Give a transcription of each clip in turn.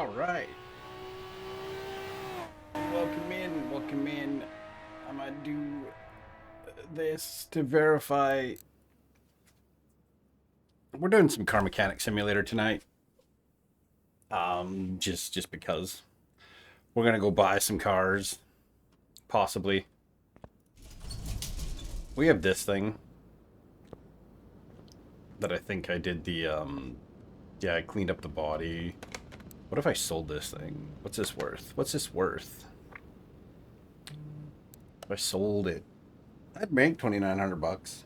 All right. Welcome in. Welcome in. I'm going to do this to verify. We're doing some Car Mechanic Simulator tonight. Just because we're going to go buy some cars, possibly. We have this thing that I think I did the yeah, I cleaned up the body. What if I sold this thing? What's this worth? What's this worth? If I sold it, I'd make 2,900 bucks.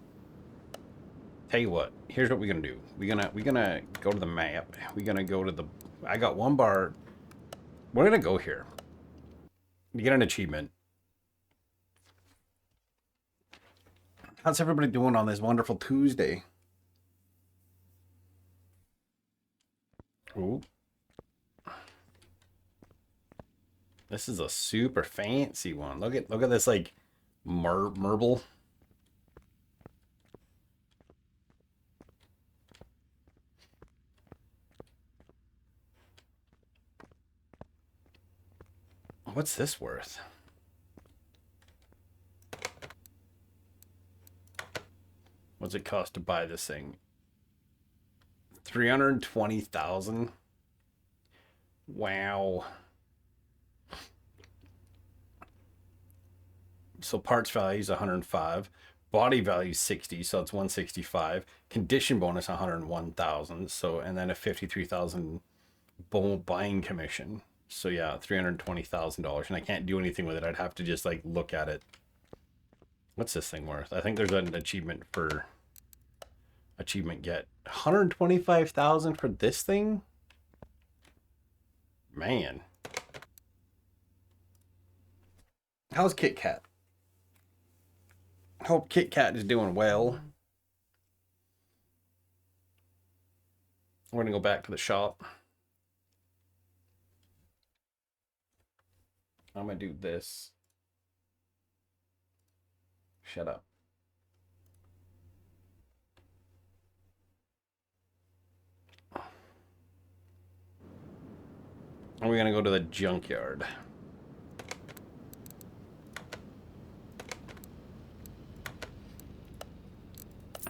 Tell you what, here's what we're gonna do. We're gonna go to the map. We're gonna go to the. I got one bar. We're gonna go here. You get an achievement. How's everybody doing on this wonderful Tuesday? Ooh. This is a super fancy one. Look at this like marble. What's this worth? What's it cost to buy this thing? 320,000. Wow. So parts value is 105, body value 60, so it's 165. Condition bonus 101,000, so and then a 53,000 buying commission. So yeah, $320,000, and I can't do anything with it. I'd have to just like look at it. What's this thing worth? I think there's an achievement for achievement get 125,000 for this thing. Man, how's Kit Kat? Hope Kit Kat is doing well. We're gonna go back to the shop. I'm gonna do this. Shut up. And we're gonna go to the junkyard.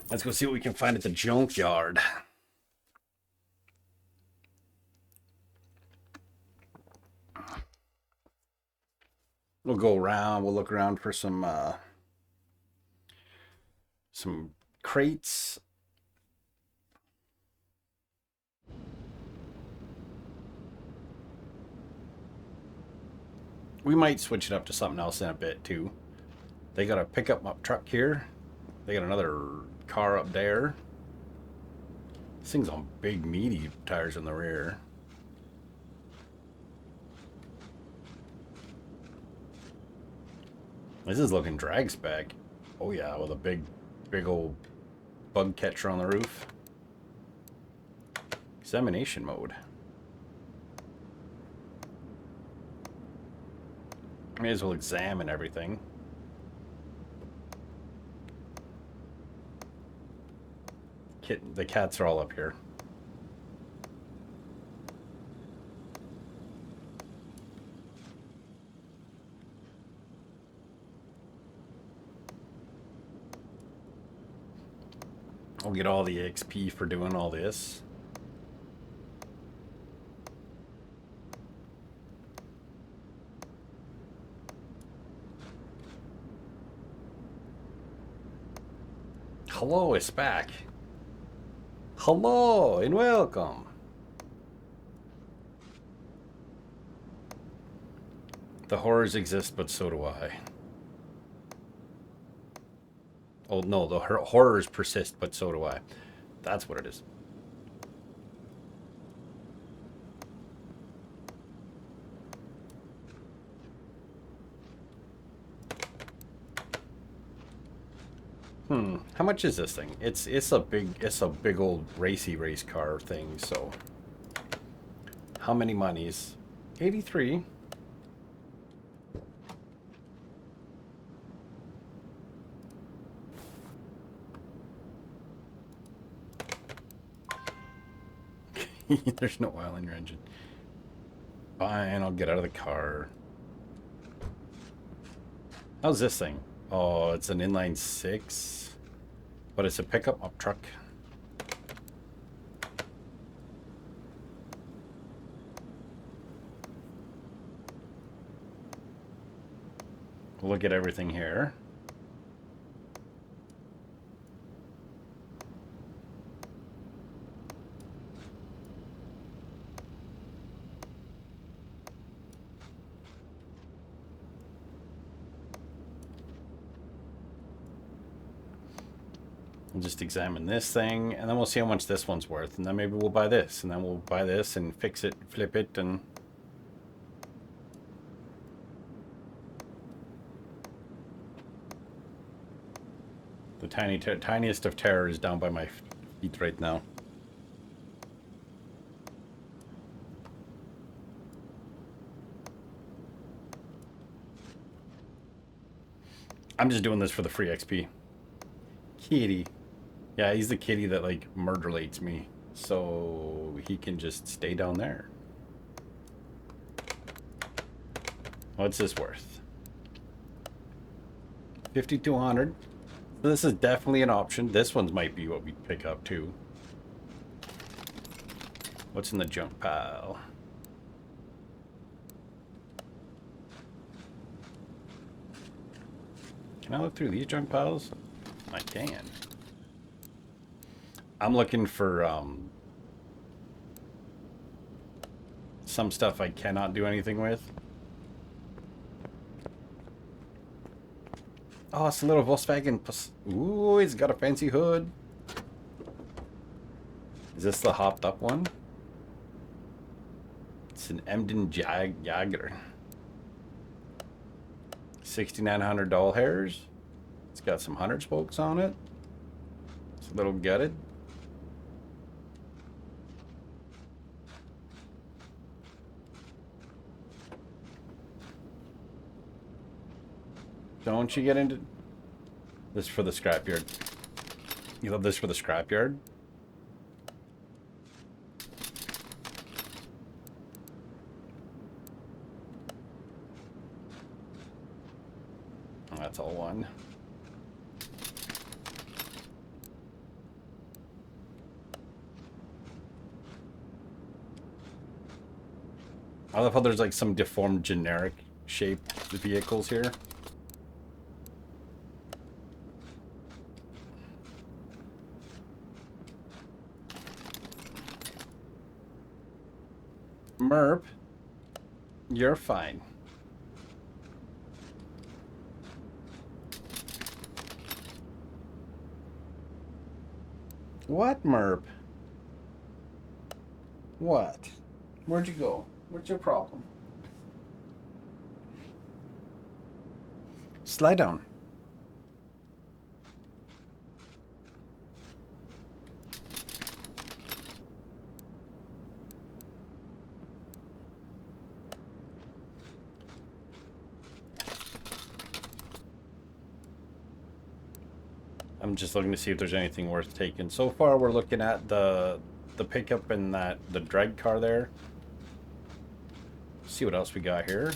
Let's go see what we can find at the junkyard. We'll go around. We'll look around for some crates. We might switch it up to something else in a bit too. They got a pickup truck here. They got another car up there. This thing's on big meaty tires in the rear. This is looking drag spec. Oh yeah, with a big old bug catcher on the roof. Examination mode. May as well examine everything. The cats are all up here. I'll get all the XP for doing all this. Hello, it's back. Hello and welcome. The horrors exist, but so do I. Oh no, the horrors persist, but so do I. That's what it is. How much is this thing? It's a big old race car thing, so how many monies? 83. There's no oil in your engine. Fine, I'll get out of the car. How's this thing? Oh, it's an inline 6, but it's a pickup up truck. Look at everything here. We'll just examine this thing, and then we'll see how much this one's worth, and then maybe we'll buy this, and then we'll buy this and fix it, flip it, and... The tiniest of terror is down by my feet right now. I'm just doing this for the free XP. Kitty. Yeah, he's the kitty that, like, murderlates me. So he can just stay down there. What's this worth? 5,200. So this is definitely an option. This one might be what we pick up too. What's in the junk pile? Can I look through these junk piles? I can. I'm looking for some stuff I cannot do anything with. Oh, it's a little Volkswagen. Ooh, it's got a fancy hood. Is this the hopped up one? It's an Emden Jager. 6,900 doll hairs. It's got some 100 spokes on it. It's a little gutted. Don't you get into this for the scrapyard? You love this for the scrapyard? That's all one. I love how there's like some deformed generic shaped vehicles here. Merp, you're fine. What, Merp? What? Where'd you go? What's your problem? Slide down. I'm just looking to see if there's anything worth taking. So far, we're looking at the pickup and the drag car there. See what else we got here.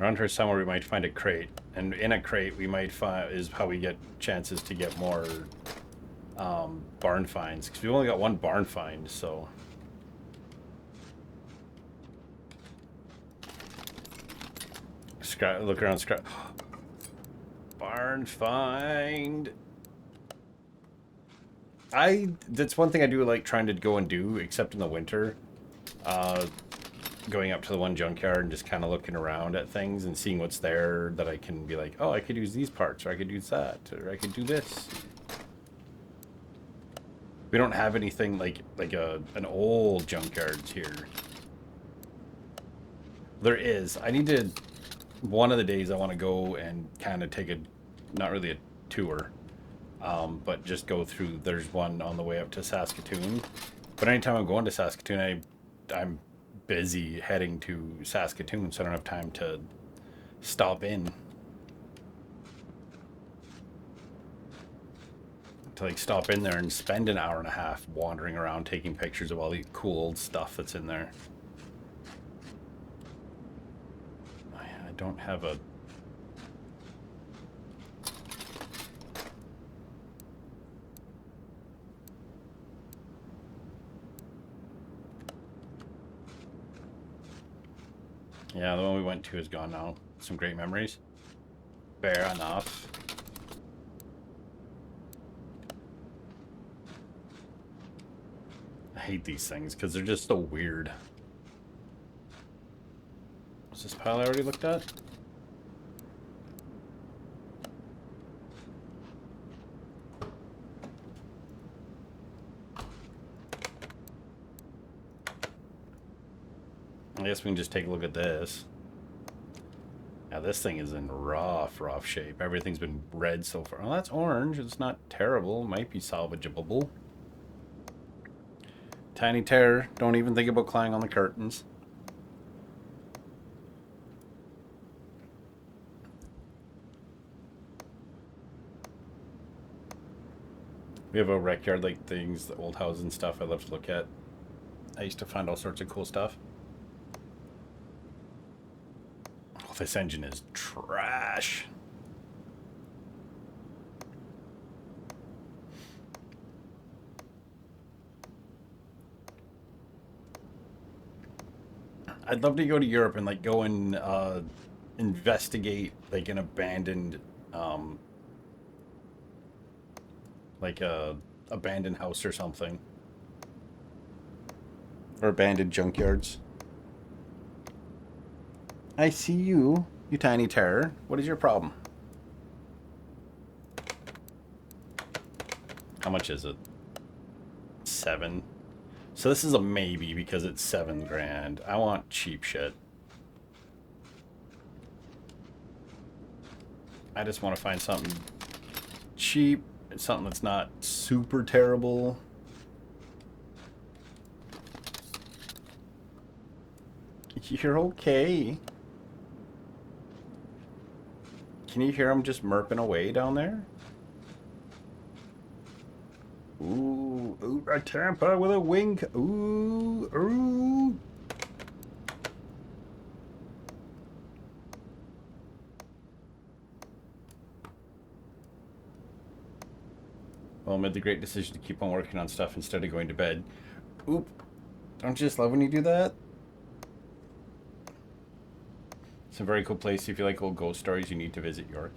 Around here somewhere we might find a crate, and in a crate we might find is how we get chances to get more barn finds, because we've only got one barn find. So look around, scrap. Barn find. That's one thing I do like trying to go and do, except in the winter. Going up to the one junkyard and just kind of looking around at things and seeing what's there that I can be like, oh, I could use these parts, or I could use that, or I could do this. We don't have anything like an old junkyard here. There is. I need to. One of the days I want to go and kind of take a, not really a tour. but just go through. There's one on the way up to Saskatoon. But anytime I'm going to Saskatoon, I'm busy heading to Saskatoon, so I don't have time to stop in. To like stop in there and spend an hour and a half wandering around taking pictures of all the cool old stuff that's in there. I don't have a... Yeah, the one we went to is gone now. Some great memories. Fair enough. I hate these things because they're just so weird. Was this pile I already looked at? I guess we can just take a look at this. Yeah, this thing is in rough shape. Everything's been red so far. Oh, that's orange. It's not terrible. It might be salvageable. Tiny Terror. Don't even think about climbing on the curtains. We have a rec yard like things, the old houses and stuff I love to look at. I used to find all sorts of cool stuff. Oh, this engine is trash. I'd love to go to Europe and like go and investigate like an abandoned like a abandoned house or something. Or abandoned junkyards. I see you, you tiny terror. What is your problem? How much is it? 7. So this is a maybe because it's 7 grand. I want cheap shit. I just want to find something cheap. Something that's not super terrible. You're okay. Can you hear him just murping away down there? Ooh, ooh, a Tampa with a wink. Ooh, ooh. Well, I made the great decision to keep on working on stuff instead of going to bed. Oop. Don't you just love when you do that? It's a very cool place. If you like old ghost stories, you need to visit York.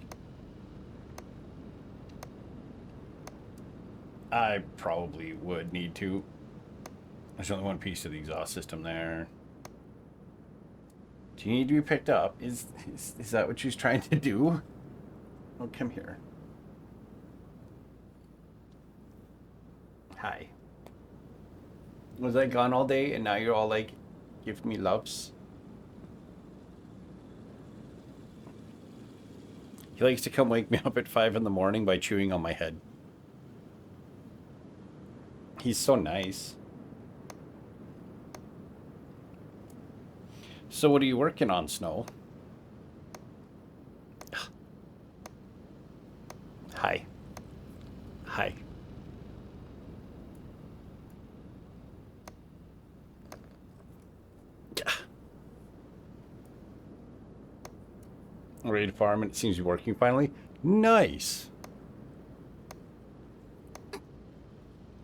I probably would need to. There's only one piece of the exhaust system there. Do you need to be picked up? Is that what she's trying to do? Oh, come here. Hi. Was I gone all day and now you're all like, give me loves? He likes to come wake me up at 5 in the morning by chewing on my head. He's so nice. So what are you working on, Snow? Hi. Hi. Ready to farm and it seems to be working finally. Nice.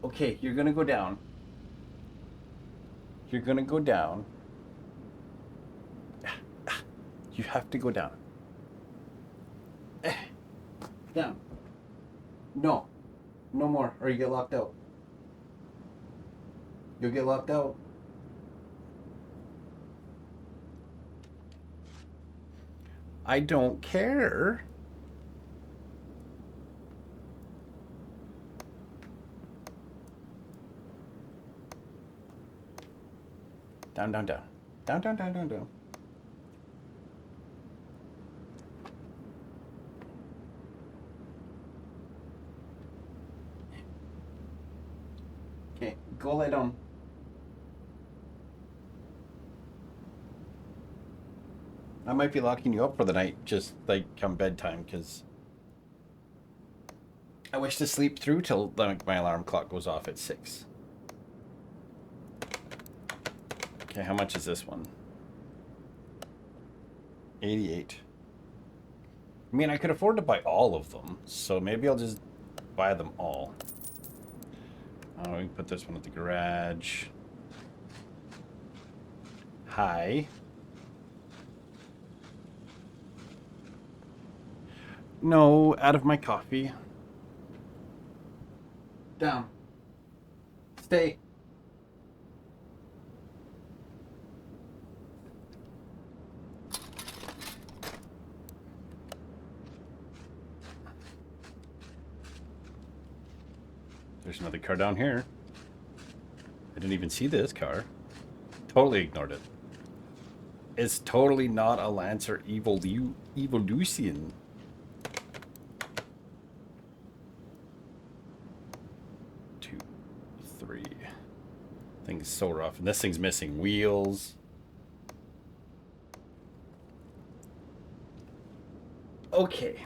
Okay, you're gonna go down. You're gonna go down. You have to go down. Down. No. No more, or you get locked out. You'll get locked out. I don't care. Down, down, down. Down, down, down, down, down. Go lay down. I might be locking you up for the night, just like come bedtime, because I wish to sleep through till like my alarm clock goes off at 6. Okay, how much is this one? 88. I mean, I could afford to buy all of them, so maybe I'll just buy them all. Oh, we can put this one at the garage. Hi. No, out of my coffee. Down. Stay. There's another car down here. I didn't even see this car. Totally ignored it. It's totally not a Lancer Evolution. Two, three. Thing's so rough. And this thing's missing wheels. Okay.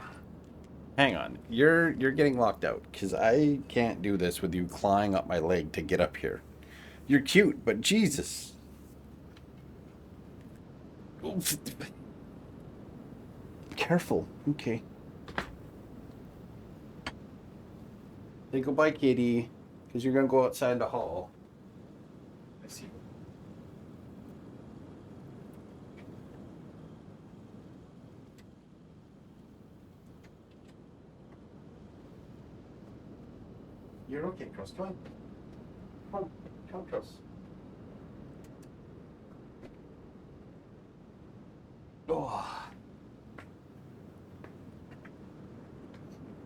Hang on. You're getting locked out, because I can't do this with you clawing up my leg to get up here. You're cute, but Jesus. Careful. Okay. Say goodbye, kitty, because you're going to go outside the hall. I see. You're okay, Cross. Come on. Come on. Come on, Cross. Oh.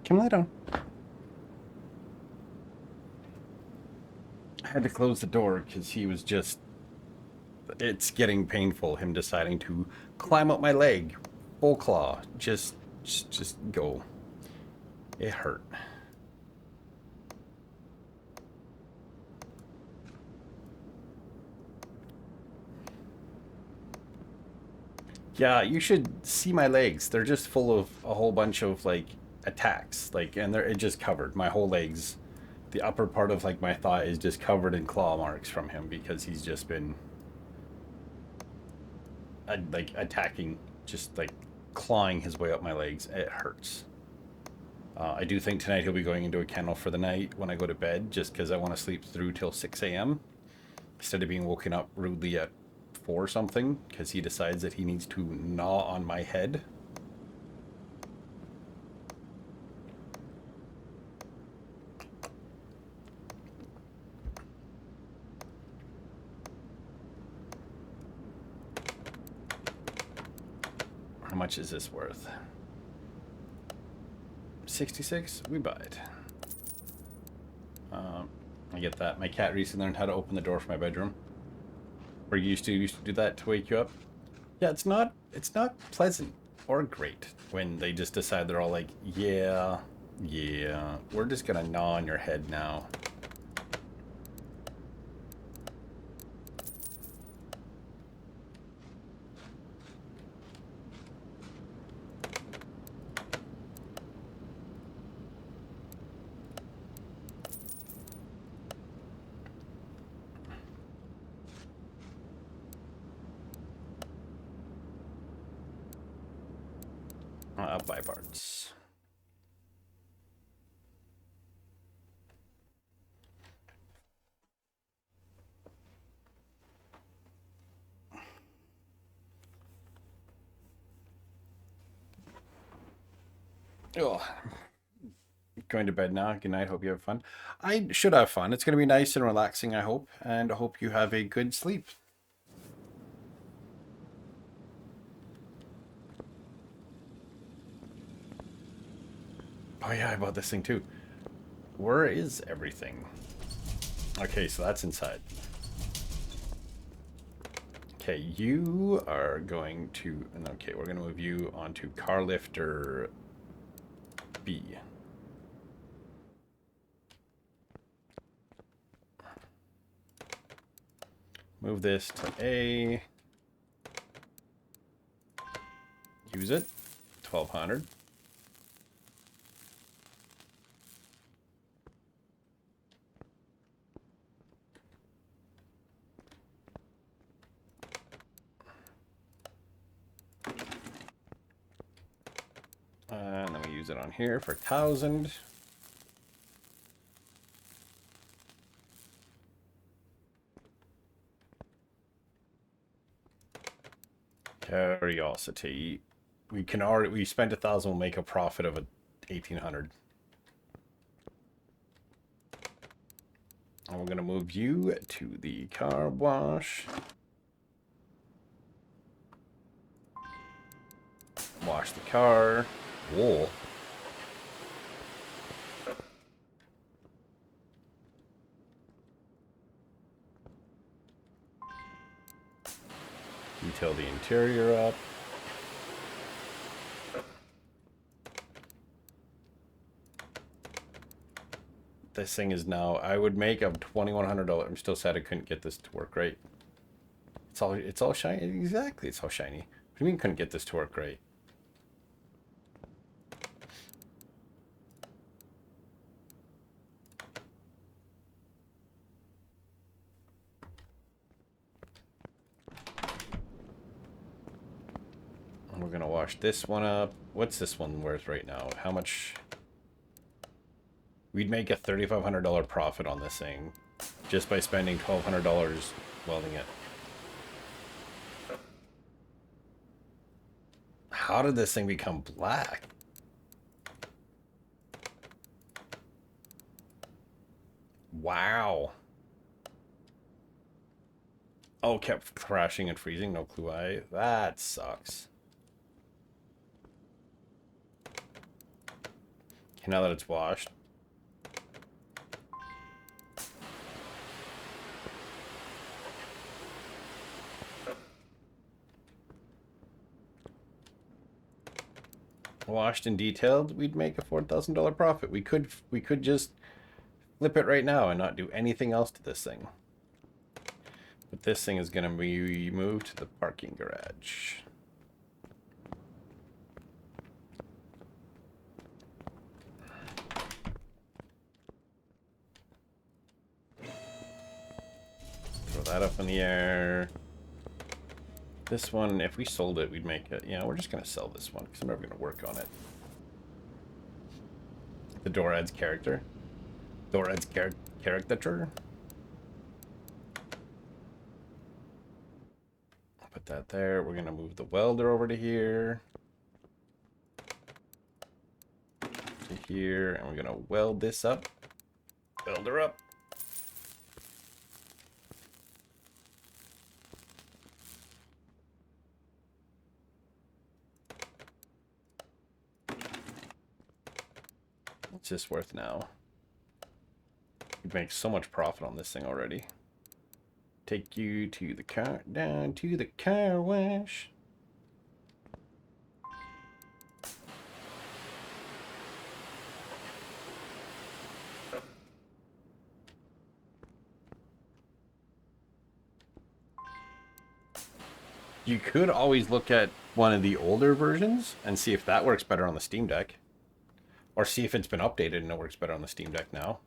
Come lie down. I had to close the door because he was just... It's getting painful, him deciding to climb up my leg. Full claw. Just go. It hurt. Yeah, you should see my legs. They're just full of a whole bunch of like attacks. Like, and they're just covered. My whole legs, the upper part of like my thigh is just covered in claw marks from him because he's just been like attacking, just like clawing his way up my legs. It hurts. I do think tonight he'll be going into a kennel for the night when I go to bed, just because I want to sleep through till 6 a.m. instead of being woken up rudely at 4 something, because he decides that he needs to gnaw on my head. How much is this worth? 66? We buy it. I get that. My cat recently learned how to open the door for my bedroom. Or used to do that to wake you up. Yeah, it's not pleasant or great when they just decide they're all like, yeah, we're just gonna gnaw on your head now. Buy parts. Oh, going to bed now. Good night. Hope you have fun. I should have fun. It's going to be nice and relaxing, I hope. And I hope you have a good sleep. Oh yeah, I bought this thing too. Where is everything? Okay, so that's inside. Okay, you are going to... Okay, we're going to move you onto car lifter B. Move this to A. Use it. 1200. And then we use it on here for 1000. Curiosity. We spent 1000, we'll make a profit of 1800. And we're gonna move you to the car wash. Wash the car. Wool. Detail the interior up. This thing is now, I would make a $2,100. I'm still sad I couldn't get this to work right. It's all shiny. Exactly, it's all shiny. What do you mean couldn't get this to work right? And we're gonna wash this one up. What's this one worth right now? How much? We'd make a $3,500 profit on this thing just by spending $1,200 welding it. How did this thing become black? Wow. Oh, kept crashing and freezing. No clue why. That sucks. Okay, now that it's washed. Washed and detailed, we'd make a $4,000 profit. We could just flip it right now and not do anything else to this thing. But this thing is going to be moved to the parking garage. Throw that up in the air. This one, if we sold it, we'd make it. Yeah, we're just going to sell this one because I'm never going to work on it. The door adds character. Door adds caricature. Put that there. We're going to move the welder over to here. To here. And we're going to weld this up. Weld her up. What's this worth now? You'd make so much profit on this thing already. Take you to the car, down to the car wash. You could always look at one of the older versions and see if that works better on the Steam Deck. Or see if it's been updated and it works better on the Steam Deck now.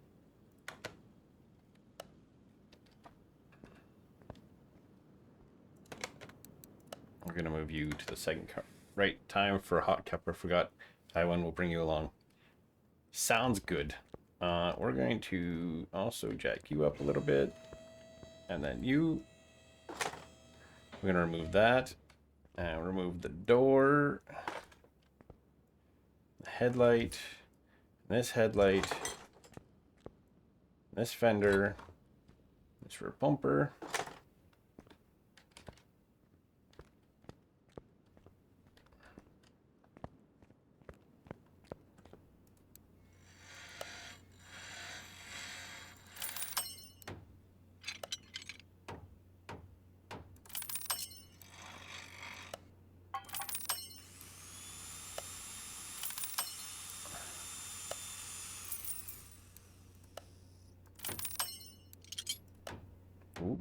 We're going to move you to the second car. Right, time for a hot cupper. Forgot. Taiwan will bring you along. Sounds good. We're going to also jack you up a little bit. And then you. We're going to remove that. And remove the door. The headlight. This headlight. This fender. This rear bumper. Ooh.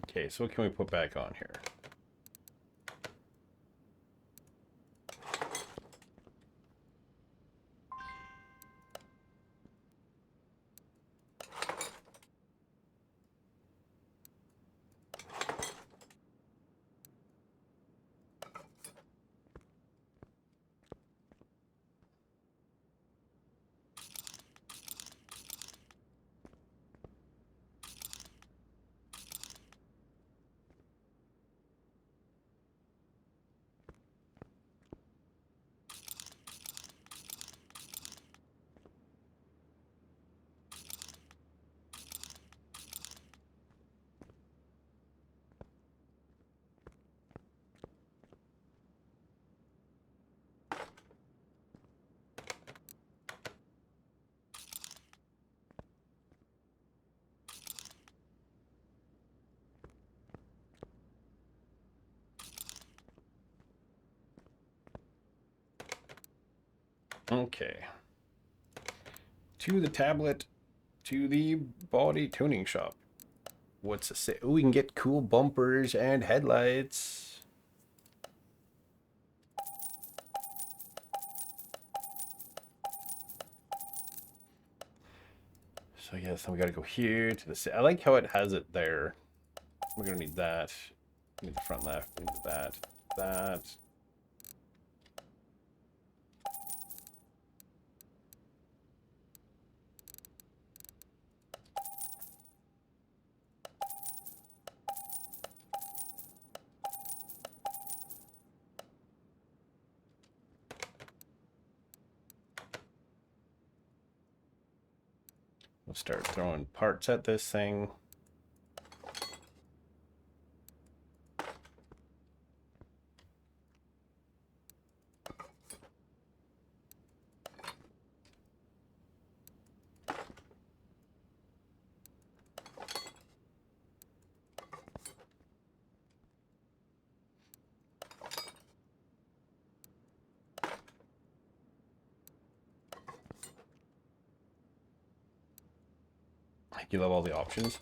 Okay, so what can we put back on here? Okay. To the tablet, to the body tuning shop. What's it say? Oh, we can get cool bumpers and headlights. So yes, then we gotta go here to the. I like how it has it there. We're gonna need that. We need the front left. We need that. That. We'll start throwing parts at this thing. You love all the options.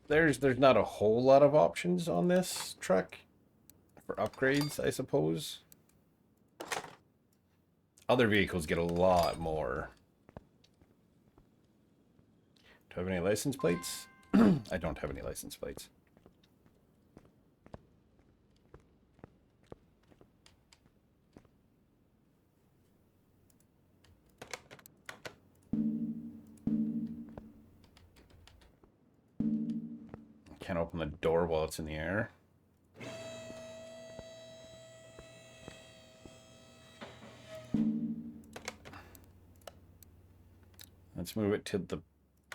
There's not a whole lot of options on this truck for upgrades, I suppose. Other vehicles get a lot more. Do I have any license plates? I don't have any license plates. Can't open the door while it's in the air. Let's move it to the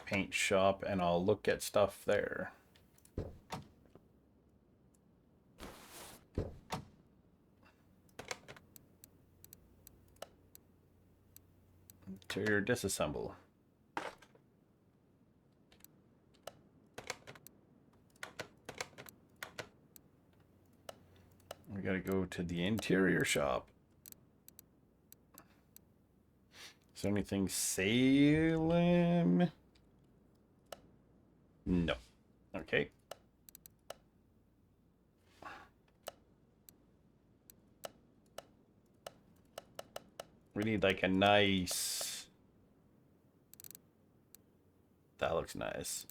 paint shop and I'll look at stuff there. Interior disassemble. We gotta go to the interior shop. Is there anything Salem? No. Okay. We need like a nice... That looks nice.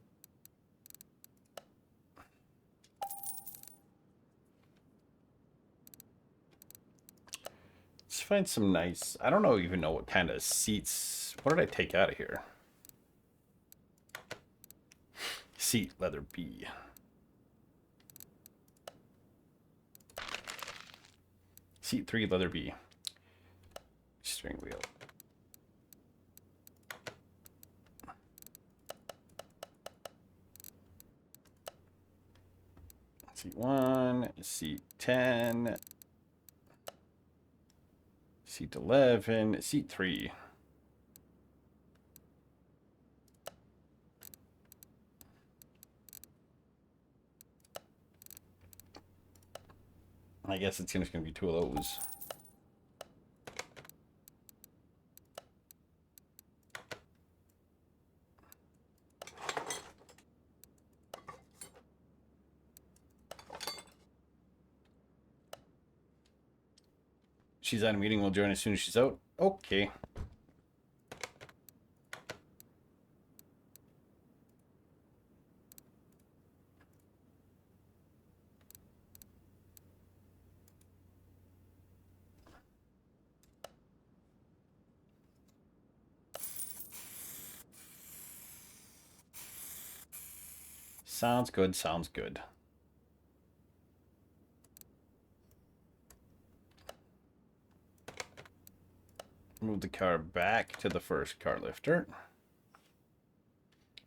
Let's find some nice... I don't even know what kind of seats... What did I take out of here? Seat leather B. Seat 3 leather B. Steering wheel. Seat 1, seat 10, seat 11, seat 3. I guess it's just going to be 2 of those. She's at a meeting. We'll join as soon as she's out. Okay. Sounds good, sounds good. Move the car back to the first car lifter.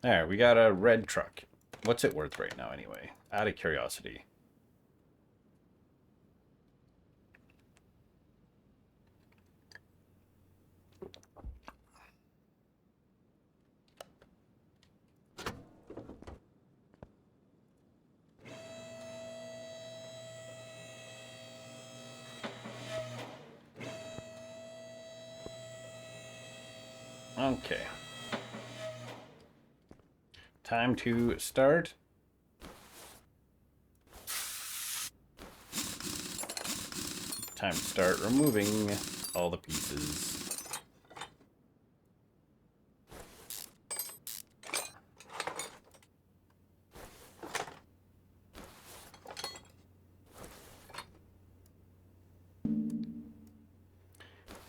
There, we got a red truck. What's it worth right now anyway? Out of curiosity. Okay. Time to start. Time to start removing all the pieces.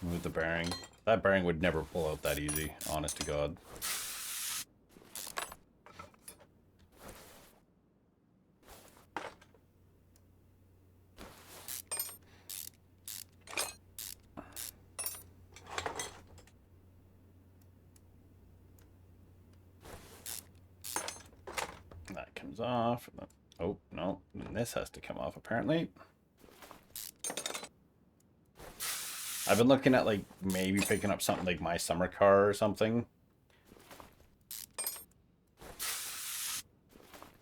Move the bearing. That bearing would never pull out that easy, honest to God. That comes off. Oh, no. And this has to come off, apparently. I've been looking at, like, maybe picking up something like my summer car or something.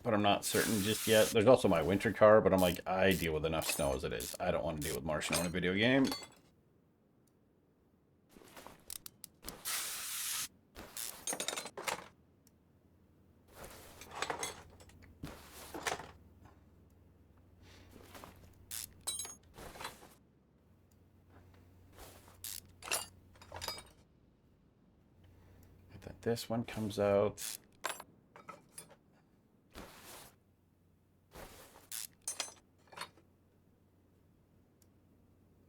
But I'm not certain just yet. There's also my winter car, but I'm like, I deal with enough snow as it is. I don't want to deal with more snow in a video game. This one comes out.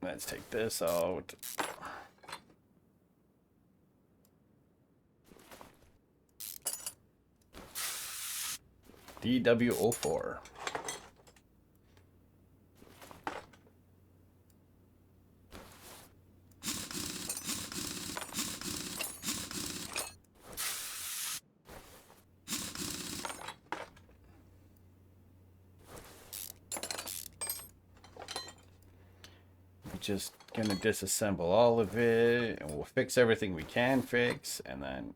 Let's take this out. DW04. Just gonna disassemble all of it, and we'll fix everything we can fix, and then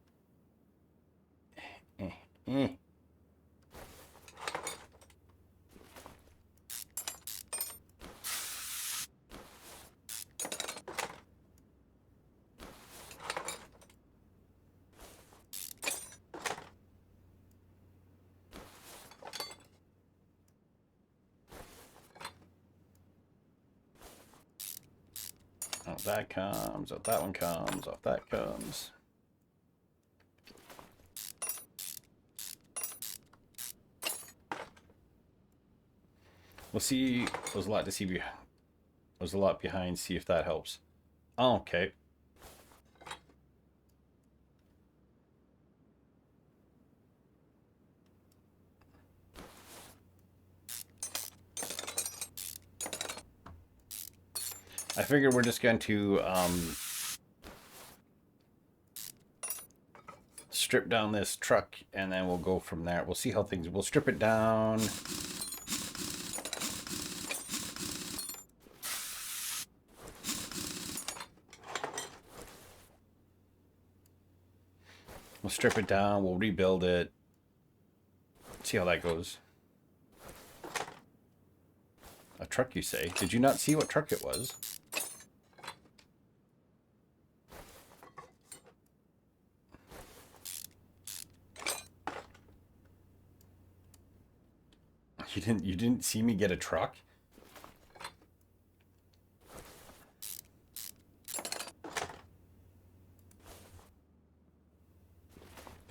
Off that comes, off that one comes, off that comes. We'll see. There's a lot to see. There's a lot behind. See if that helps. Oh, okay. I figured we're just going to strip down this truck, and then we'll go from there. We'll see how things. We'll strip it down. We'll strip it down. We'll rebuild it. See how that goes. A truck, you say? Did you not see what truck it was? You didn't see me get a truck?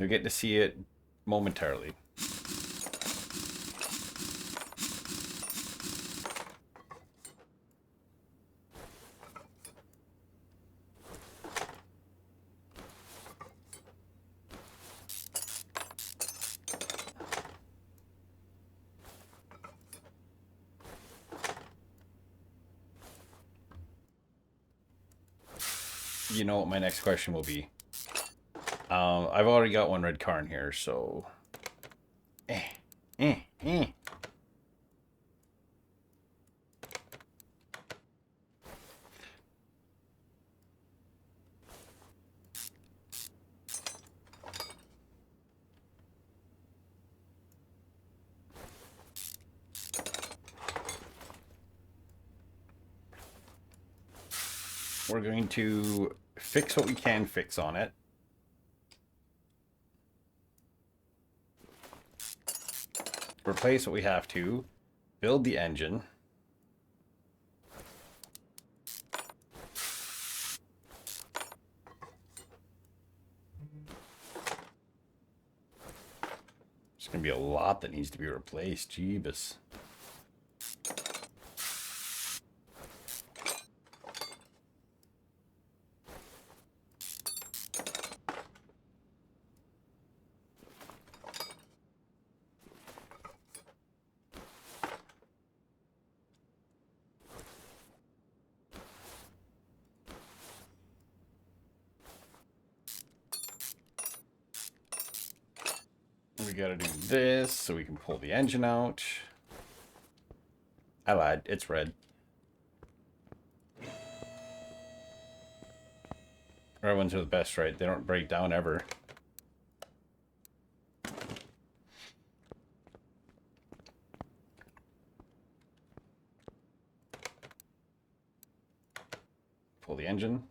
You'll get to see it momentarily. You know what my next question will be. I've already got one red car in here, so... We're going to fix what we can fix on it. Replace what we have to. Build the engine. There's going to be a lot that needs to be replaced. Jeebus. We gotta do this so we can pull the engine out. I lied, it's red. Red ones are the best, right? They don't break down ever. Pull the engine.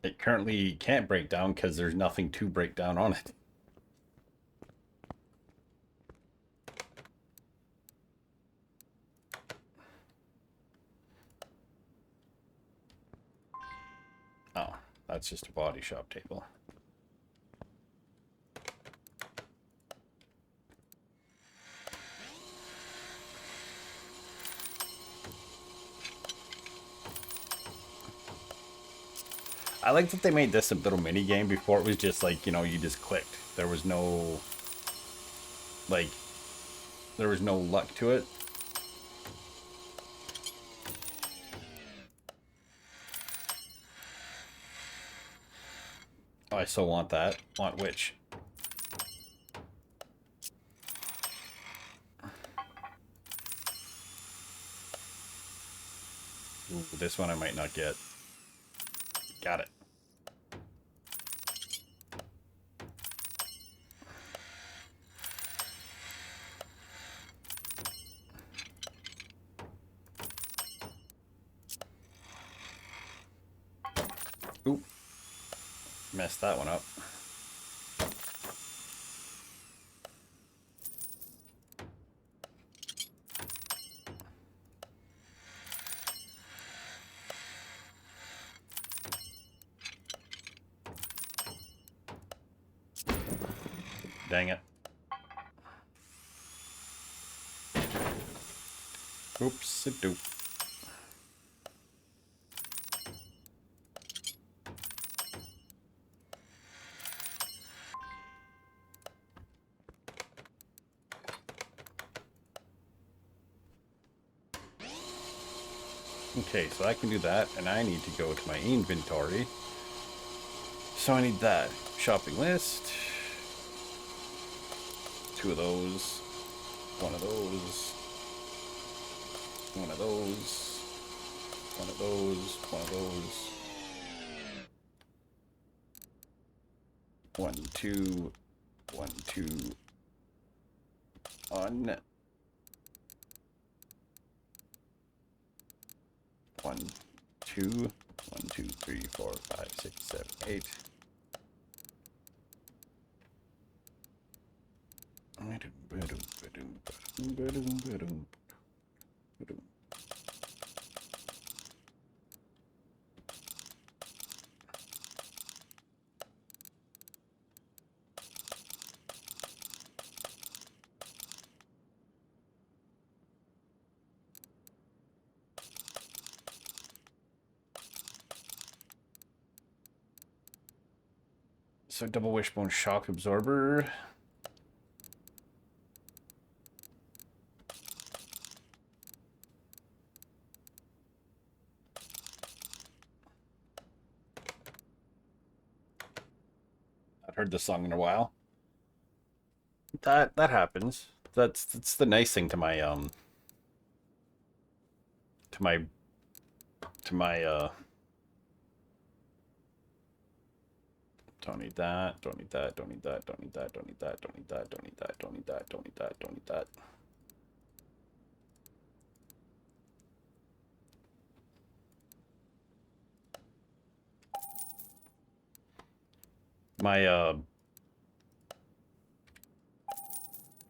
It currently can't break down because there's nothing to break down on it. Oh, that's just a body shop table. I like that they made this a little mini game. Before it was just like, you know, you just clicked. There was no, like, there was no luck to it. Oh, I still want that. Want which? Ooh, this one I might not get. Got it. Oop. Messed that one up. Dang it. Oops-a-doop. Okay, so I can do that, and I need to go to my inventory. So I need that. Shopping list. 2 of those. 1 of those. 1 of those. 1 of those. 1 of those. 1, 2. 1, 2. On. 1, 2. 1, 2, 3, 4, 5, 6, 7, 8. So double wishbone shock absorber. I've heard this song in a while. That happens. That's the nice thing to my to my to my don't need that, don't need that, don't need that, don't need that, don't need that, don't need that, don't need that, don't need that, don't need that, don't need that.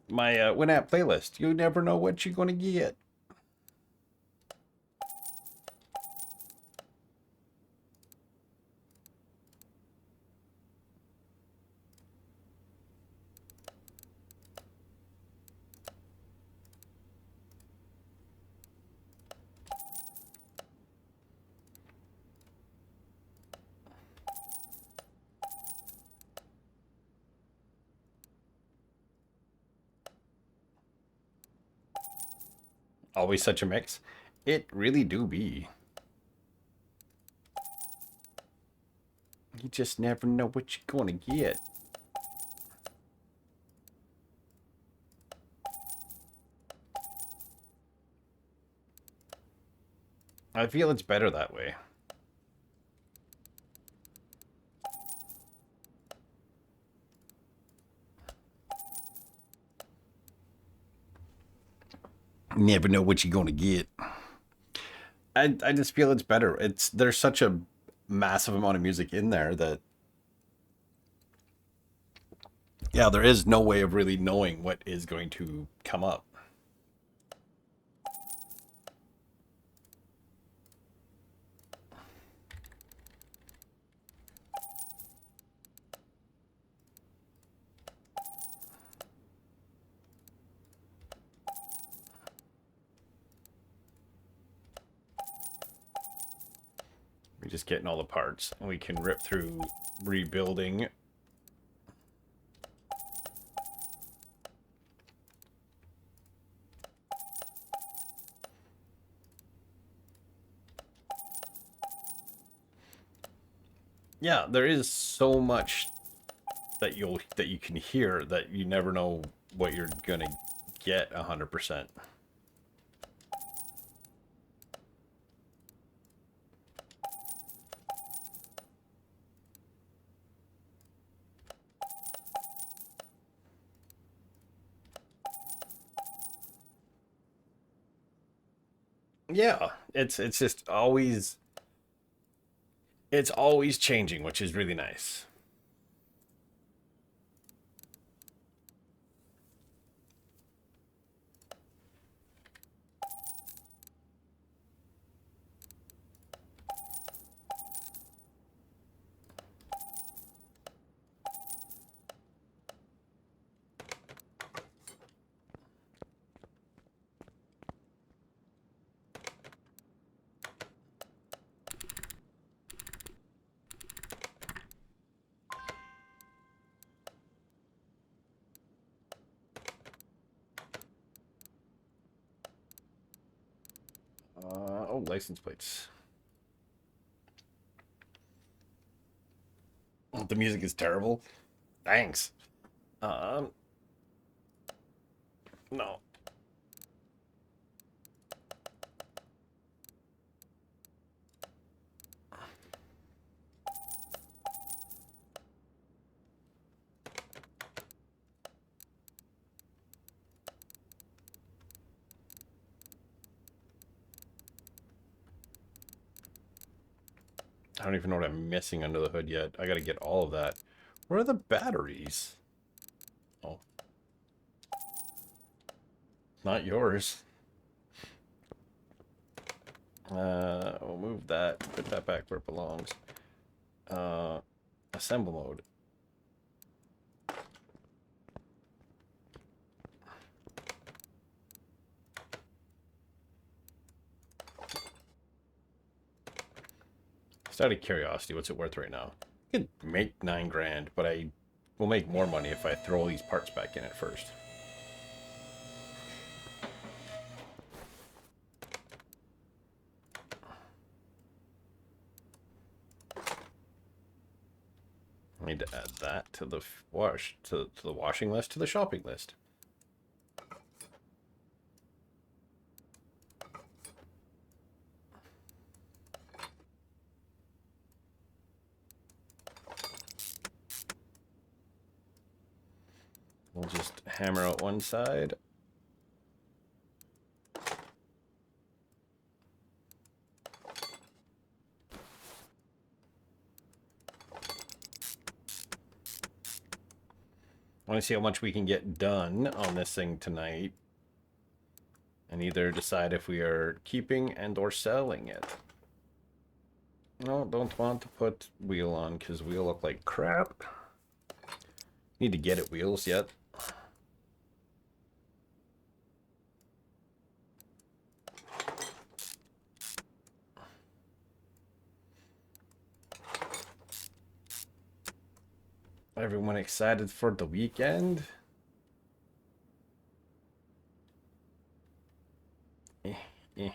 My Winamp playlist. You never know what you're gonna get. Always such a mix. It really do be. You just never know what you're gonna get. I feel it's better that way. Never know what you're gonna get. I just feel it's better. There's such a massive amount of music in there that yeah, there is no way of really knowing what is going to come up. We're just getting all the parts and we can rip through rebuilding. Yeah, there is so much that you can hear that you never know what you're gonna get 100%. Yeah, it's just always it's always changing, which is really nice. Oh, license plates. Oh, the music is terrible. Thanks. Um, no. I don't even know what I'm missing under the hood yet. I gotta get all of that. Where are the batteries? Oh. Not yours. We'll move that. Put that back where it belongs. Assemble mode. Just out of curiosity, what's it worth right now? could make 9 grand, but I will make more money if I throw all these parts back in at first. I need to add that to the to the washing list, to the shopping list. We'll just hammer out one side. I want to see how much we can get done on this thing tonight, and either decide if we are keeping and or selling it. No, don't want to put wheel on because wheel look like crap. Need to get it wheels yet. Everyone excited for the weekend? Eh, eh.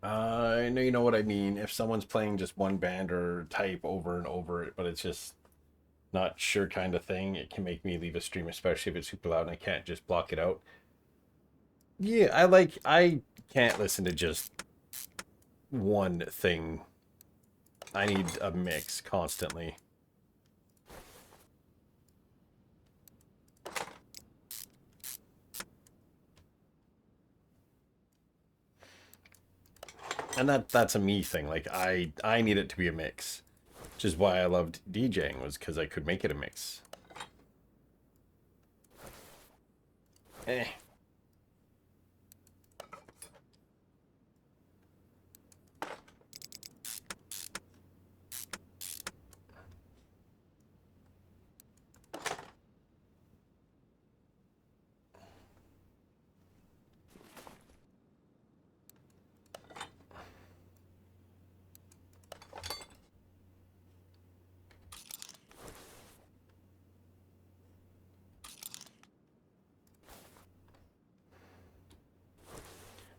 I know you know what I mean. If someone's playing just one band or type over and over, but it's just not sure kind of thing, it can make me leave a stream, especially if it's super loud and I can't just block it out. Yeah, I can't listen to just one thing. I need a mix constantly. And that's a me thing. Like I need it to be a mix. Which is why I loved DJing, was because I could make it a mix. Eh.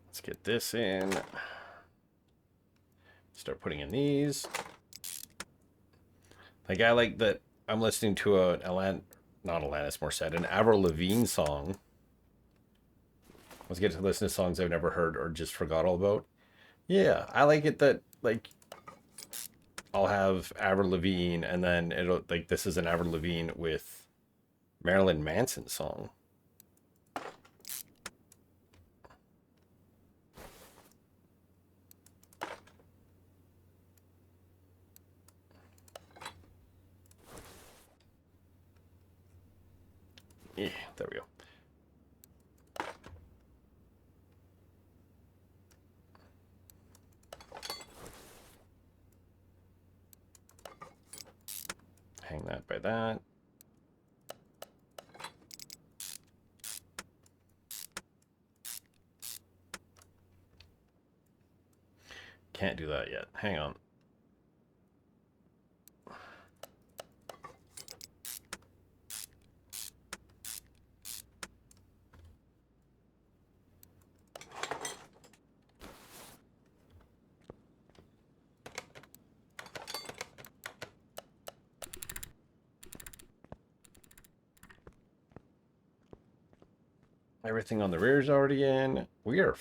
Let's get this in. Start putting in these. Like, I like that I'm listening to not Alanis Morissette, an Avril Lavigne song. Let's get to listen to songs I've never heard or just forgot all about. Yeah, I like it that, like, I'll have Avril Lavigne and then it'll, like, this is an Avril Lavigne with Marilyn Manson song. Yeah, there we go. Hang that by that. Can't do that yet. Hang on. Everything on the rear is already in. We are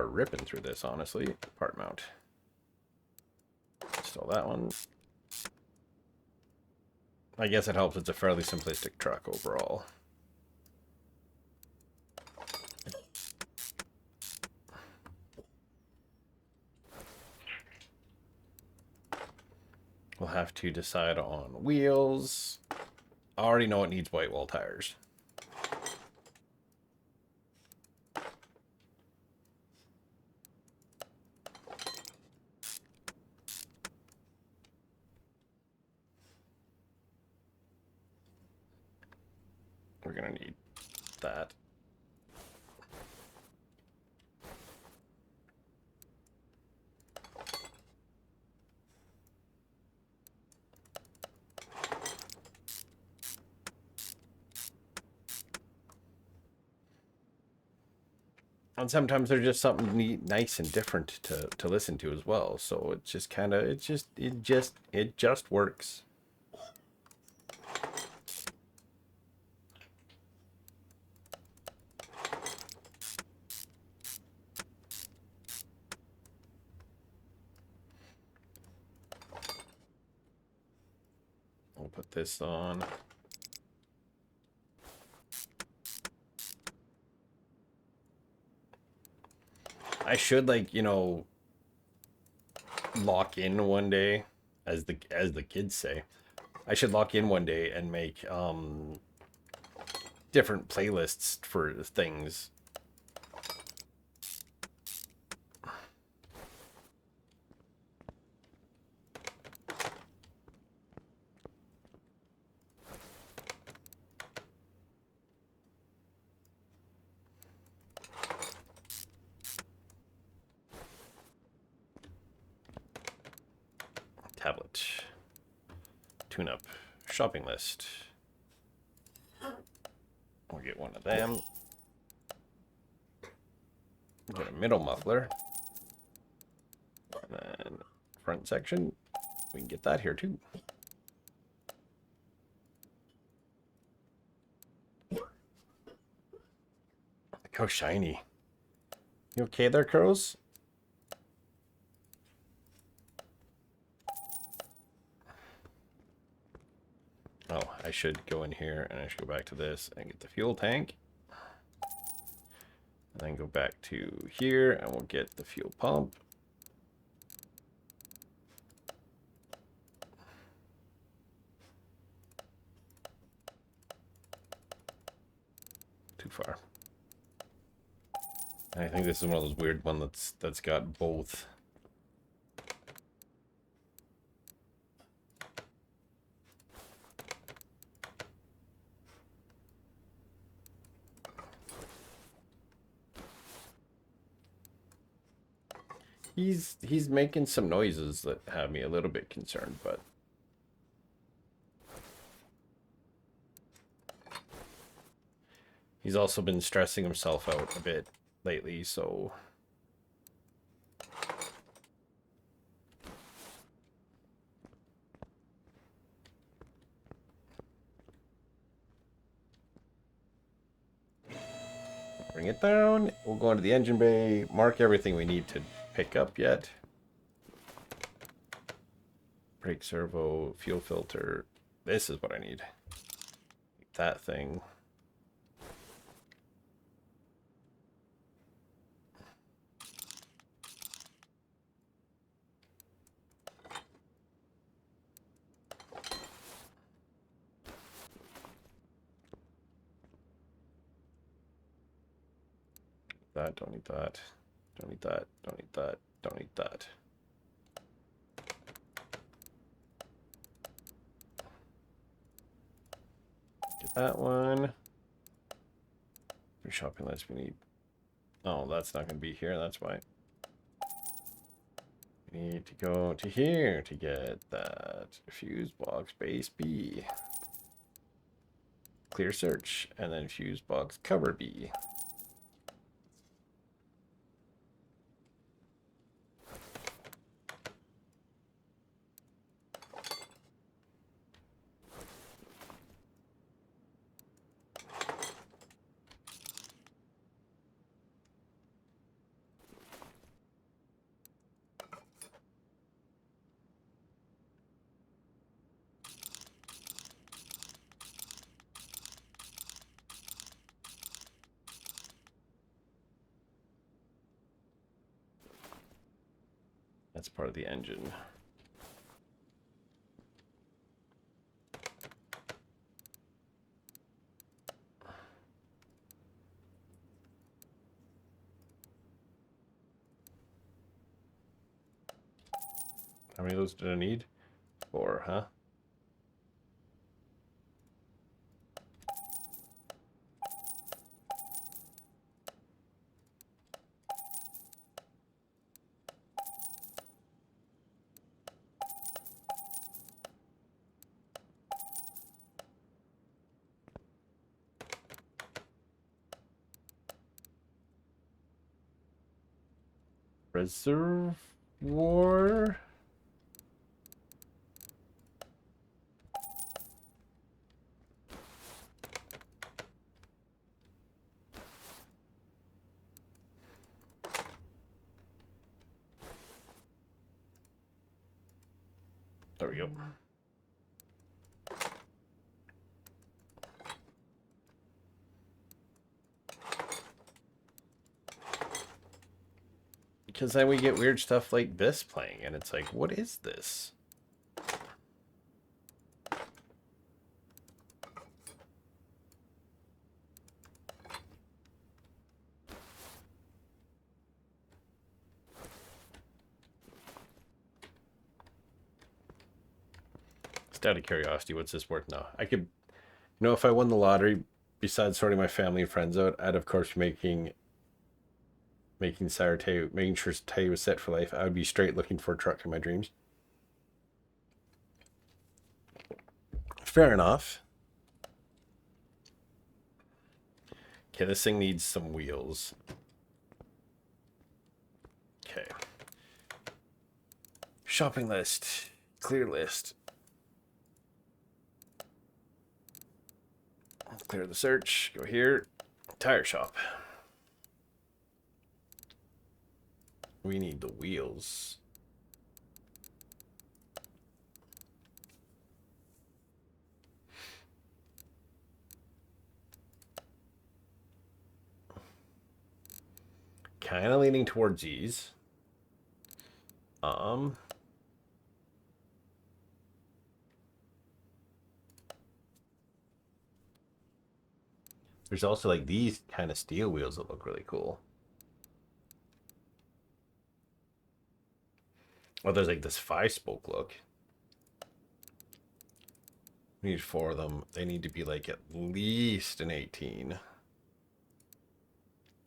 ripping through this, honestly. Part mount. Install that one. I guess it helps it's a fairly simplistic truck overall. We'll have to decide on wheels. I already know it needs white wall tires. we're gonna need that. And sometimes there's just something neat, nice and different to listen to as well. So it's just kind of, it just works. We'll put this on. I should, like, you know, lock in one day, as the kids say. I should lock in one day and make different playlists for things. Tablet. Tune-up. Shopping list. We'll get one of them. Get a middle muffler. And then front section. We can get that here too. Look how shiny. You okay there, crows? Oh, I should go in here and I should go back to this and get the fuel tank. And then go back to here and we'll get the fuel pump. Too far. And I think this is one of those weird ones that's got both. He's making some noises that have me a little bit concerned, but he's also been stressing himself out a bit lately, so bring it down. We'll go into the engine bay, mark everything we need to pick up yet. Brake servo, fuel filter. This is what I need. That thing. That, don't need that. Don't need that, don't need that, don't need that. Get that one. For shopping list we need. Oh, that's not gonna be here, that's why. We need to go to here to get that fuse box base B. Clear search, and then fuse box cover B. That's part of the engine. How many of those did I need? 4, huh? Reservoir. There we go. Because then we get weird stuff like this playing, and it's like, what is this? Just out of curiosity, what's this worth now? I could, if I won the lottery, besides sorting my family and friends out, I'd of course be making sure Tay was set for life. I would be straight looking for a truck in my dreams. Fair enough. Okay, this thing needs some wheels. Okay. Shopping list. Clear list. Clear the search. Go here. Tire shop. We need the wheels. Kind of leaning towards these. There's also like these kind of steel wheels that look really cool. Oh, there's like this 5-spoke look. We need 4 of them. They need to be like at least an 18.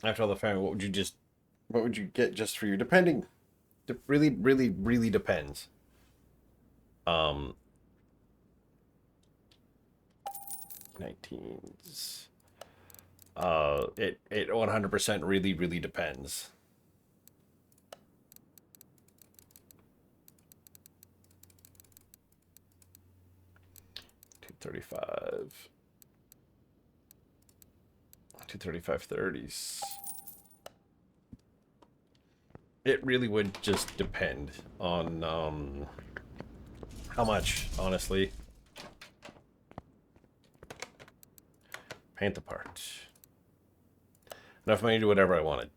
After all the family, what would you get just for you? Depending. It really, really, really depends. 19s. It 100% really, really depends. $235. 235/30s. It really would just depend on how much, honestly. Paint the part. Enough money to do whatever I wanted.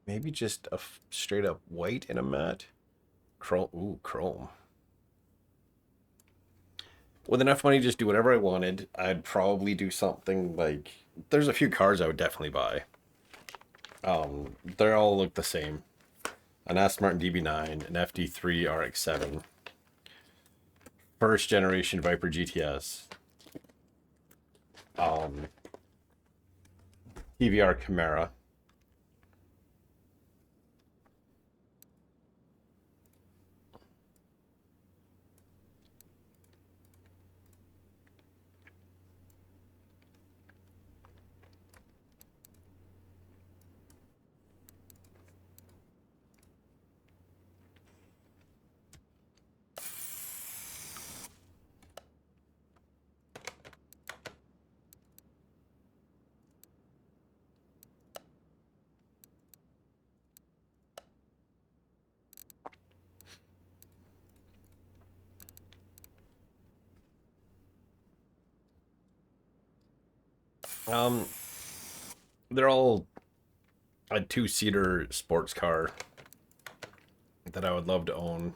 Maybe just a straight up white and a matte. Chrome. Ooh, chrome. With enough money to just do whatever I wanted, I'd probably do something like... There's a few cars I would definitely buy. They all look the same. An Aston Martin DB9, an FD3 RX-7. First generation Viper GTS. PVR Camaro. They're all a 2-seater sports car that I would love to own.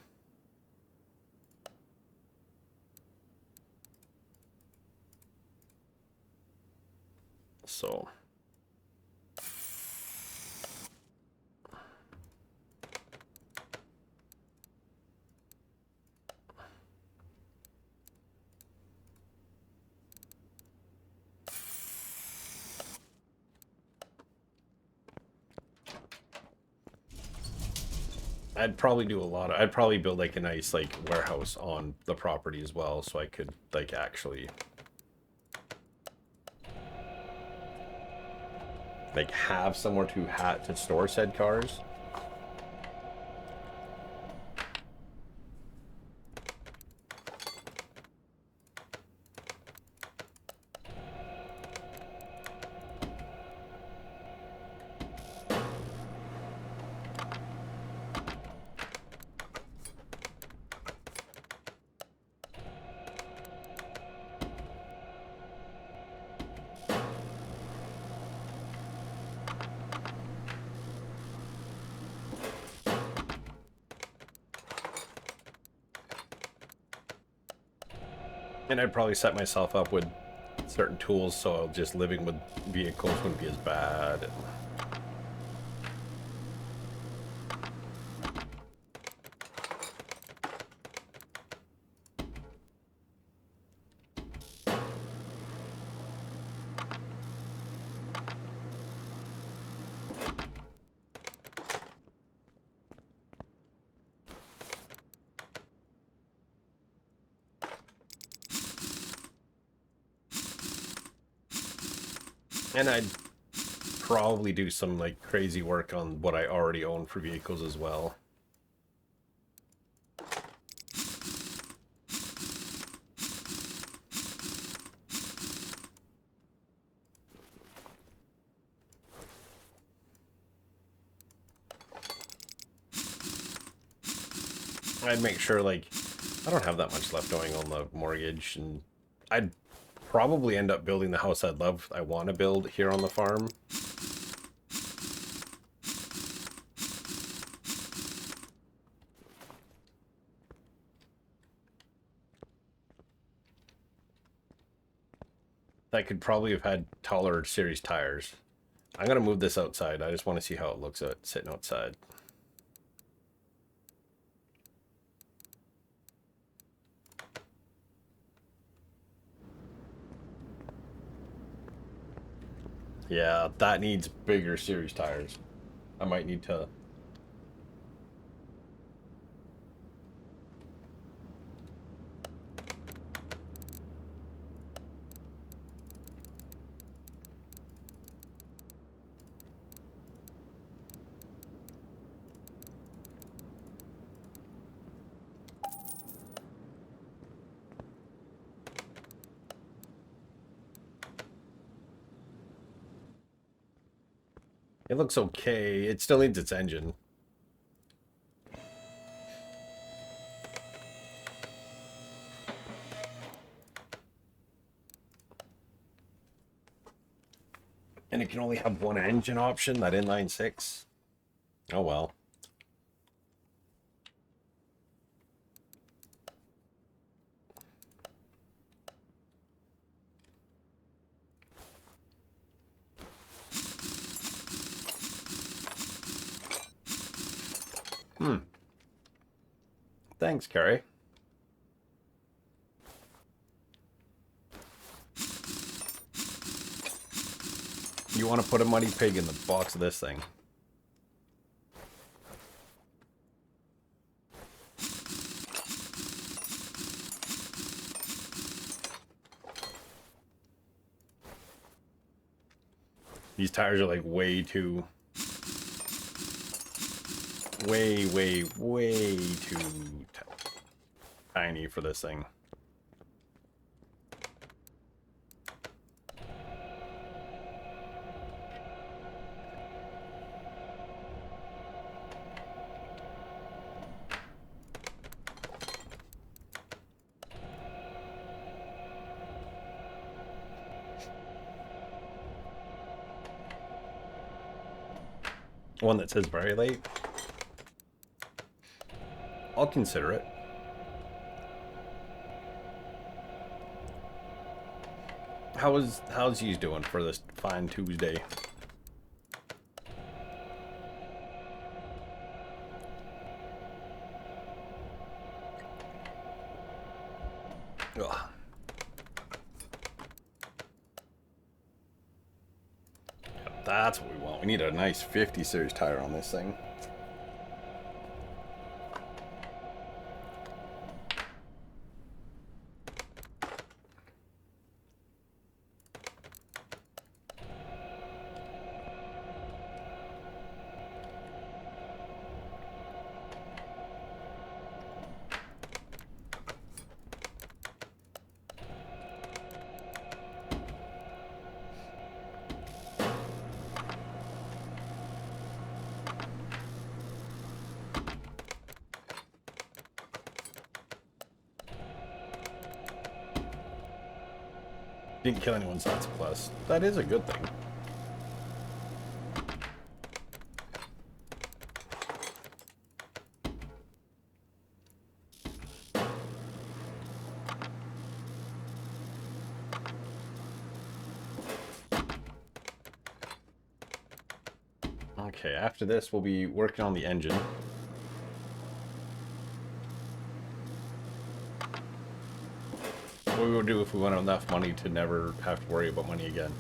So... I'd probably do a lot of, I'd probably build like a nice like warehouse on the property as well, so I could like actually like have somewhere to store said cars. And I'd probably set myself up with certain tools so just living with vehicles wouldn't be as bad. And I'd probably do some like crazy work on what I already own for vehicles as well. I'd make sure like I don't have that much left going on the mortgage, and I'd probably end up building the house I want to build here on the farm. That could probably have had taller series tires. I'm gonna move this outside. I just want to see how it looks sitting outside. Yeah, that needs bigger series tires. I might need to. It looks okay. It still needs its engine. And it can only have one engine option, that inline-six. Oh well. Thanks, Carrie. You want to put a muddy pig in the box of this thing? These tires are like way too... way too tiny for this thing. One that says very late. I'll consider it. How's you doing for this fine Tuesday? Ugh. That's what we want. We need a nice 50 series tire on this thing. Didn't kill anyone, so that's a plus. That is a good thing. Okay, after this, we'll be working on the engine. What we would do if we want enough money to never have to worry about money again.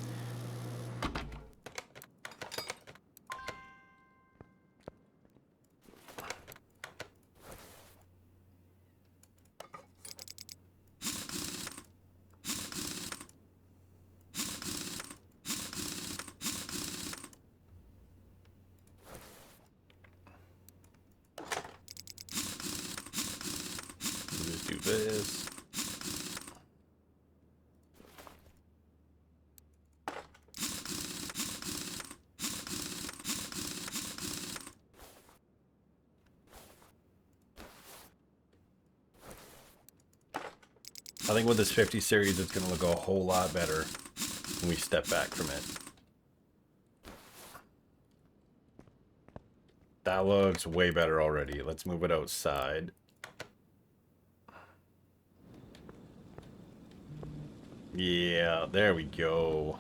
Just do this. I think with this 50 series, it's going to look a whole lot better when we step back from it. That looks way better already. Let's move it outside. Yeah, there we go.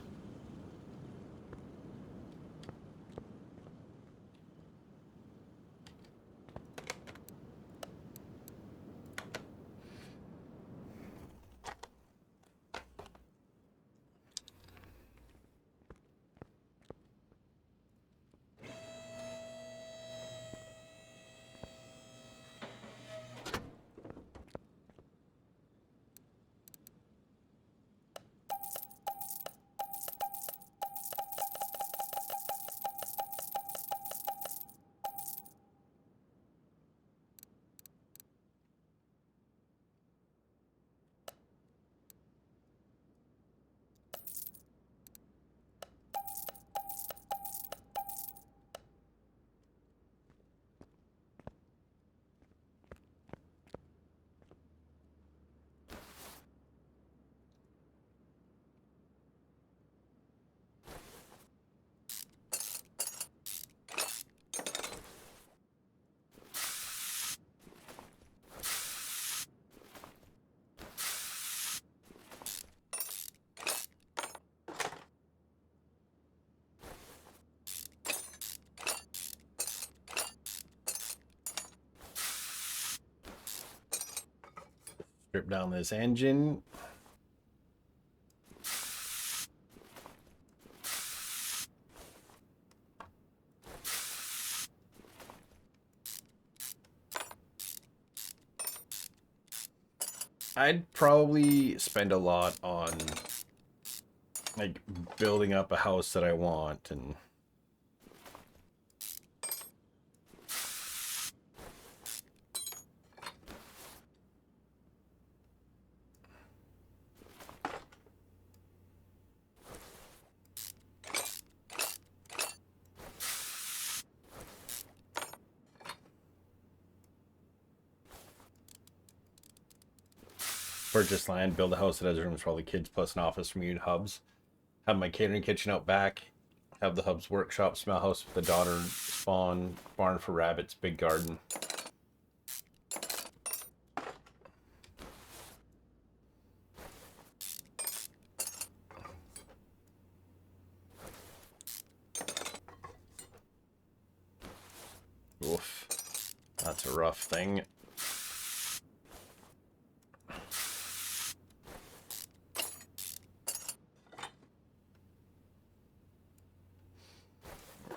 Strip down this engine. I'd probably spend a lot on like building up a house that I want and purchase land, build a house that has rooms for all the kids, plus an office for me and hubs. Have my catering kitchen out back. Have the hubs workshop, small house with the daughter, spawn, barn for rabbits, big garden. Oof. That's a rough thing.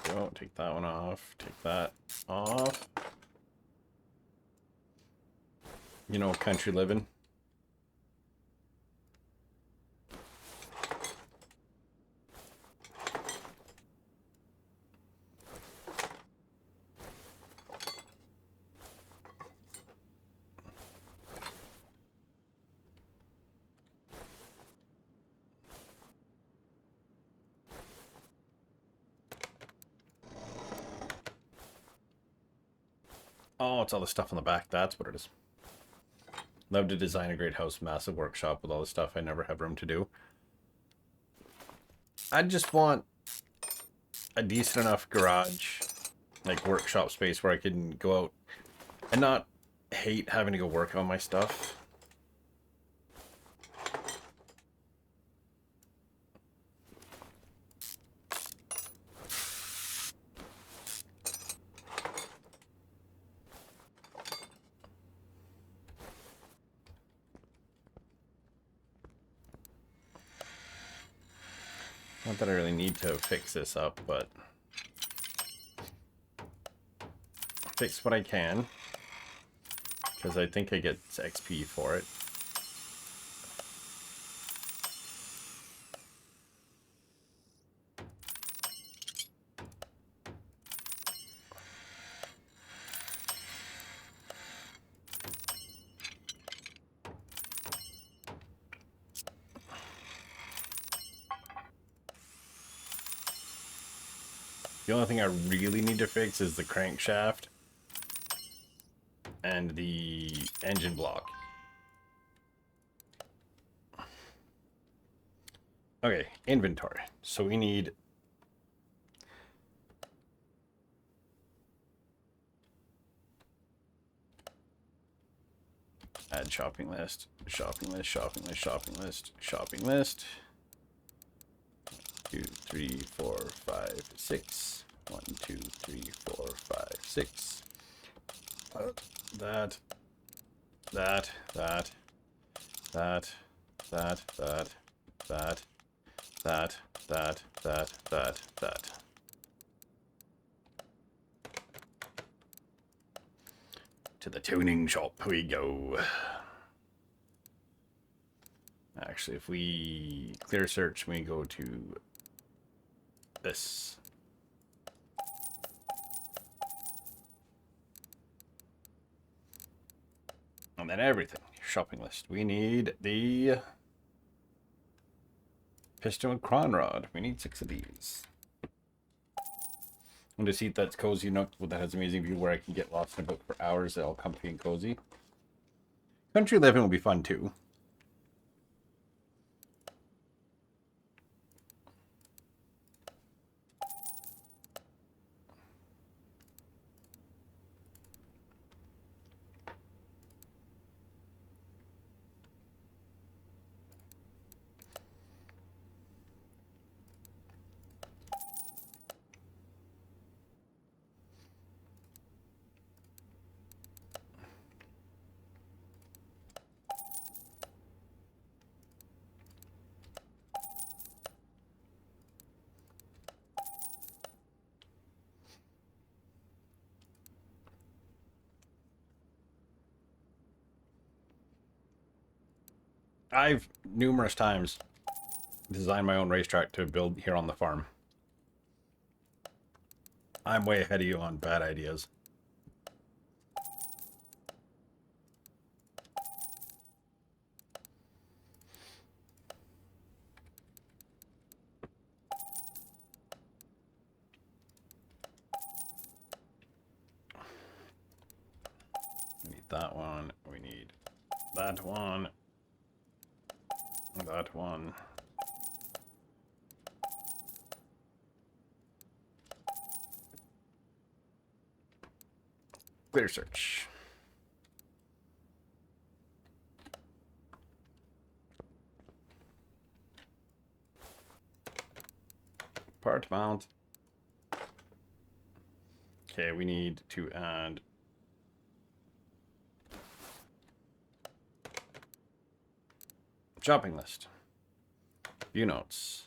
Go, take that one off. Take that off. You know, country living. Oh, it's all the stuff on the back. That's what it is. Love to design a great house, massive workshop with all the stuff I never have room to do. I just want a decent enough garage, like workshop space, where I can go out and not hate having to go work on my stuff. Not that I really need to fix this up, but fix what I can, because I think I get XP for it. The only thing I really need to fix is the crankshaft and the engine block. Okay, inventory. So we need add shopping list, shopping list, shopping list, shopping list, shopping list. 2, 3, 4, 5, 6. 1, 2, 3, 4, 5, 6. That. To the tuning shop we go. Actually, if we clear search, we go to this. And then everything. Shopping list. We need the piston and cron rod. We need 6 of these. And to see that's cozy nook that has amazing view where I can get lost in a book for hours, all comfy and cozy. Country living will be fun too. I've numerous times designed my own racetrack to build here on the farm. I'm way ahead of you on bad ideas. We need that one. We need that one. That one. Clear search. Part mount. Okay, we need to add shopping list, view notes,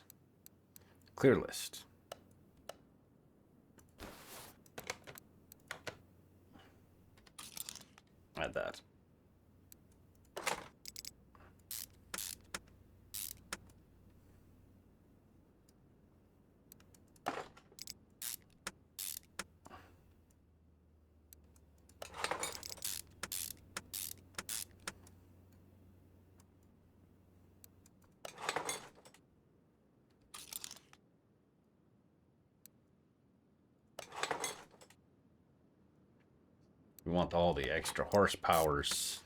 clear list. Add that. We want all the extra horsepowers.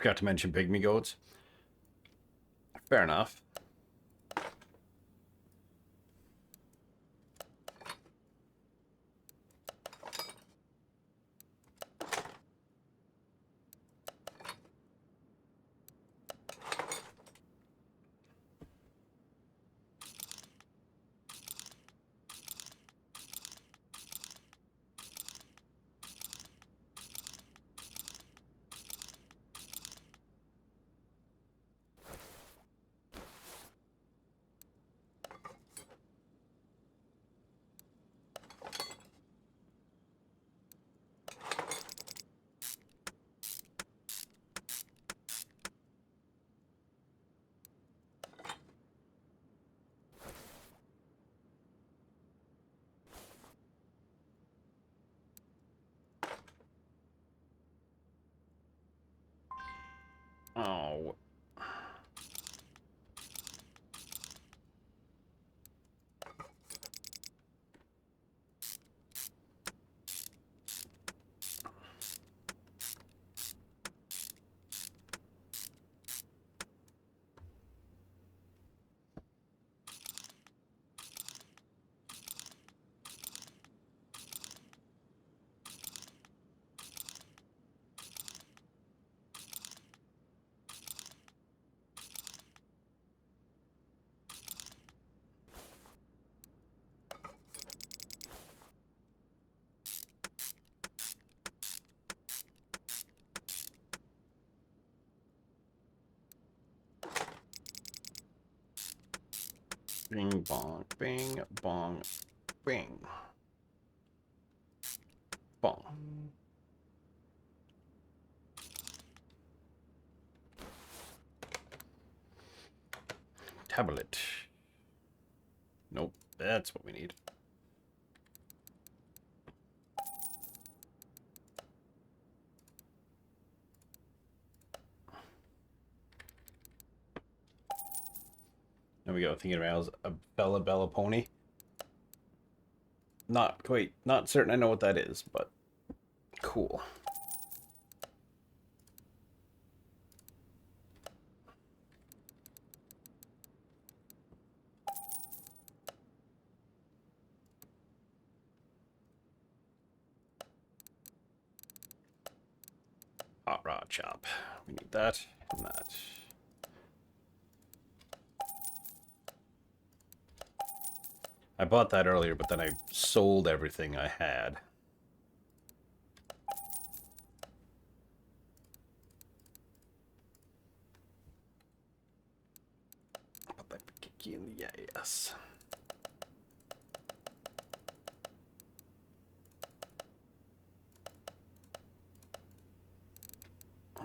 Forgot to mention pygmy goats. Fair enough. Oh. Bing bong, bing bong, bing. Bong. Tablet. Nope, that's what we need. There we go. Thinking about a Bella pony. Not quite, not certain I know what that is, but cool. Hot rod chop. We need that and that. I bought that earlier, but then I sold everything I had. Put that kicky in the ass.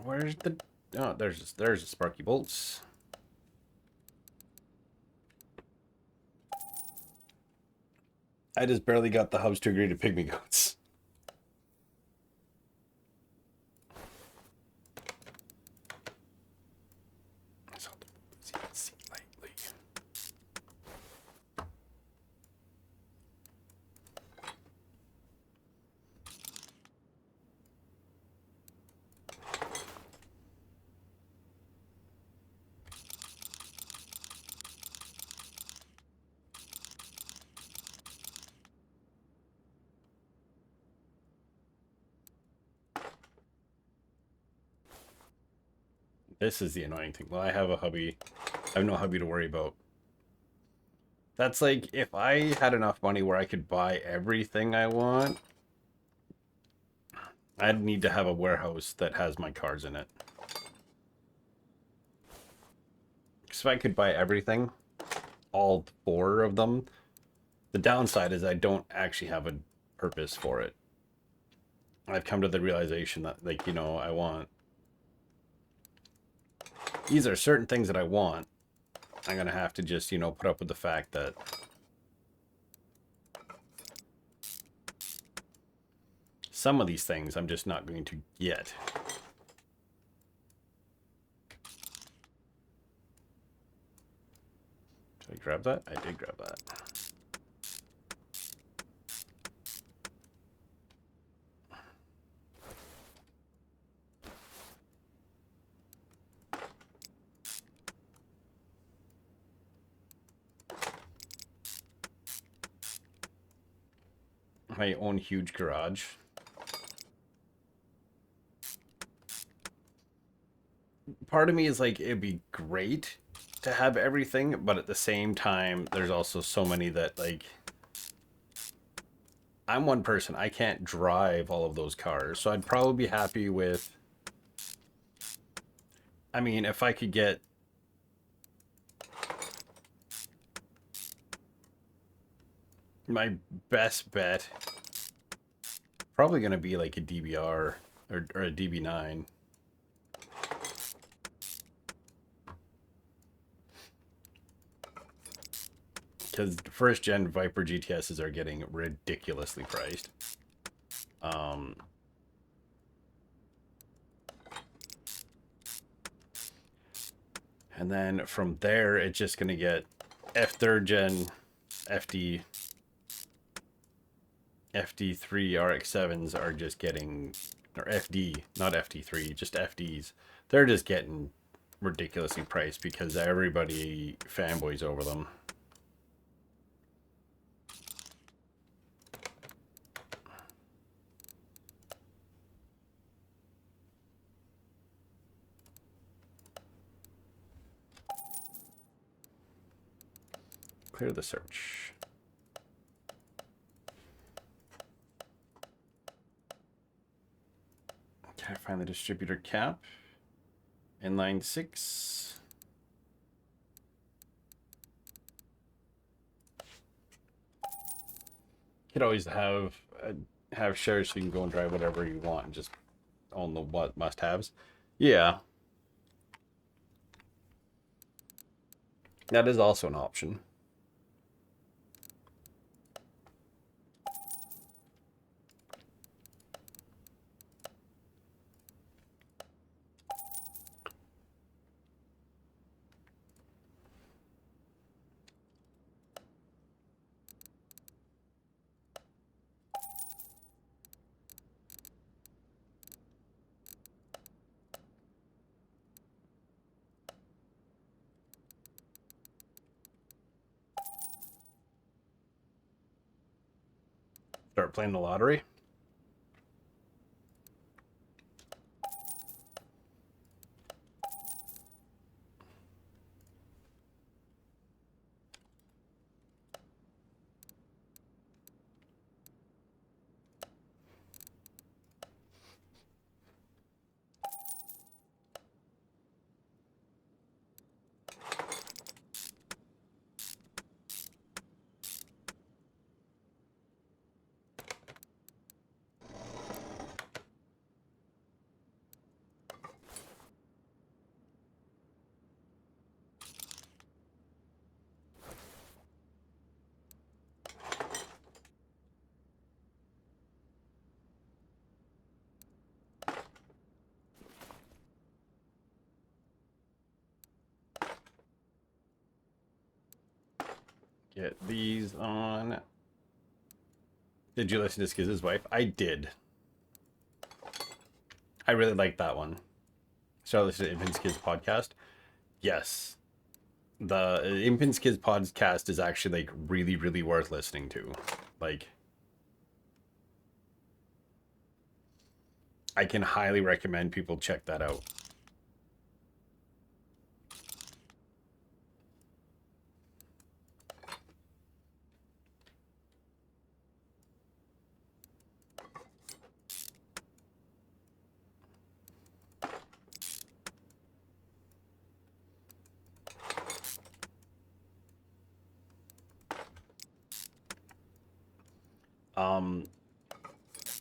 Where's the... Oh, there's the Sparky Bolts. I just barely got the hubs to agree to pygmy goats. See lightly. This is the annoying thing. Well, I have a hubby. I have no hubby to worry about. That's like, if I had enough money where I could buy everything I want, I'd need to have a warehouse that has my cars in it. Because if I could buy everything, all 4 of them, the downside is I don't actually have a purpose for it. I've come to the realization that, like, you know, I want... These are certain things that I want. I'm going to have to just, you know, put up with the fact that some of these things I'm just not going to get. Did I grab that? I did grab that. my own huge garage. Part of me is like, it'd be great to have everything, but at the same time, there's also so many that, like, I'm one person. I can't drive all of those cars, so I'd probably be happy with, I mean, if I could get my best bet, probably going to be like a DBR or a DB9. Because first gen Viper GTSs are getting ridiculously priced. And then from there, it's just going to get third gen FD FD3 RX7s are just getting, or FD, not FD3, just FDs. They're just getting ridiculously priced because everybody fanboys over them. Clear the search. Can I find the distributor cap? Inline 6. You could always have shares so you can go and drive whatever you want and just own the what must-haves. Yeah. That is also an option. Start playing the lottery. Get these on. Did you listen to Skiz's wife? I did. I really liked that one. So I listened to Impin Skiz podcast. Yes. The Impin Skiz podcast is actually like really, really worth listening to. Like, I can highly recommend people check that out.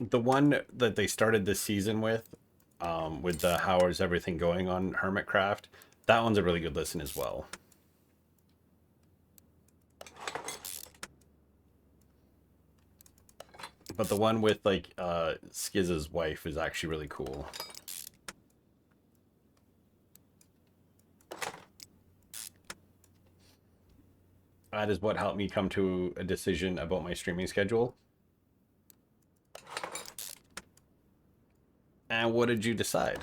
The one that they started this season with the how is everything going on Hermitcraft, that one's a really good listen as well. But the one with like Skiz's wife is actually really cool. That is what helped me come to a decision about my streaming schedule. And what did you decide?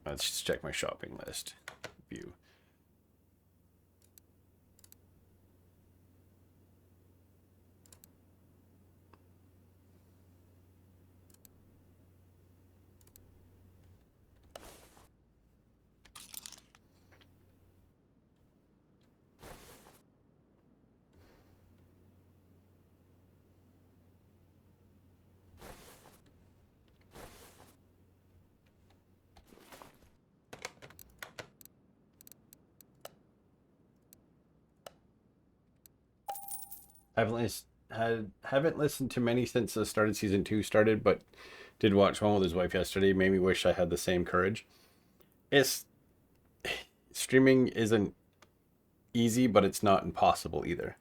Let's just check my shopping list view. Haven't listened to many since the started season 2 started, but did watch one with his wife yesterday. Made me wish I had the same courage. It's streaming isn't easy, but it's not impossible either.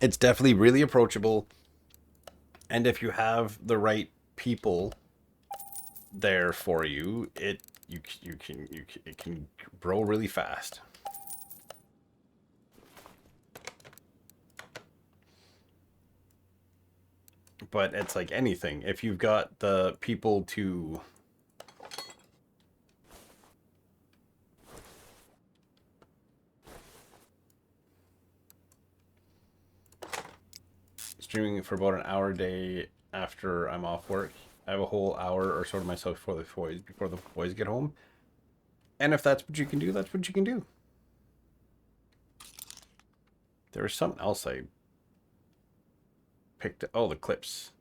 It's definitely really approachable, and if you have the right people there for you, it can grow really fast. But it's like anything. If you've got the people to streaming for about an hour a day after I'm off work, I have a whole hour or so to myself before the boys get home. And if that's what you can do, that's what you can do. There was something else I picked. Oh, the clips.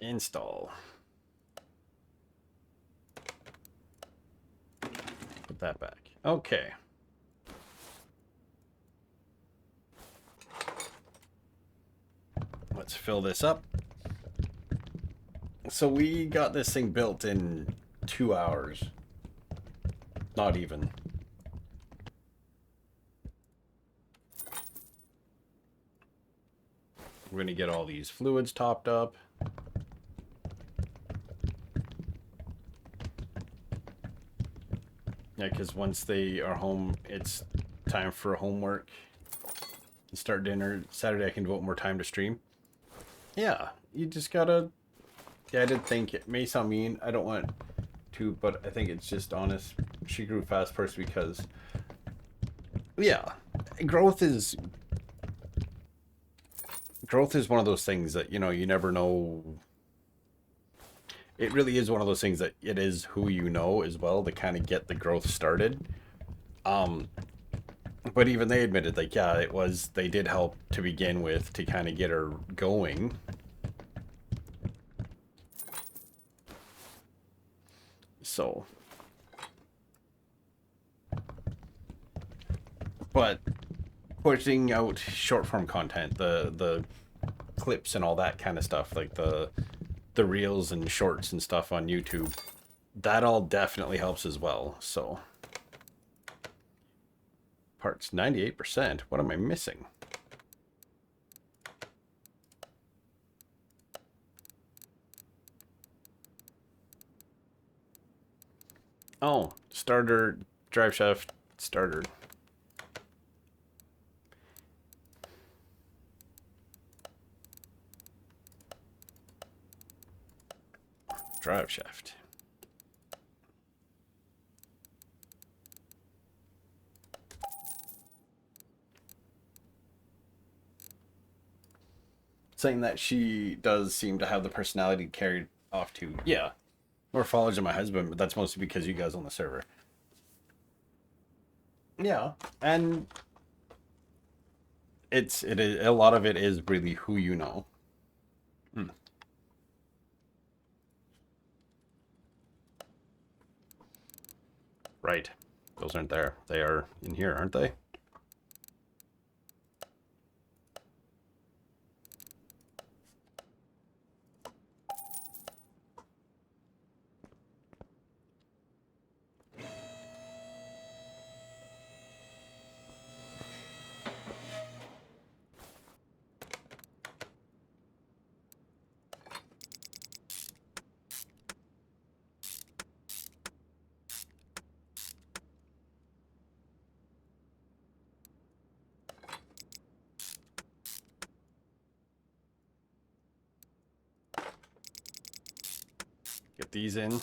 Install. Put that back. Okay. Let's fill this up. So we got this thing built in 2 hours. Not even. We're going to get all these fluids topped up. Yeah, because once they are home, it's time for homework. Start dinner. Saturday I can devote more time to stream. Yeah, you just gotta... Yeah, I did think it may sound mean. I don't want to, but I think it's just honest. She grew fast first because... Yeah, growth is one of those things that, you know, you never know. It really is one of those things that it is who you know as well to kind of get the growth started. But even they admitted, like, yeah, they did help to begin with to kind of get her going. So, but pushing out short form content, the clips and all that kind of stuff, like the reels and shorts and stuff on YouTube, that all definitely helps as well. So parts 98%. What am I missing? Oh, starter, drive shaft, starter. Drive shaft. Saying that she does seem to have the personality carried off to, yeah, more followers than my husband, but that's mostly because you guys on the server. Yeah, and it is a lot of it is really who you know. Hmm. Right. Those aren't there. They are in here, aren't they? Get these in.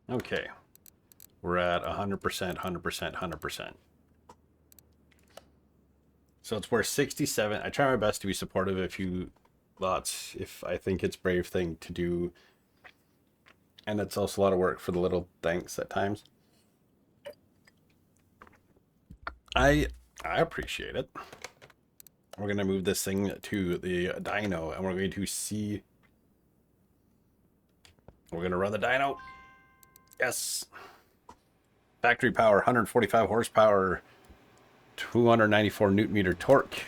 Okay. We're at 100%, 100%, 100%. So it's worth 67. I try my best to be supportive if I think it's a brave thing to do. And it's also a lot of work for the little thanks at times. I appreciate it. We're going to move this thing to the dyno, and we're going to see. We're going to run the dyno. Yes. Factory power, 145 horsepower, 294 newton meter torque.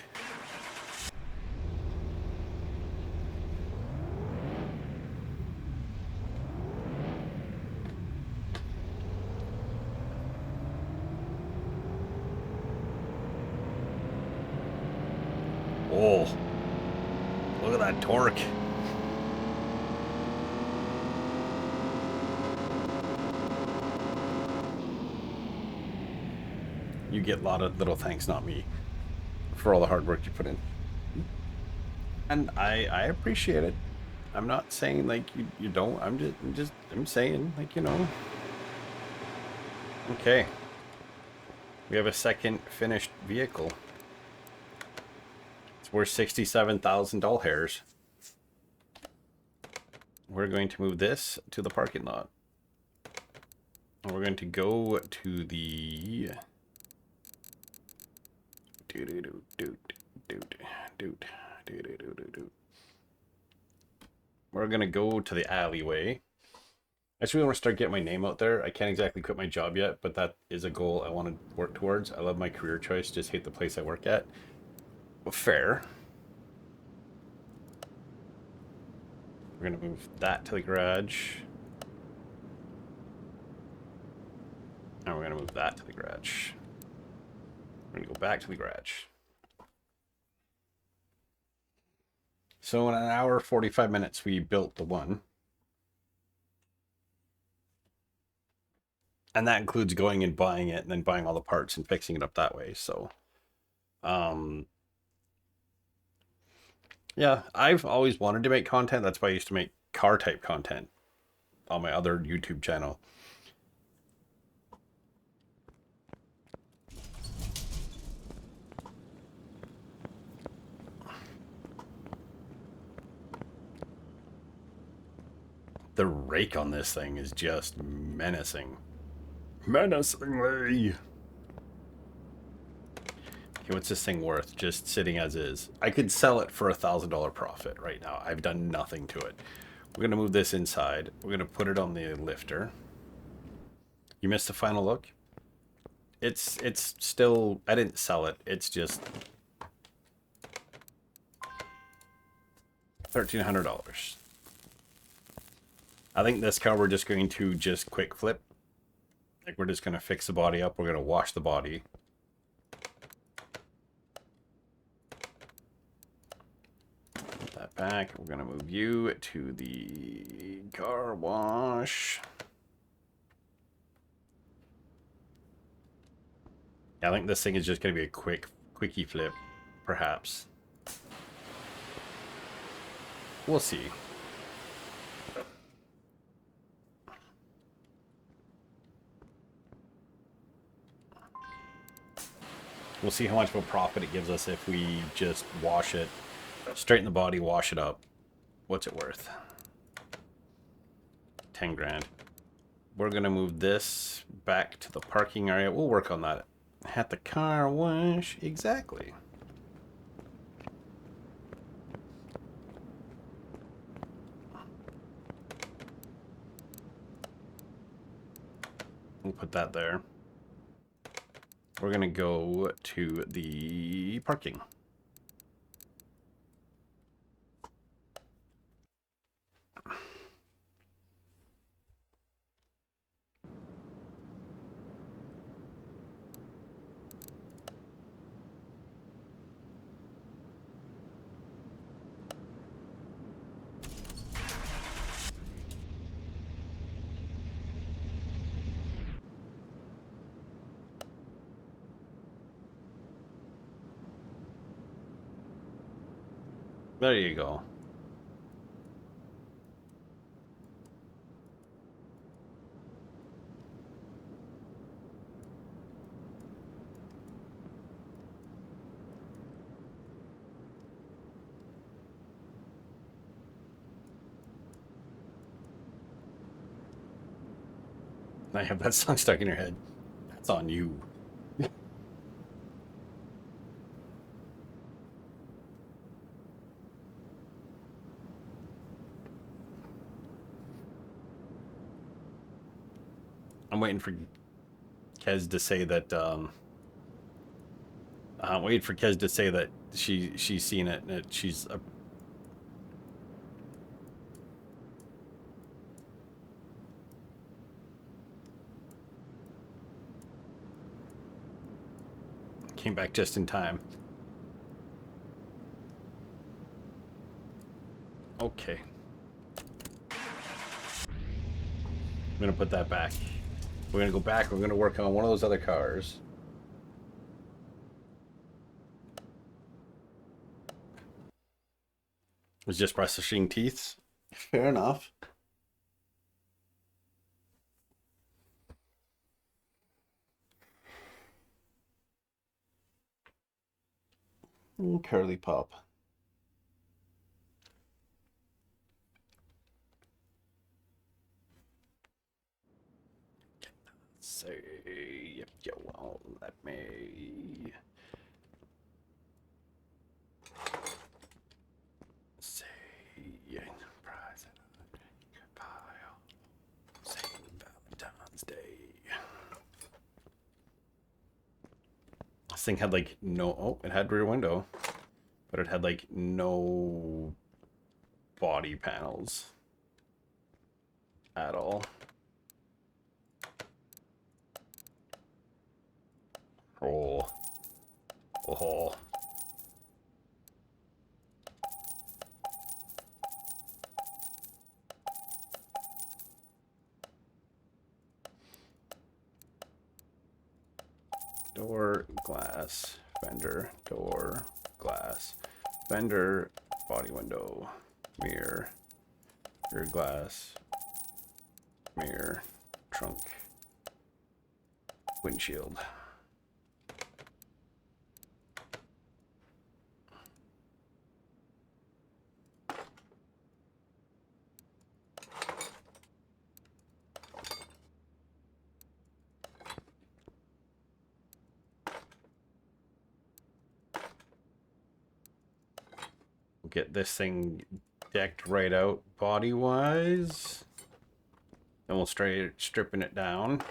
Oh, look at that torque. You get a lot of little thanks, not me, for all the hard work you put in. And I appreciate it. I'm not saying like you don't. I'm saying like, you know. Okay. We have a second finished vehicle. It's worth 67,000 doll hairs. We're going to move this to the parking lot. And we're going to go to the we're going to go to the alleyway. I just really want to start getting my name out there. I can't exactly quit my job yet, but that is a goal I want to work towards. I love my career choice, just hate the place I work at. Well, fair. We're going to move that to the garage. And we're going to move that to the garage. We're going to go back to the garage. So in an hour, 45 minutes, we built the one. And that includes going and buying it and then buying all the parts and fixing it up that way. So, yeah, I've always wanted to make content. That's why I used to make car type content on my other YouTube channel. The rake on this thing is just menacing. Menacingly. Okay, what's this thing worth just sitting as is? I could sell it for $1,000 profit right now. I've done nothing to it. We're going to move this inside. We're going to put it on the lifter. You missed the final look? It's still, I didn't sell it. It's just $1,300. I think this car we're just going to just quick flip. Like we're just going to fix the body up. We're going to wash the body. Put that back. We're going to move you to the car wash. I think this thing is just going to be a quickie flip, perhaps. We'll see. We'll see how much of a profit it gives us if we just wash it, straighten the body, wash it up. What's it worth? 10 grand. we're gonna move this back to the parking area. We'll work on that at the car wash. Exactly. We'll put that there. We're gonna go to the parking. There you go. I have that song stuck in your head. That's on you. I'm waiting for Kez to say that. I'm waiting for Kez to say that she's seen it and that she's. Came back just in time. Okay. I'm gonna put that back. We're gonna go back. We're gonna work on one of those other cars. It was just brushing teeth. Fair enough. Curly pop. Say if you won't let me. Say goodbye. Say Valentine's Day. This thing had like no. Oh, it had rear window, but it had like no body panels at all. Oh. Oh. Door, glass, fender, door, glass, fender, body window, mirror, rear glass, mirror, trunk, windshield. Get this thing decked right out body wise. Then we'll start stripping it down.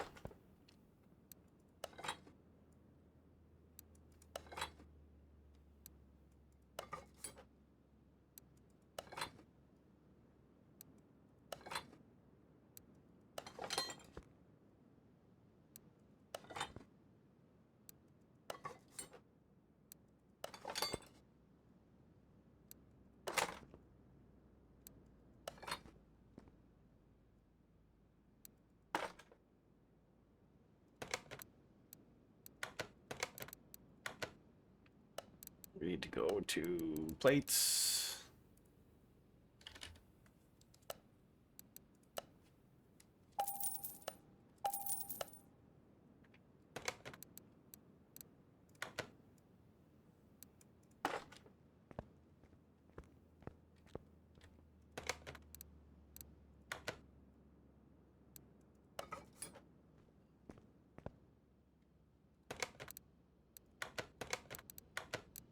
We need to go to plates.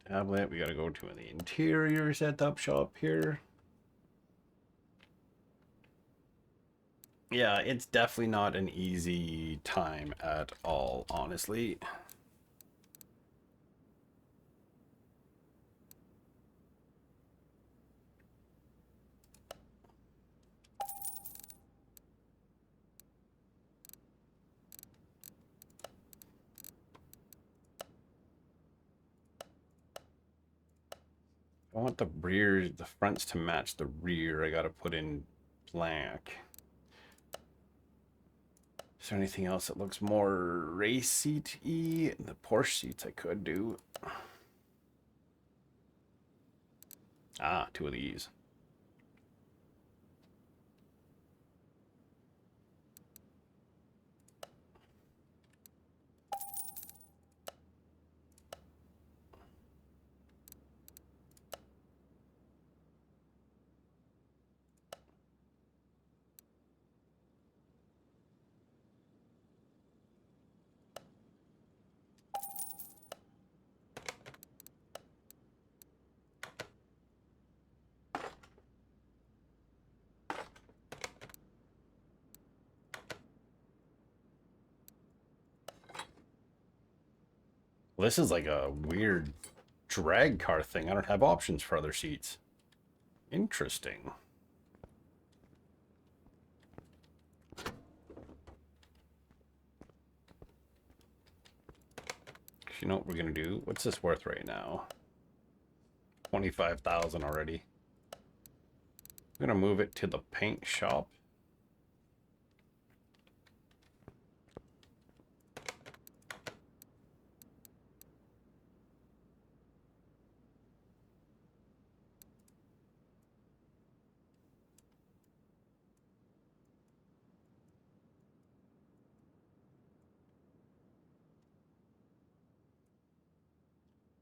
Tablet. We got to go to the interior setup shop here. Yeah, it's definitely not an easy time at all, honestly. I want the rear, the fronts to match the rear. I gotta put in black. Is there anything else that looks more race seat-y? The Porsche seats I could do. Ah, two of these. Well, this is like a weird drag car thing. I don't have options for other seats. Interesting. You know what we're gonna do? What's this worth right now? 25,000 already. I'm gonna move it to the paint shop.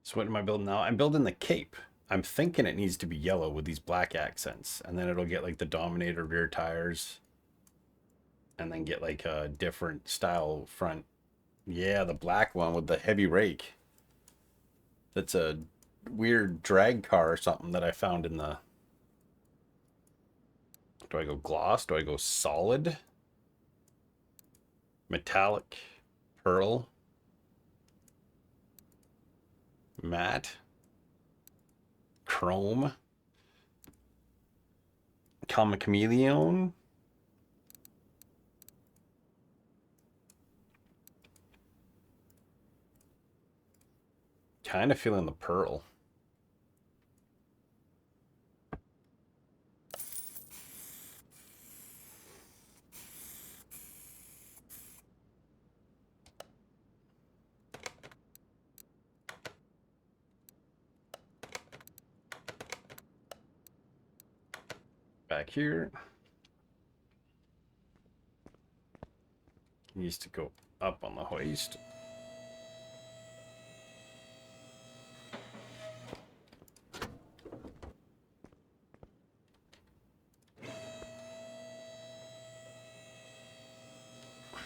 So what am I building now? I'm building the Cape. I'm thinking it needs to be yellow with these black accents, and then it'll get like the Dominator rear tires, and then get like a different style front. Yeah, the black one with the heavy rake. That's a weird drag car or something that I found in the... Do I go gloss? Do I go solid? Metallic? Pearl? Matte? Chrome? Common Chameleon? Kind of feeling the pearl. Back here. Needs to go up on the hoist.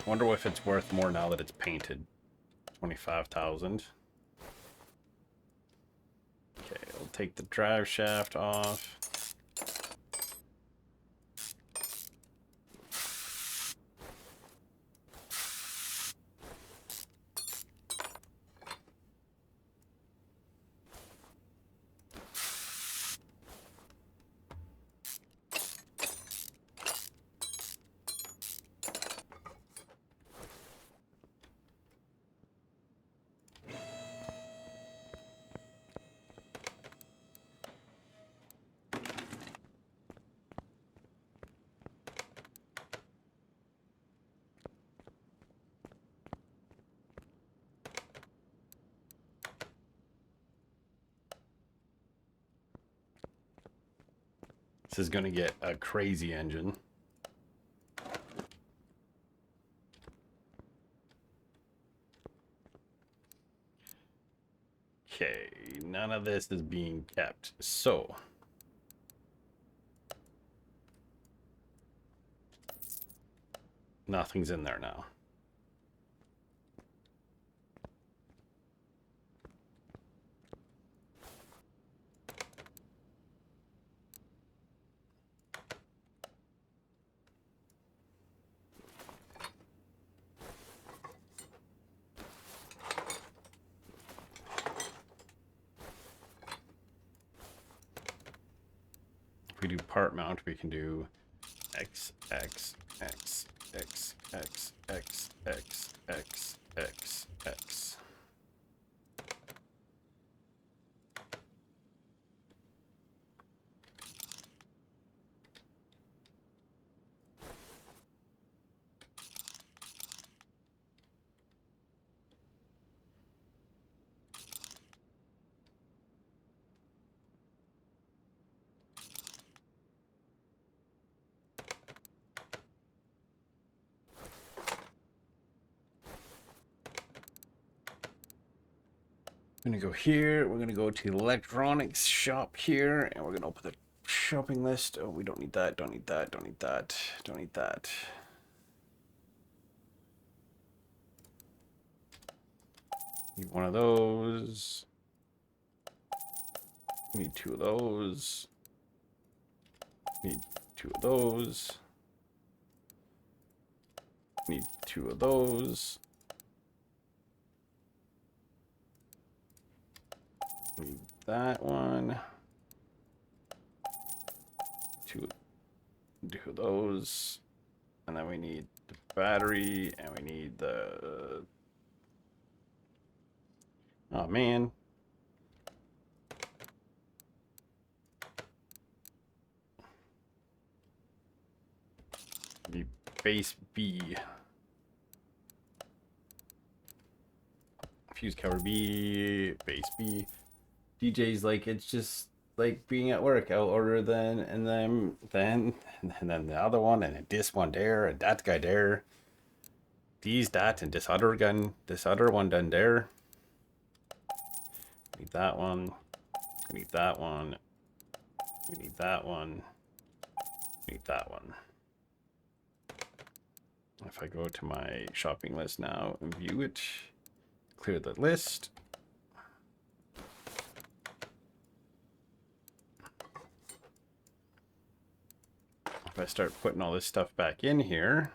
Wonder if it's worth more now that it's painted. 25,000. Okay, I'll take the drive shaft off. This is going to get a crazy engine. Okay, none of this is being kept. So, nothing's in there now. do part mount, we can do X, X, X, X, X, X, X, X, X, X. I'm gonna go here. We're gonna go to the electronics shop here, and we're gonna open the shopping list. Oh, we don't need that. Don't need that. Don't need that. Don't need that. Need one of those. Need two of those. Need two of those. Need two of those. Need that one. Two of those. And then we need the battery, and we need the... Oh, man. The base B. Fuse cover B, base B. DJ's like, it's just like being at work. I'll order then the other one, and this one there, and that guy there. These, that, and this other one done there. Need that one. We need that one. We need that one. We need that one. If I go to my shopping list now and view it, clear the list. If I start putting all this stuff back in here,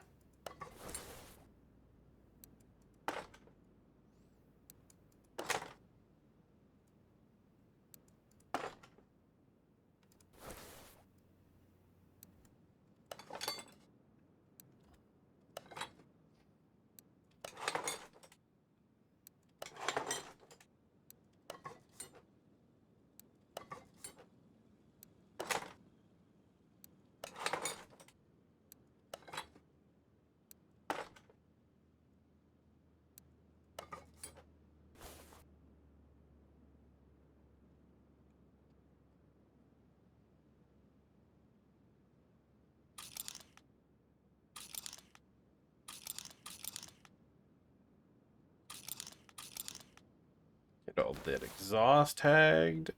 get all that exhaust tagged.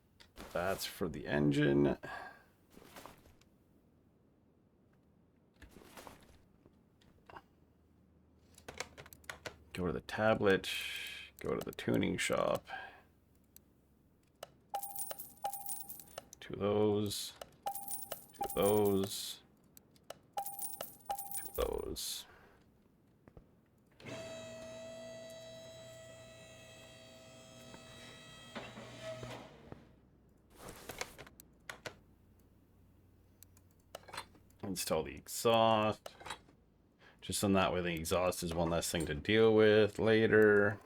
That's for the engine. Go to the tablet, go to the tuning shop. Two of those, two of those, two of those. Install the exhaust. Just so that way the exhaust is one less thing to deal with later.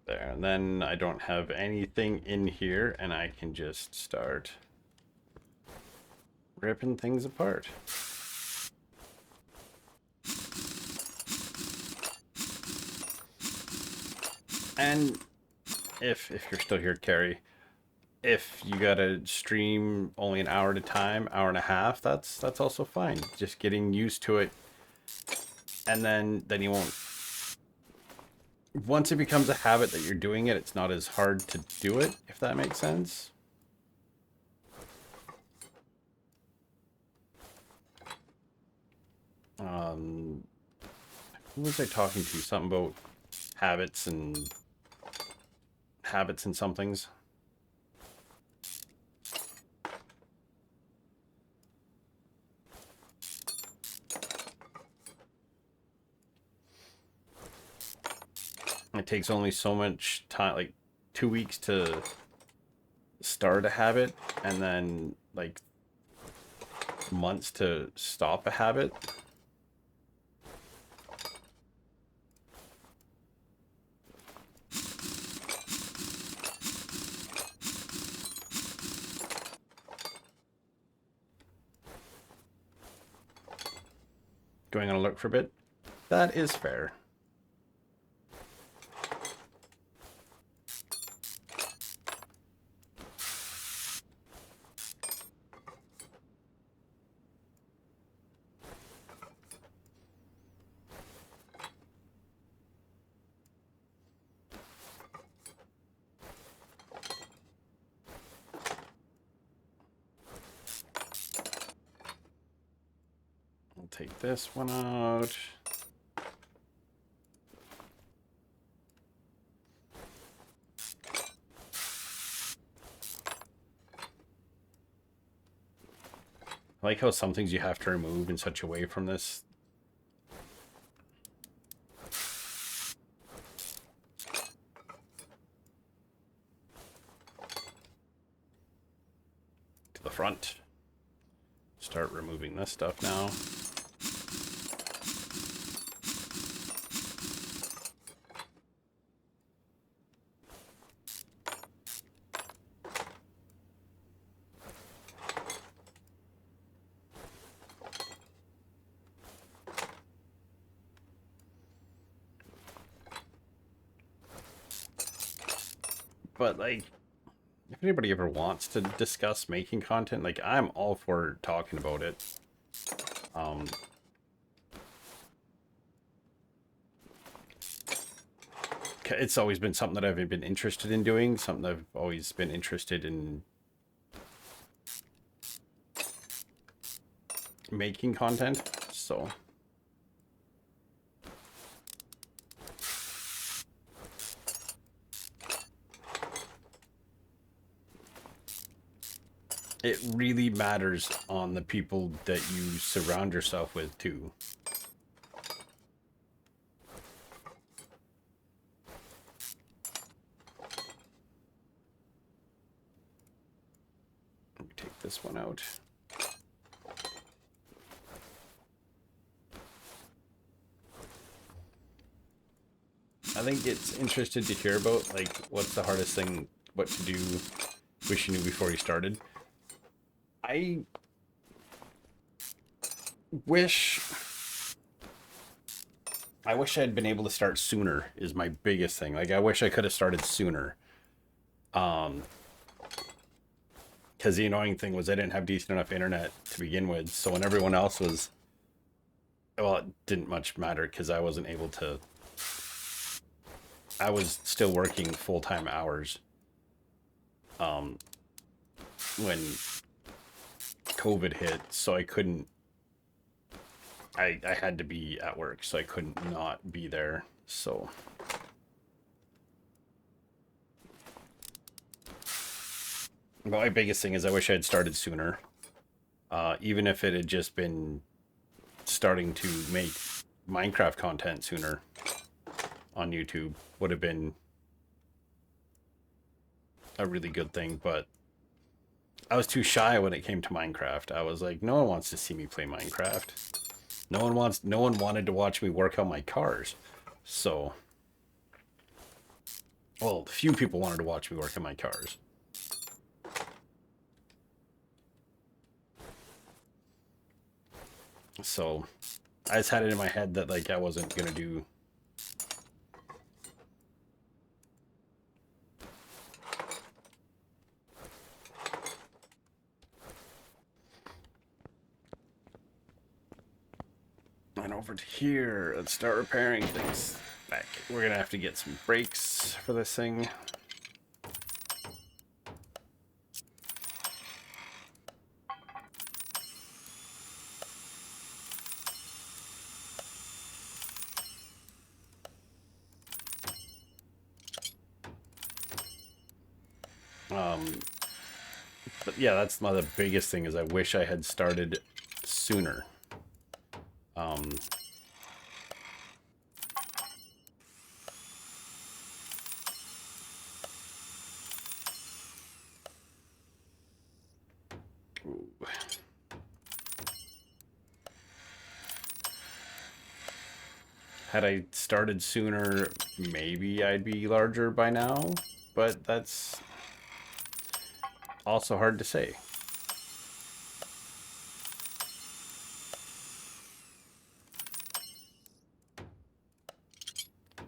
There, and then I don't have anything in here, and I can just start ripping things apart. And if you're still here, Carrie, if you gotta stream only an hour at a time, hour and a half, that's also fine. Just getting used to it, and then you won't. Once it becomes a habit that you're doing it, it's not as hard to do it, if that makes sense. Who was I talking to? Something about habits and somethings. it takes only so much time, like 2 weeks to start a habit, and then like months to stop a habit. Going on a look for a bit. That is fair. I'll take this one out. I like how some things you have to remove in such a way from this. To the front. Start removing this stuff now. But like, if anybody ever wants to discuss making content, like I'm all for talking about it. It's always been something that I've been interested in doing, something I've always been interested in making content, so. It really matters on the people that you surround yourself with too. Let me take this one out. I think it's interesting to hear about, like, what's the hardest thing, what to do, wish you knew before you started. I wish I'd been able to start sooner is my biggest thing. Like, I wish I could have started sooner. Because the annoying thing was I didn't have decent enough internet to begin with. So when everyone else was, well, it didn't much matter because I wasn't able to. I was still working full-time hours. When COVID hit, so I couldn't. I had to be at work, so I couldn't not be there. So my biggest thing is I wish I had started sooner. Even if it had just been starting to make Minecraft content sooner on YouTube would have been a really good thing, but I was too shy when it came to Minecraft. I was like, no one wants to see me play Minecraft. No one wanted to watch me work on my cars. So, well, few people wanted to watch me work on my cars. So, I just had it in my head that, like, I wasn't gonna do. And over to here, let's start repairing things. Back. We're gonna have to get some brakes for this thing. But yeah, that's the biggest thing is I wish I had started sooner. Had I started sooner, maybe I'd be larger by now, but that's also hard to say.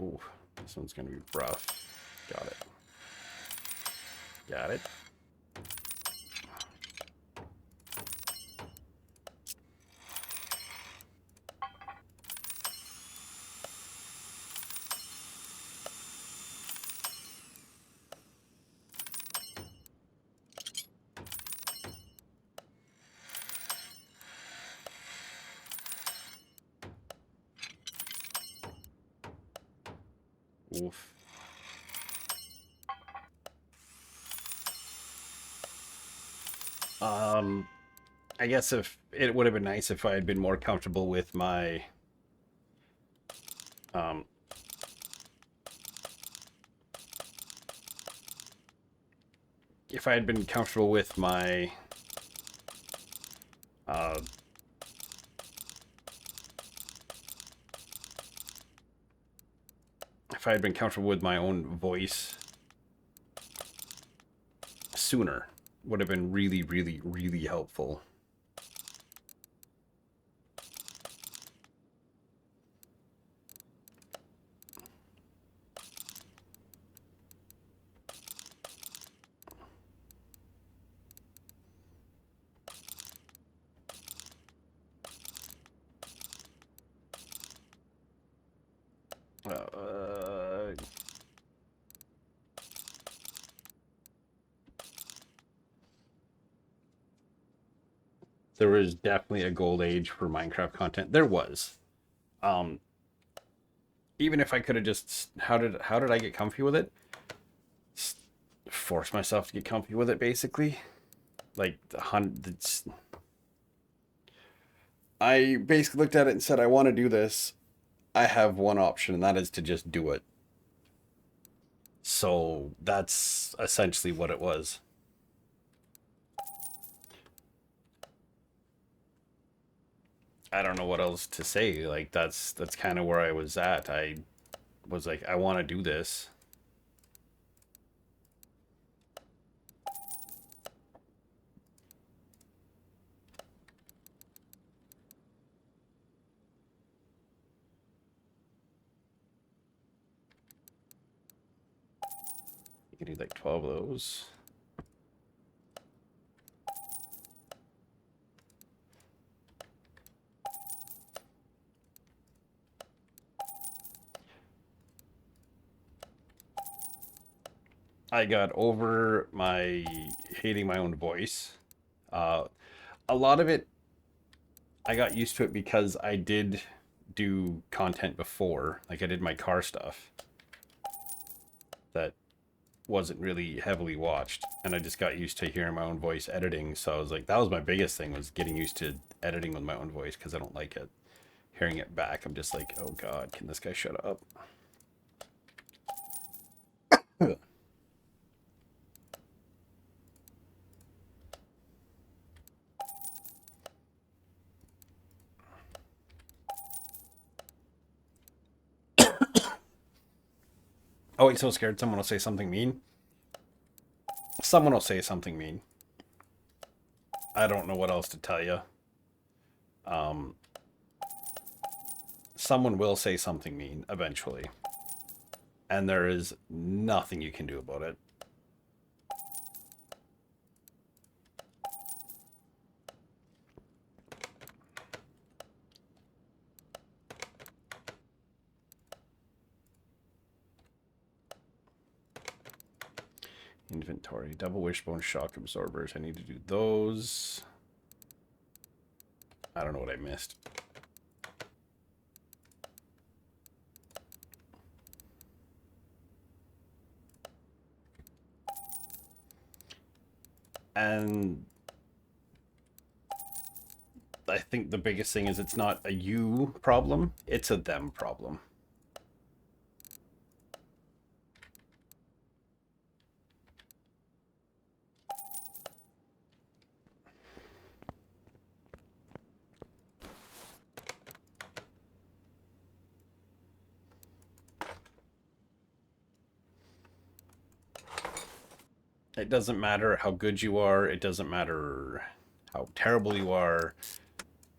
Ooh, this one's gonna be rough. Got it. Got it. Oof. I guess if it would have been nice if I had been more comfortable with my um if I had been comfortable with my uh if I had been comfortable with my own voice sooner, would have been really, really, really helpful. There was definitely a gold age for Minecraft content. There was. Um, Even if I could have just how did I get comfy with it? Force myself to get comfy with it, basically. Like the hundreds. I basically looked at it and said, I want to do this. I have one option, and that is to just do it. So that's essentially what it was. I don't know what else to say. Like that's kind of where I was at. I was like, I want to do this. You can do like 12 of those. I got over my hating my own voice. Uh, a lot of it, I got used to it because I did do content before. Like I did my car stuff that wasn't really heavily watched, and I just got used to hearing my own voice editing. So I was like, that was my biggest thing, was getting used to editing with my own voice, because I don't like it. Hearing it back, I'm just like, oh god, can this guy shut up? Oh, he's so scared someone will say something mean. Someone will say something mean. I don't know what else to tell you. Um, Someone will say something mean eventually, and there is nothing you can do about it. Inventory, double wishbone shock absorbers. I need to do those. I don't know what I missed. And I think the biggest thing is it's not a you problem, it's a them problem. It doesn't matter how good you are. It doesn't matter how terrible you are.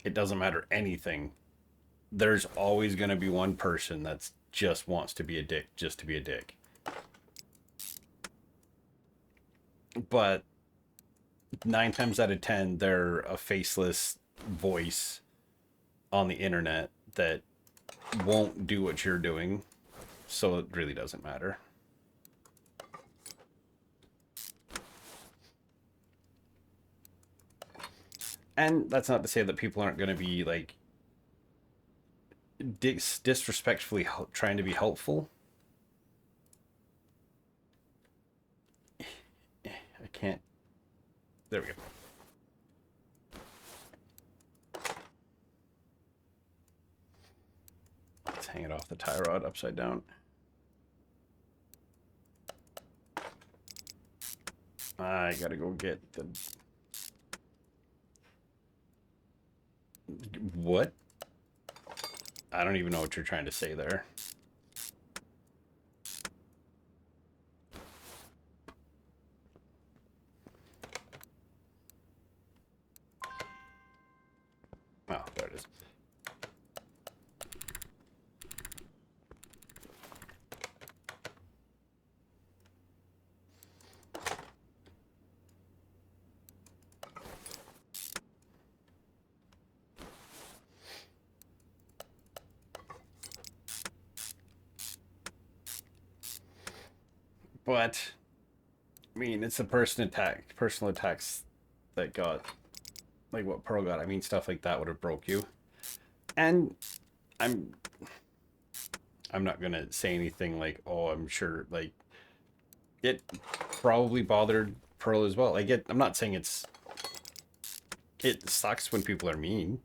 It doesn't matter anything. There's always going to be one person that's just wants to be a dick just to be a dick. But 9 times out of 10, they're a faceless voice on the internet that won't do what you're doing. So it really doesn't matter. And that's not to say that people aren't going to be like disrespectfully trying to be helpful. I can't. There we go. Let's hang it off the tie rod upside down. I gotta go get the... What? I don't even know what you're trying to say there. Oh, there it is. But I mean, it's a personal attacks that got like what Pearl got. I mean, stuff like that would have broke you. And I'm I'm not gonna say anything like, oh, I'm sure like it probably bothered Pearl as well. Like I'm not saying it sucks when people are mean,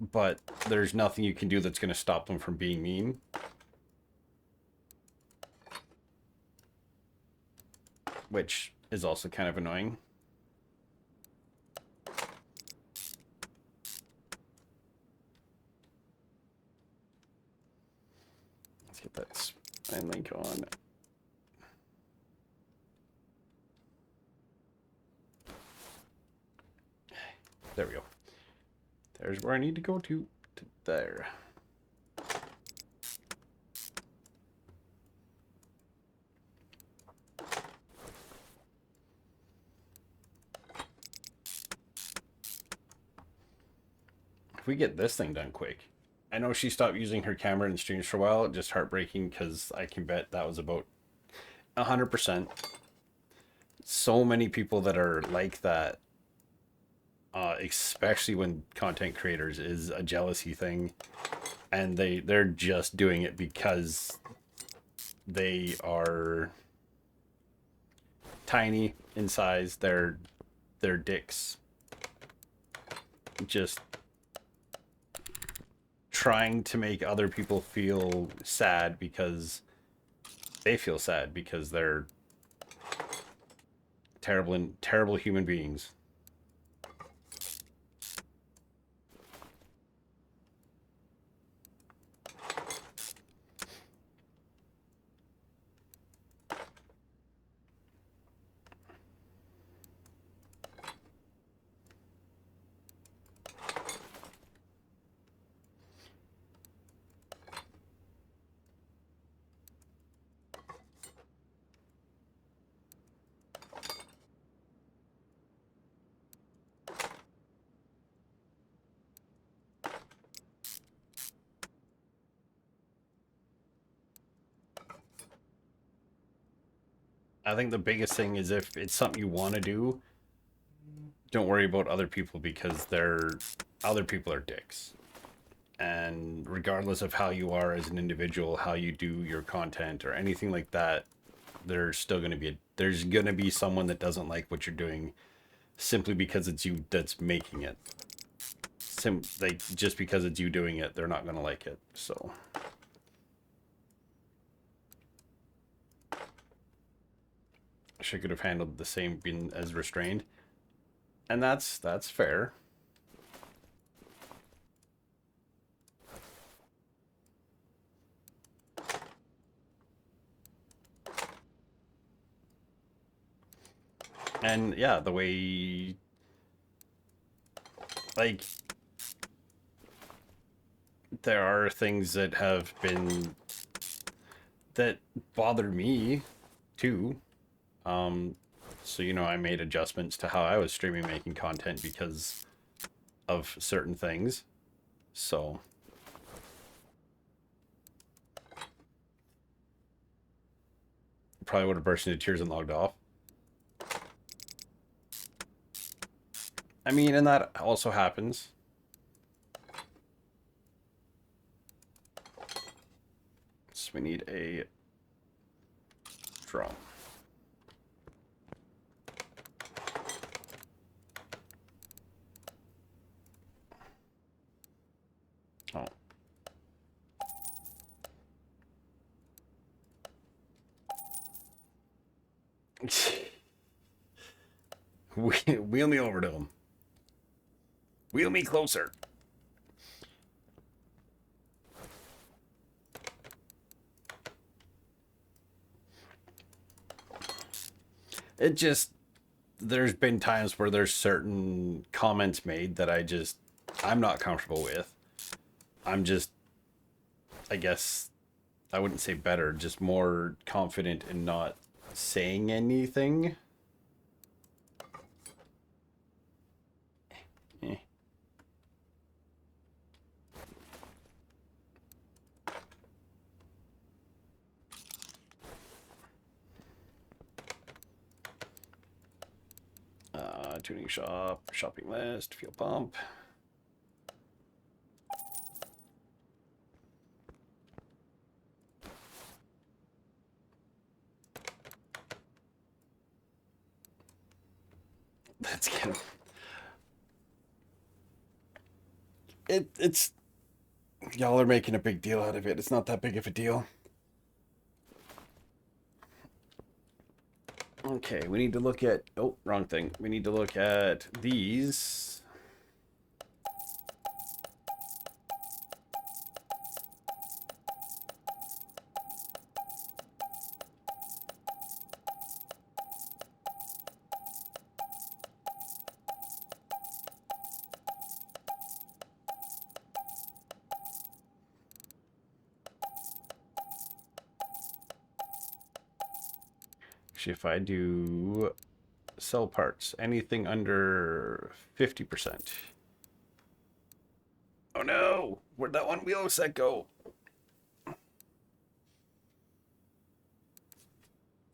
but there's nothing you can do that's gonna stop them from being mean. Which is also kind of annoying. Let's get that spine link on. There we go. There's where I need to go to there. If we get this thing done quick. I know she stopped using her camera in streams for a while. Just heartbreaking because I can bet that was about 100%. So many people that are like that, especially when content creators, is a jealousy thing, and they're just doing it because they are tiny in size. They're dicks. Just trying to make other people feel sad because they feel sad because they're terrible human beings. I think the biggest thing is if it's something you want to do, don't worry about other people because other people are dicks. And regardless of how you are as an individual, how you do your content or anything like that, there's gonna be someone that doesn't like what you're doing simply because it's you that's making it. Like just because it's you doing it, they're not gonna like it. So she could have handled the same being as restrained. And that's fair. And yeah, the way, like, there are things that have been that bother me too. Um, so I made adjustments to how I was streaming, making content because of certain things. So probably would have burst into tears and logged off. I mean, and that also happens. So we need a drum. Oh. Wheel me over to him. Wheel me closer. It just, there's been times where there's certain comments made that I'm not comfortable with. I'm just, I guess, I wouldn't say better, just more confident in not saying anything. Eh. Tuning shop, shopping list, fuel pump. That's kind of it's y'all are making a big deal out of it. It's not that big of a deal. Okay, we need to look at, oh, wrong thing. We need to look at these. Actually, if I do sell parts, anything under 50%. Oh no! Where'd that one wheel set go?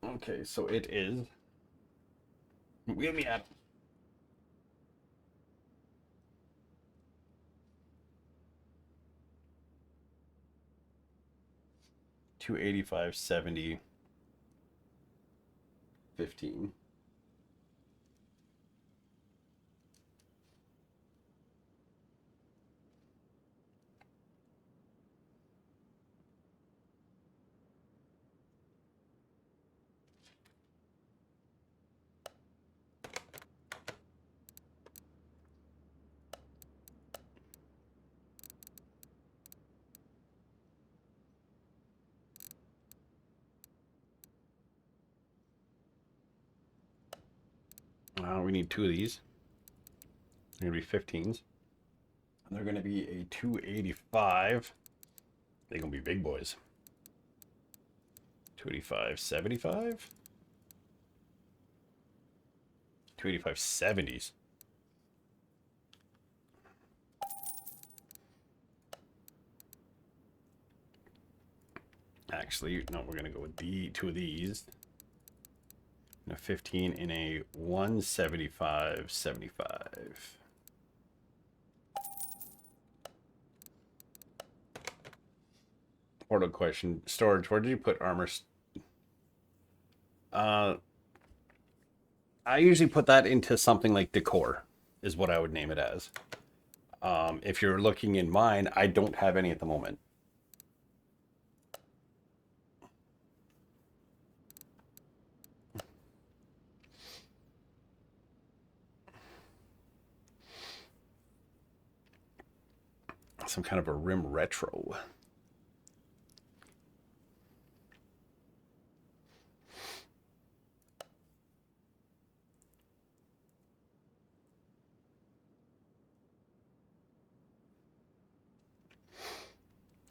Okay, so it is. Wheel me at. 285, 70, 15. We need two of these. They're going to be 15s. And they're going to be a 285. They're going to be big boys. 285, 75. 285, 70s. Actually, no, we're going to go with two of these. And a 15 in a 175, 75. Portal question. Storage, where did you put armor? I usually put that into something like decor, is what I would name it as. If you're looking in mine, I don't have any at the moment. Some kind of a rim retro.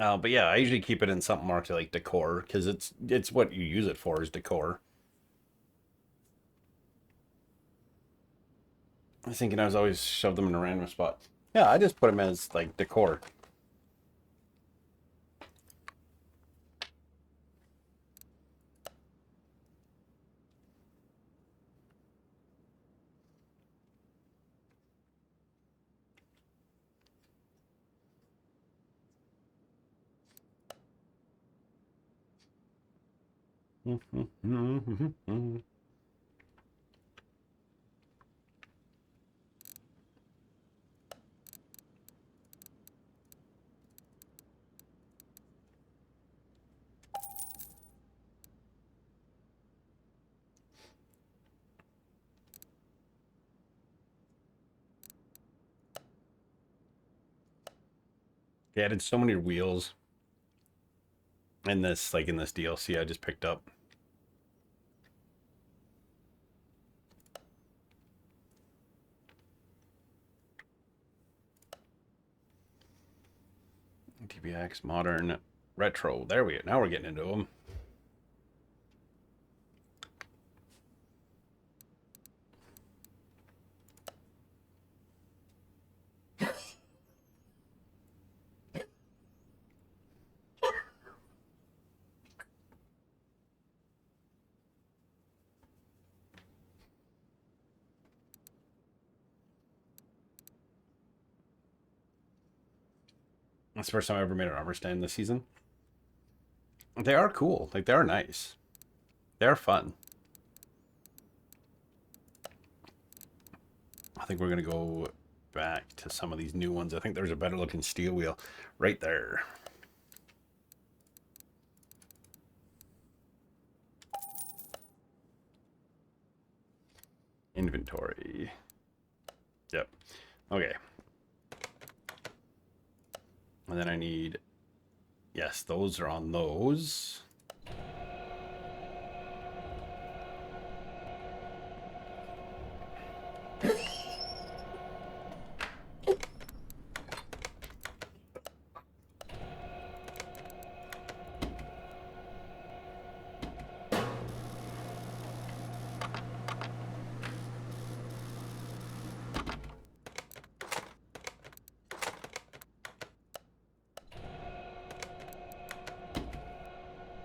But yeah, I usually keep it in something marked like decor because it's what you use it for is decor. I was thinking I was always shove them in a random spot. Yeah, I just put them as like decor. They added so many wheels in this, like in this DLC I just picked up. TBX, modern, retro. There we go. Now we're getting into them. That's the first time I ever made an armor stand this season. They are cool. Like, they are nice. They're fun. I think we're going to go back to some of these new ones. I think there's a better looking steel wheel right there. Inventory. Yep. Okay. And then I need... Yes, those are on those.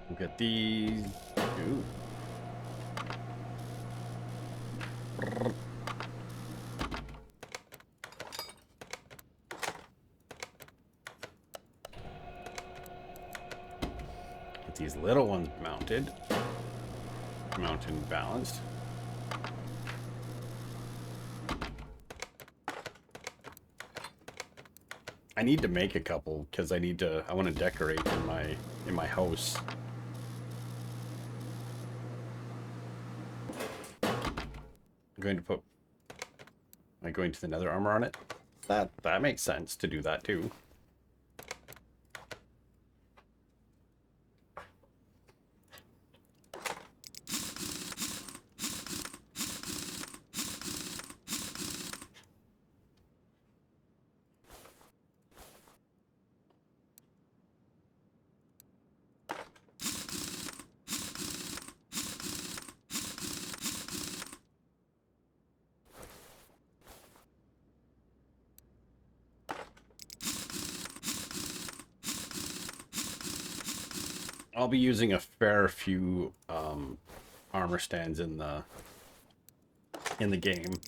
We'll get these. Ooh. Get these little ones mounted. Mounted and balanced. I need to make a couple because I want to decorate in my house. I'm going to put am I going to the nether armor on it? That makes sense to do that too. I'll be using a fair few armor stands in the game.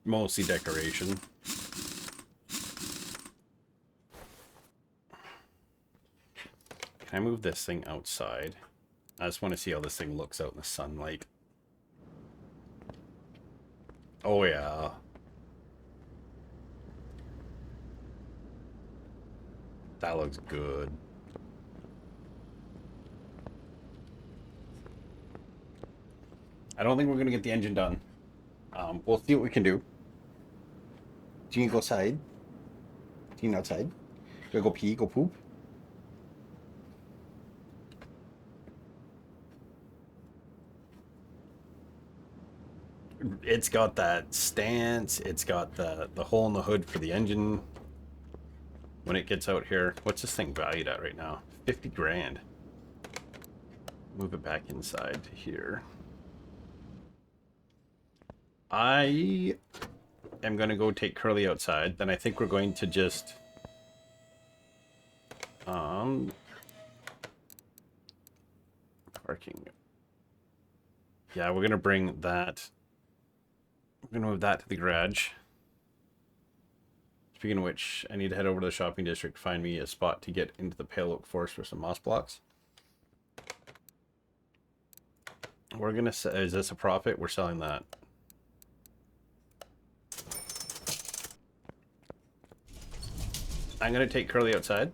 Mostly decoration. Can I move this thing outside? I just want to see how this thing looks out in the sunlight. Oh yeah. That looks good. I don't think we're gonna get the engine done. We'll see what we can do. Do you go outside? Do you outside? Do I go pee? Go poop? It's got that stance. It's got the hole in the hood for the engine. when it gets out here. What's this thing valued at right now? 50 grand. Move it back inside to here. I am going to go take Curly outside. Then I think we're going to just... parking. Yeah, we're going to bring that... We're going to move that to the garage. Speaking of which, I need to head over to the shopping district to find me a spot to get into the Pale Oak Forest for some moss blocks. We're going to say, is this a profit? We're selling that. I'm going to take Curly outside.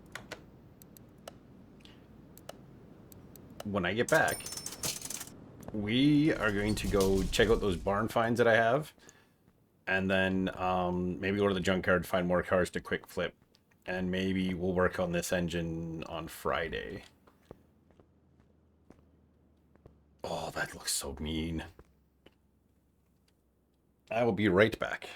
When I get back, we are going to go check out those barn finds that I have. And then maybe go to the junkyard to find more cars to quick flip. And maybe we'll work on this engine on Friday. Oh, that looks so mean. I will be right back.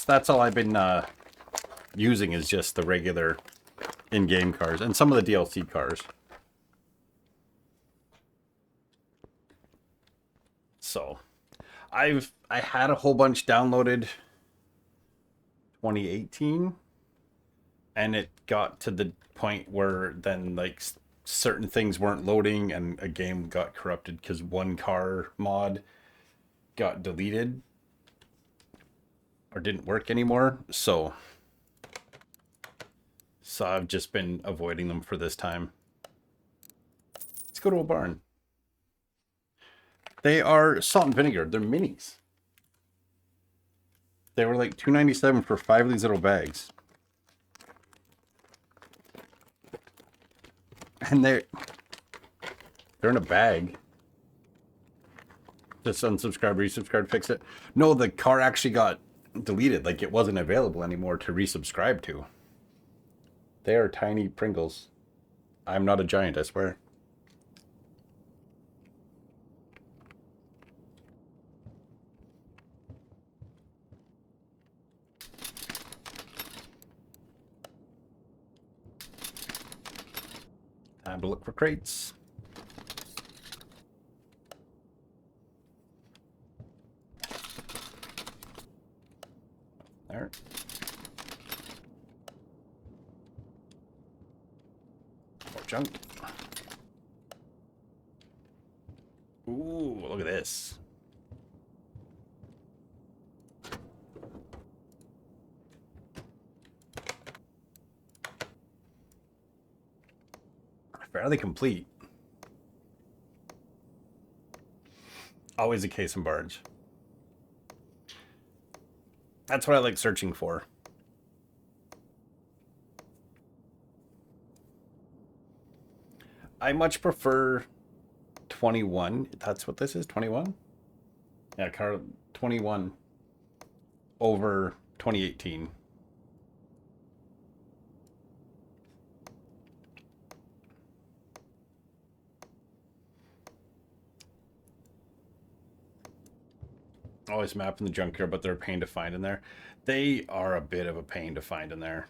That's all I've been using is just the regular in-game cars and some of the DLC cars. So, I had a whole bunch downloaded 2018, and it got to the point where then like certain things weren't loading and a game got corrupted because one car mod got deleted or didn't work anymore. So I've just been avoiding them for this time. Let's go to a barn. They are salt and vinegar. They're minis. They were like $2.97 for 5 of these little bags. And they're in a bag. Just unsubscribe, resubscribe, fix it. No, the car actually got deleted. Like it wasn't available anymore to resubscribe to. They are tiny Pringles. I'm not a giant, I swear. Time to look for crates. There. More junk. Ooh, look at this. Fairly complete. Always a case and barge. That's what I like searching for. I much prefer 21. That's what this is, 21? Yeah, car 21 over 2018. Always map in the junkyard, but they're a pain to find in there. They are a bit of a pain to find in there.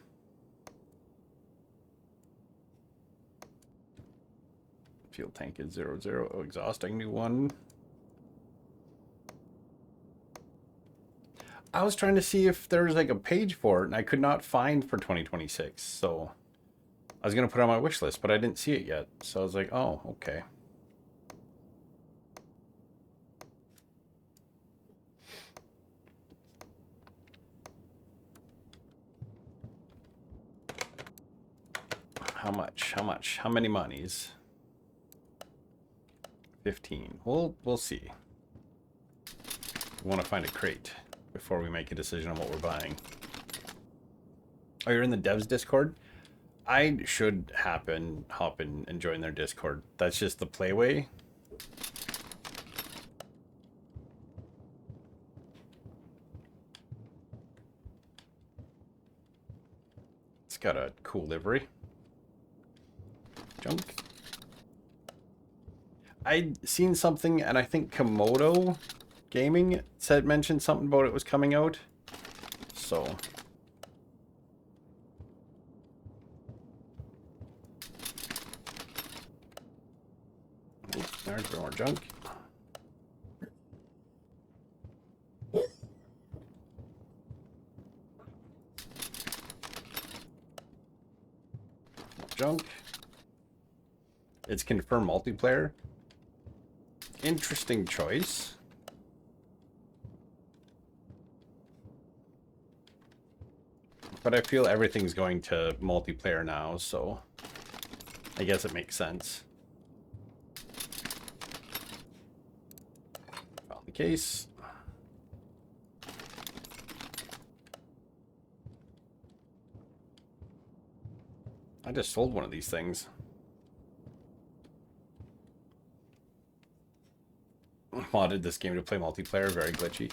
Fuel tank is 00. Oh, exhausting new one. I was trying to see if there was like a page for it, and I could not find for 2026. So I was going to put it on my wish list, but I didn't see it yet. So I was like, oh, okay. How much? How much? How many monies? 15. We'll see. We want to find a crate before we make a decision on what we're buying. Oh, you're in the devs Discord? I should hop in and join their Discord. That's just the playway. It's got a cool livery. Junk. I'd seen something, and I think Komodo Gaming mentioned something about it was coming out. so. Oops, there's a bit more junk. Junk. It's confirmed multiplayer. Interesting choice. But I feel everything's going to multiplayer now, so I guess it makes sense. File the case. I just sold one of these things. Modded this game to play multiplayer, very glitchy.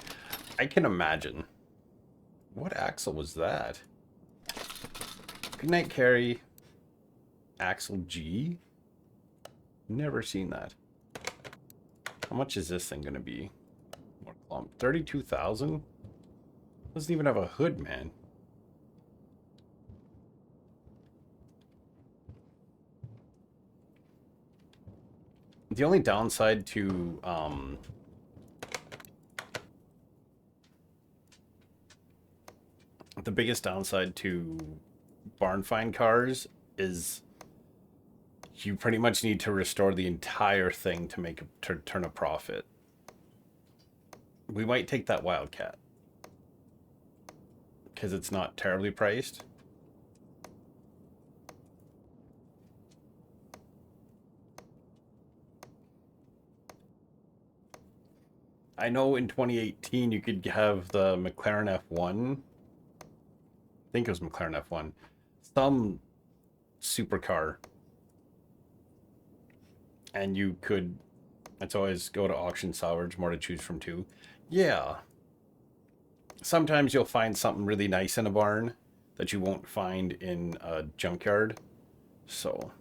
I can imagine. What axle was that? Goodnight Carry. Axle G? Never seen that. How much is this thing gonna be? 32,000? Doesn't even have a hood, man. The only downside to the biggest downside to barn find cars is you pretty much need to restore the entire thing to make to turn a profit. We might take that Wildcat because it's not terribly priced. I know in 2018 you could have the McLaren F1. I think it was McLaren F1. Some supercar. And you could, it's always go to auction salvage, more to choose from too. Yeah. Sometimes you'll find something really nice in a barn that you won't find in a junkyard. So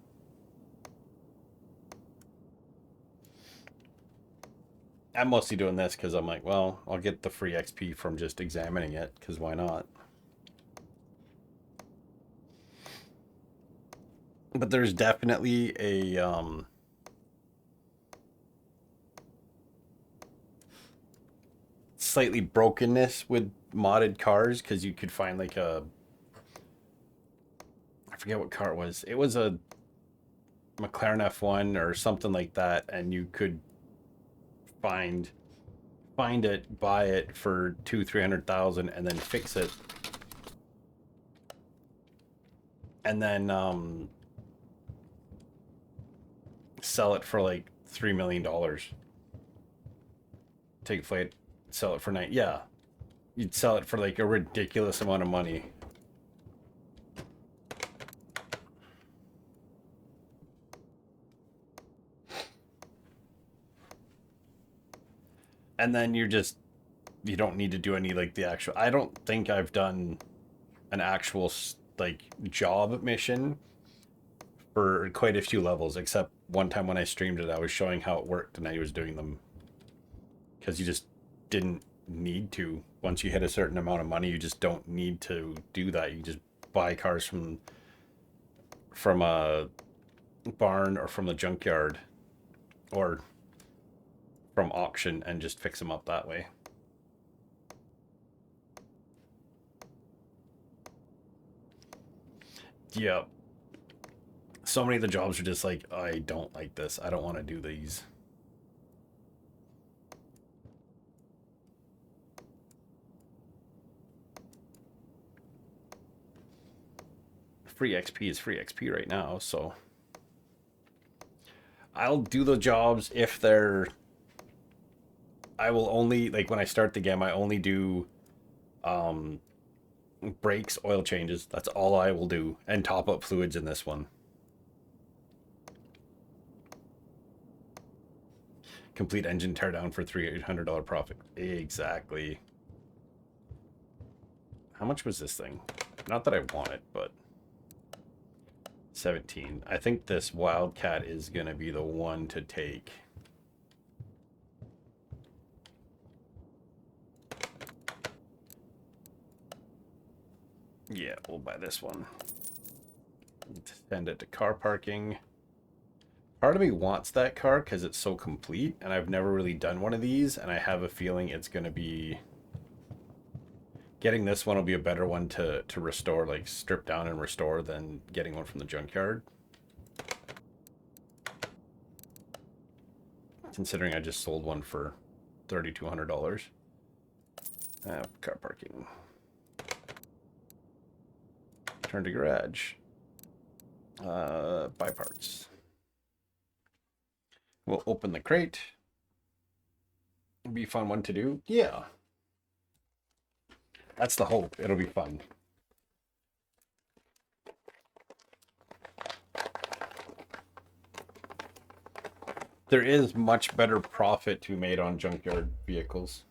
I'm mostly doing this because I'm like, well, I'll get the free XP from just examining it, because why not? But there's definitely a slightly brokenness with modded cars, because you could find like a, I forget what car it was. It was a McLaren F1 or something like that, and you could find it, buy it for 200,000-300,000, and then fix it, and then sell it for like $3 million. Take flight, sell it for nine. Yeah, you'd sell it for like a ridiculous amount of money. And then you don't need to do any like the actual, I don't think I've done an actual like job mission for quite a few levels, except one time when I streamed it, I was showing how it worked and I was doing them because you just didn't need to. Once you hit a certain amount of money, you just don't need to do that. You just buy cars from a barn or from the junkyard or from auction and just fix them up that way. Yeah. So many of the jobs are just like, I don't like this. I don't want to do these. Free XP is free XP right now, so I'll do the jobs if they're, I will only, like when I start the game, I only do brakes, oil changes. That's all I will do, and top up fluids in this one. Complete engine teardown for $300 profit. Exactly. How much was this thing? Not that I want it, but 17. I think this Wildcat is going to be the one to take. Yeah, we'll buy this one. Send it to car parking. Part of me wants that car because it's so complete, and I've never really done one of these, and I have a feeling it's going to be... Getting this one will be a better one to restore, like strip down and restore, than getting one from the junkyard. Considering I just sold one for $3,200. Car parking. Turn to garage. Buy parts. We'll open the crate. It'll be a fun one to do. Yeah. That's the hope. It'll be fun. There is much better profit to be made on junkyard vehicles.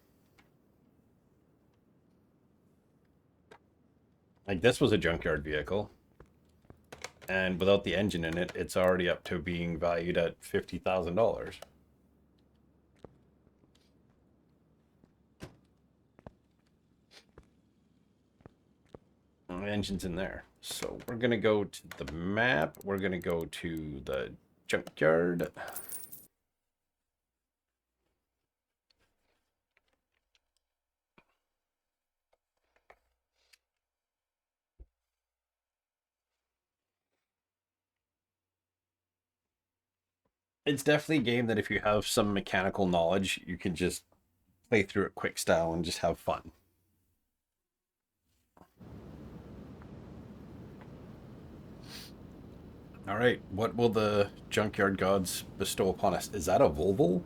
Like this was a junkyard vehicle. And without the engine in it, it's already up to being valued at $50,000. The engine's in there. So we're going to go to the map. We're going to go to the junkyard. It's definitely a game that if you have some mechanical knowledge, you can just play through it quick style and just have fun. All right, what will the junkyard gods bestow upon us? Is that a Volvo?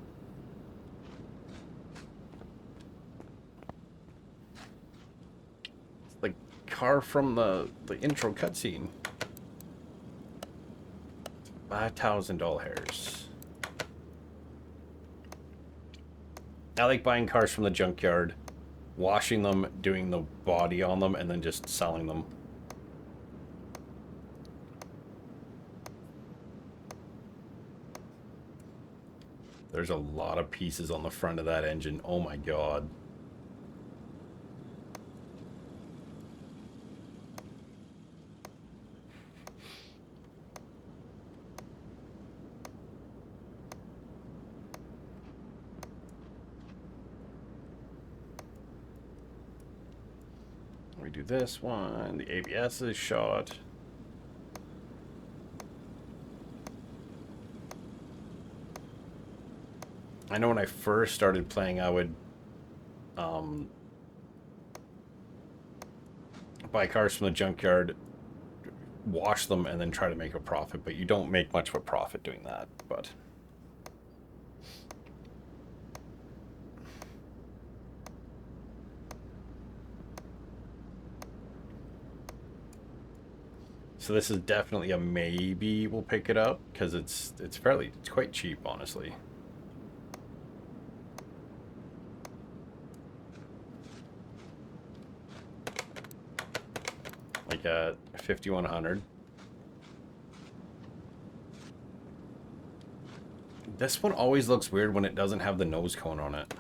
It's the car from the intro cutscene. $5,000. I like buying cars from the junkyard, washing them, doing the body on them, and then just selling them. There's a lot of pieces on the front of that engine. Oh my god. We do this one. The ABS is shot. I know when I first started playing, I would buy cars from the junkyard, wash them, and then try to make a profit. But you don't make much of a profit doing that. But so this is definitely a maybe. We'll pick it up because it's quite cheap, honestly. Like at 5,100. This one always looks weird when it doesn't have the nose cone on it.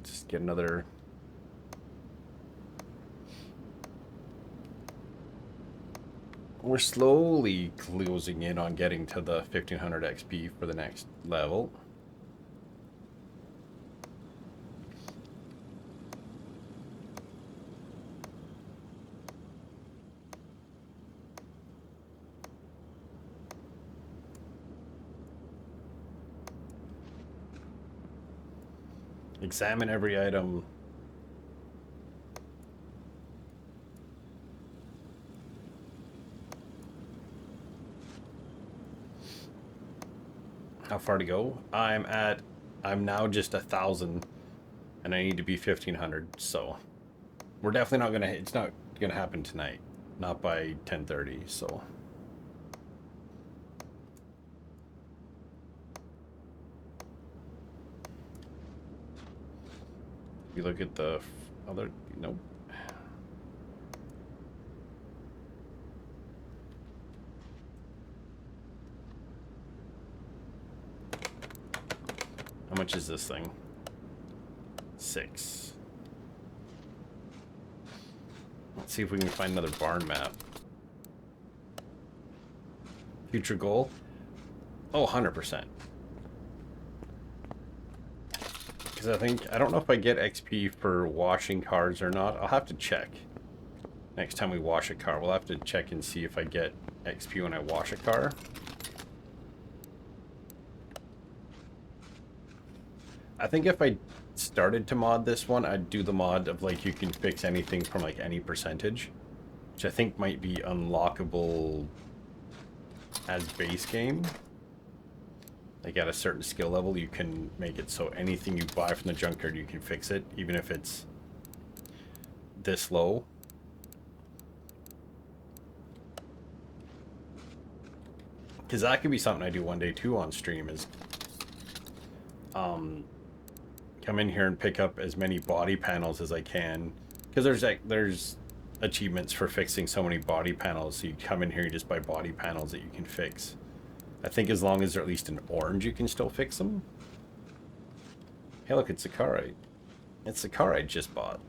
Just get another... We're slowly closing in on getting to the 1500 XP for the next level. Examine every item. How far to go? I'm now just 1,000 and I need to be 1,500, so we're definitely not gonna, it's not gonna happen tonight. Not by 10:30, so. If you look at the other, nope. much is this thing? 6. Let's see if we can find another barn map. Future goal? Oh, 100%. Because I don't know if I get XP for washing cars or not. I'll have to check. Next time we wash a car, we'll have to check and see if I get XP when I wash a car. I think if I started to mod this one, I'd do the mod of like you can fix anything from like any percentage, which I think might be unlockable as base game. Like at a certain skill level, you can make it so anything you buy from the junkyard, you can fix it, even if it's this low. Because that could be something I do one day too on stream is come in here and pick up as many body panels as I can. Because there's achievements for fixing so many body panels, so you come in here, you just buy body panels that you can fix. I think as long as they're at least in orange, you can still fix them. Hey, look, it's the car it's the car I just bought.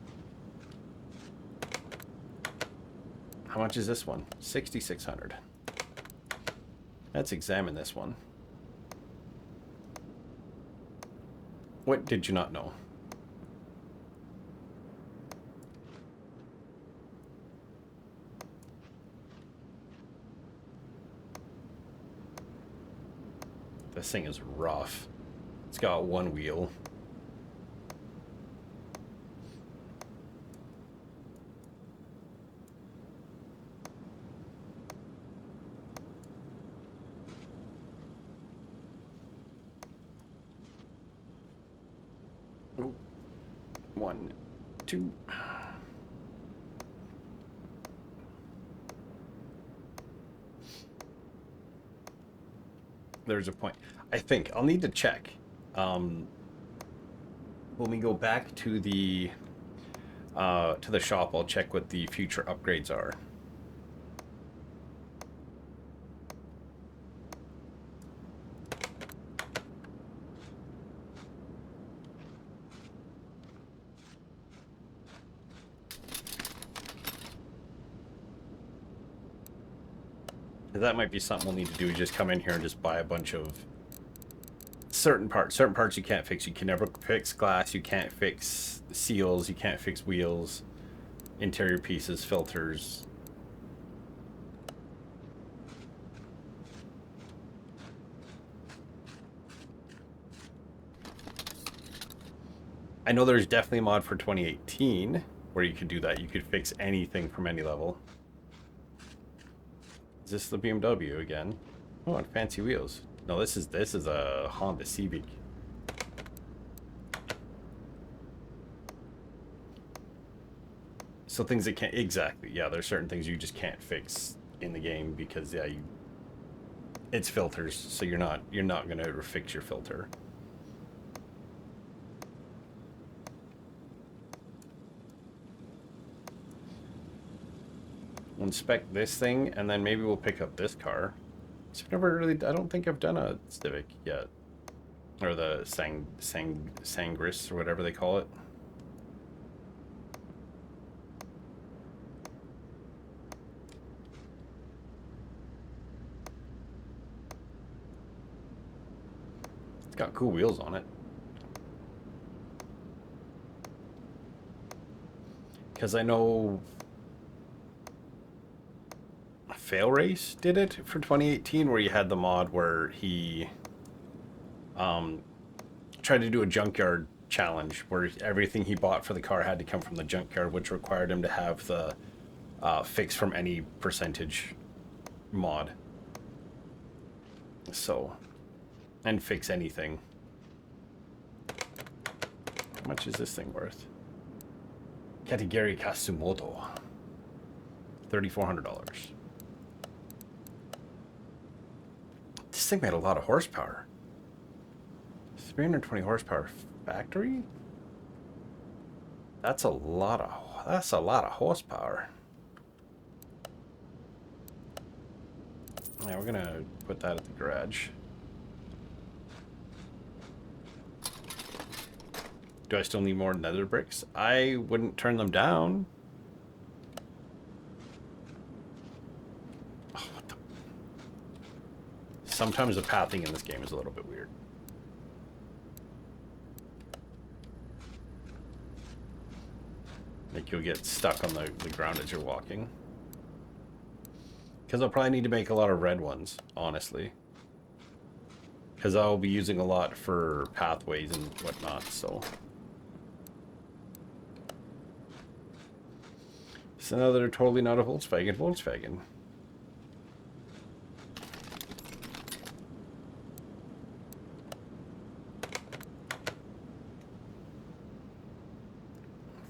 How much is this one? 6,600. Let's examine this one. What did you not know? This thing is rough. It's got one wheel. Ooh. 1, 2. There's a point. I think I'll need to check. When we go back to the shop, I'll check what the future upgrades are. That might be something we'll need to do, just come in here and just buy a bunch of certain parts. Certain parts you can't fix. You can never fix glass, you can't fix seals, you can't fix wheels, interior pieces, filters. I know there's definitely a mod for 2018 where you could do that. You could fix anything from any level. Is this the BMW again? Oh, and fancy wheels. No, this is a Honda Civic. So things that can't, exactly, yeah, there's certain things you just can't fix in the game because yeah, it's filters, so you're not gonna fix your filter. Inspect this thing, and then maybe we'll pick up this car. So I've never really, I don't think I've done a Civic yet. Or the Sangris, or whatever they call it. It's got cool wheels on it. Because I know Fail Race did it for 2018, where you had the mod where he tried to do a junkyard challenge where everything he bought for the car had to come from the junkyard, which required him to have the fix from any percentage mod. So, and fix anything. How much is this thing worth? Katagiri Kasumoto. $3,400. This thing made a lot of horsepower. 320 horsepower factory? That's a lot of horsepower. Yeah, we're gonna put that at the garage. Do I still need more nether bricks? I wouldn't turn them down. Oh, what the... Sometimes the pathing in this game is a little bit weird. Like you'll get stuck on the ground as you're walking. Because I'll probably need to make a lot of red ones, honestly. Because I'll be using a lot for pathways and whatnot, so... It's another totally not a Volkswagen.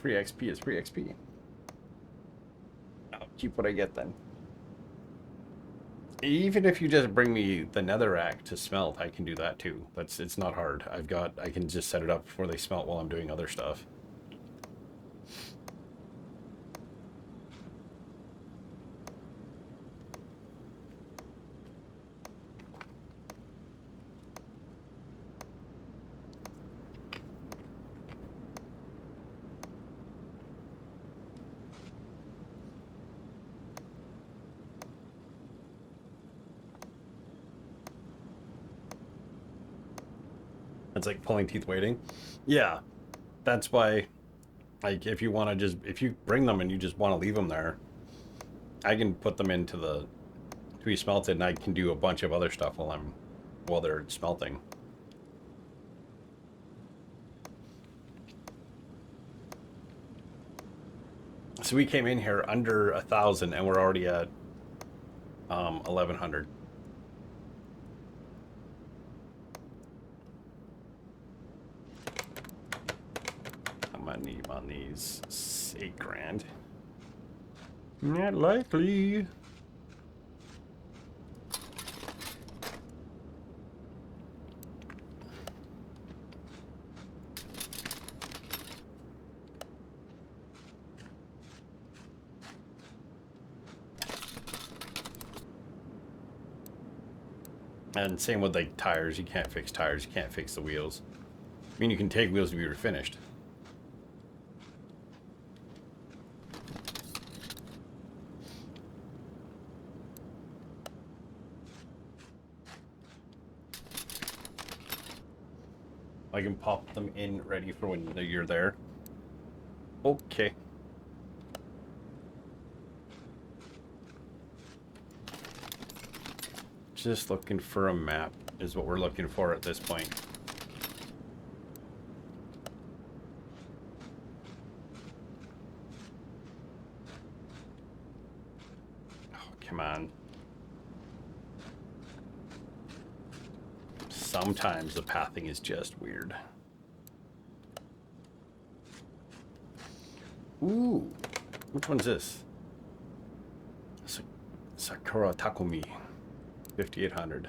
Free XP is free XP. I'll keep what I get then. Even if you just bring me the netherrack to smelt, I can do that too. It's not hard. I can just set it up before they smelt while I'm doing other stuff. It's like pulling teeth waiting. Yeah, that's why, like, if you want to if you bring them and you just want to leave them there, I can put them into to be smelted, and I can do a bunch of other stuff while they're smelting. So we came in here under 1,000, and we're already at 1,100. Money on these 8 grand. Not likely. And same with like tires. You can't fix tires. You can't fix the wheels. I mean, you can take wheels to be refinished. I can pop them in ready for when you're there. Okay. Just looking for a map is what we're looking for at this point. Oh, come on. Sometimes the pathing is just weird. Ooh, which one's this? Sakura Takumi, 5,800.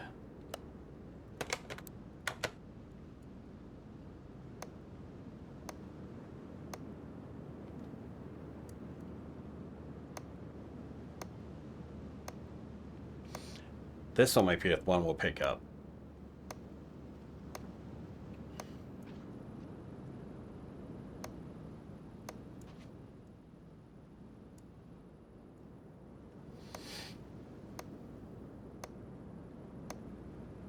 This one might be one we'll pick up.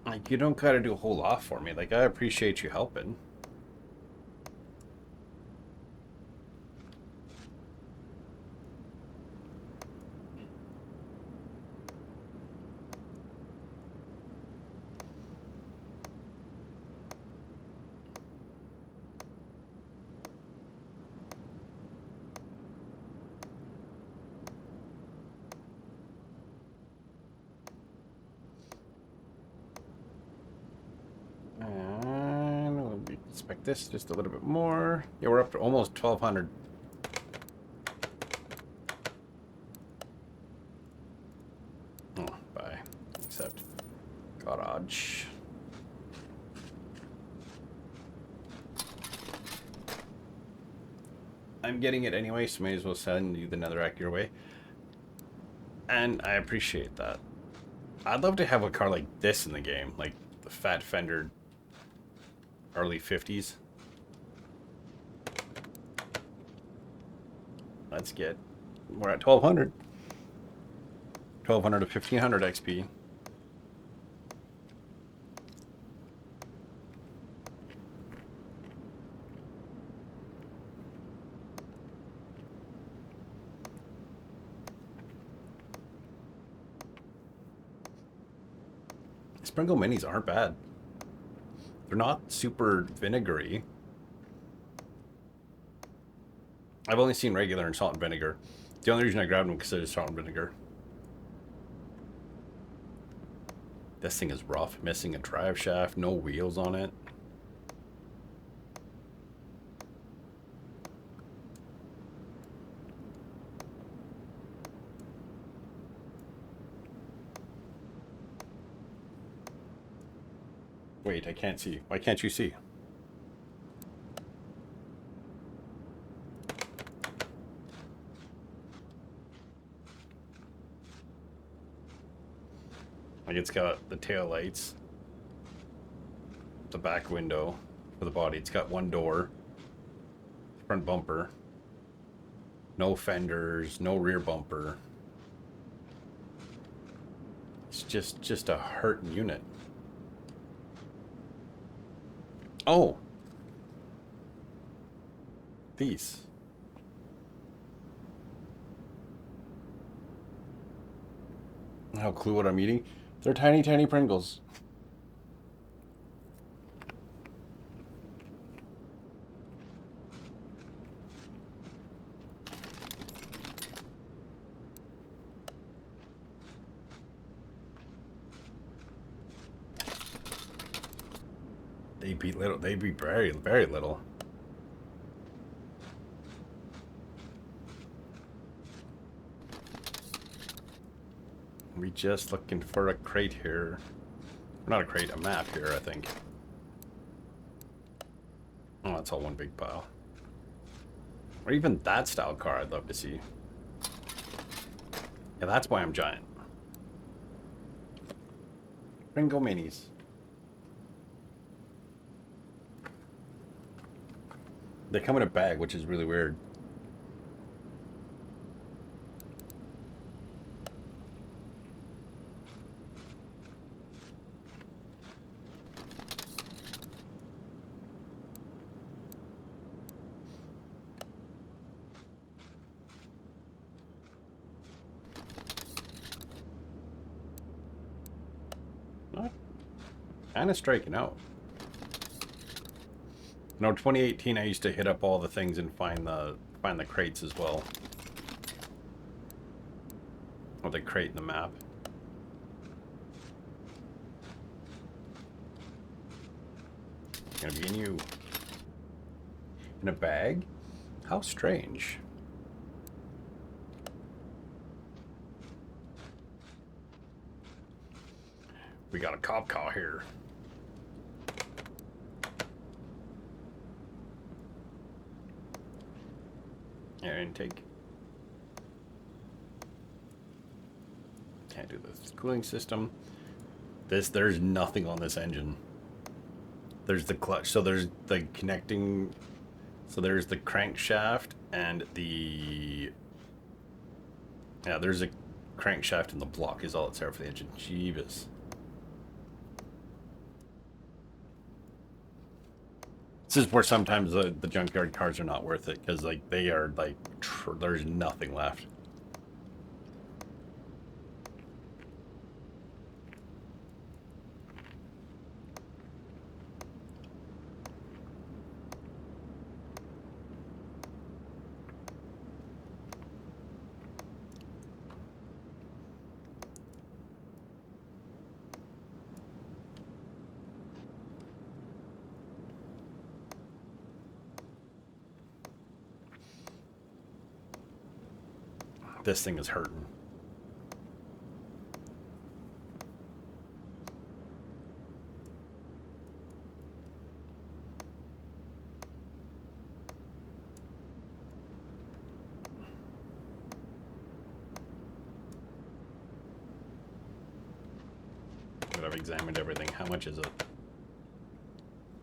Like, you don't gotta do a whole lot for me. Like, I appreciate you helping. Expect this just a little bit more. Yeah, we're up to almost 1,200. Oh, bye. Accept. Garage. I'm getting it anyway, so may as well send you the netherrack your way. And I appreciate that. I'd love to have a car like this in the game, like the fat fendered early 50s. Let's get... We're at 1200. 1200 to 1500 XP. Sprinkle minis aren't bad. They're not super vinegary. I've only seen regular and salt and vinegar. The only reason I grabbed them because it was salt and vinegar. This thing is rough. Missing a drive shaft, no wheels on it. Wait, I can't see. Why can't you see? Like, it's got the tail lights, the back window for the body. It's got one door, front bumper, no fenders, no rear bumper. It's just a hurting unit. Oh, these. I don't clue what I'm eating. They're tiny, tiny Pringles. They be little. They be very, very little. We just looking for a crate here. Not a crate, a map here, I think. Oh, that's all one big pile. Or even that style car I'd love to see. Yeah, that's why I'm giant. Pringle minis. They come in a bag, which is really weird. Kind of striking out. No, 2018 I used to hit up all the things and find the crates as well. Or the crate in the map. Gonna be in you. In a bag? How strange. We got a cop car here. Air intake. Can't do this. Cooling system. There's nothing on this engine. There's the clutch. So there's the connecting. So there's the crankshaft and the. Yeah, there's a crankshaft and the block is all that's there for the engine. Jeebus. This is where sometimes the junkyard cars are not worth it because like they are like there's nothing left. This thing is hurting. But I've examined everything. How much is it?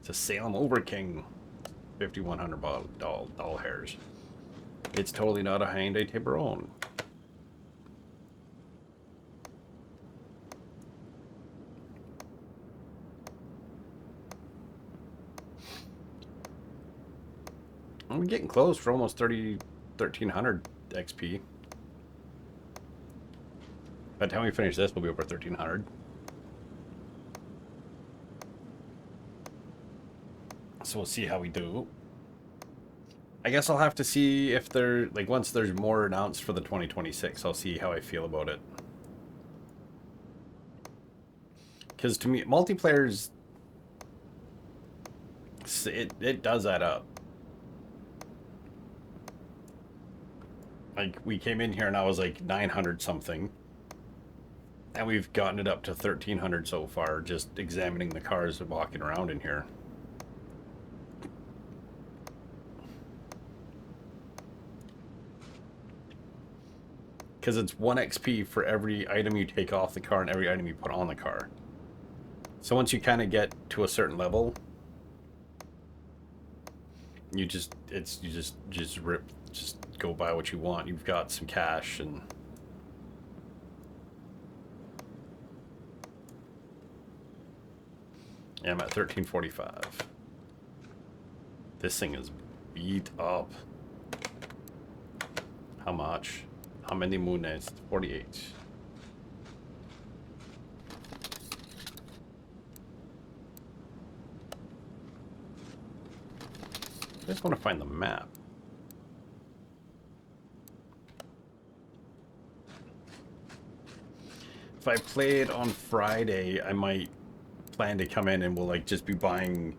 It's a Salem Over King. $5,100 doll hairs. It's totally not a Hyundai Tiburon. We're getting close. We're almost 1300 XP. By the time we finish this, we'll be over 1300. So we'll see how we do. I guess I'll have to see if there, like, once there's more announced for the 2026, I'll see how I feel about it. Because to me, multiplayer's, it does add up. Like, we came in here and I was like 900 something. And we've gotten it up to 1300 so far, just examining the cars and walking around in here. Because it's 1 XP for every item you take off the car and every item you put on the car. So once you kind of get to a certain level, you just go buy what you want. You've got some cash and yeah, I'm at 1345. This thing is beat up. How much? How many moonets? 48. I just want to find the map. If I play it on Friday, I might plan to come in and we'll like just be buying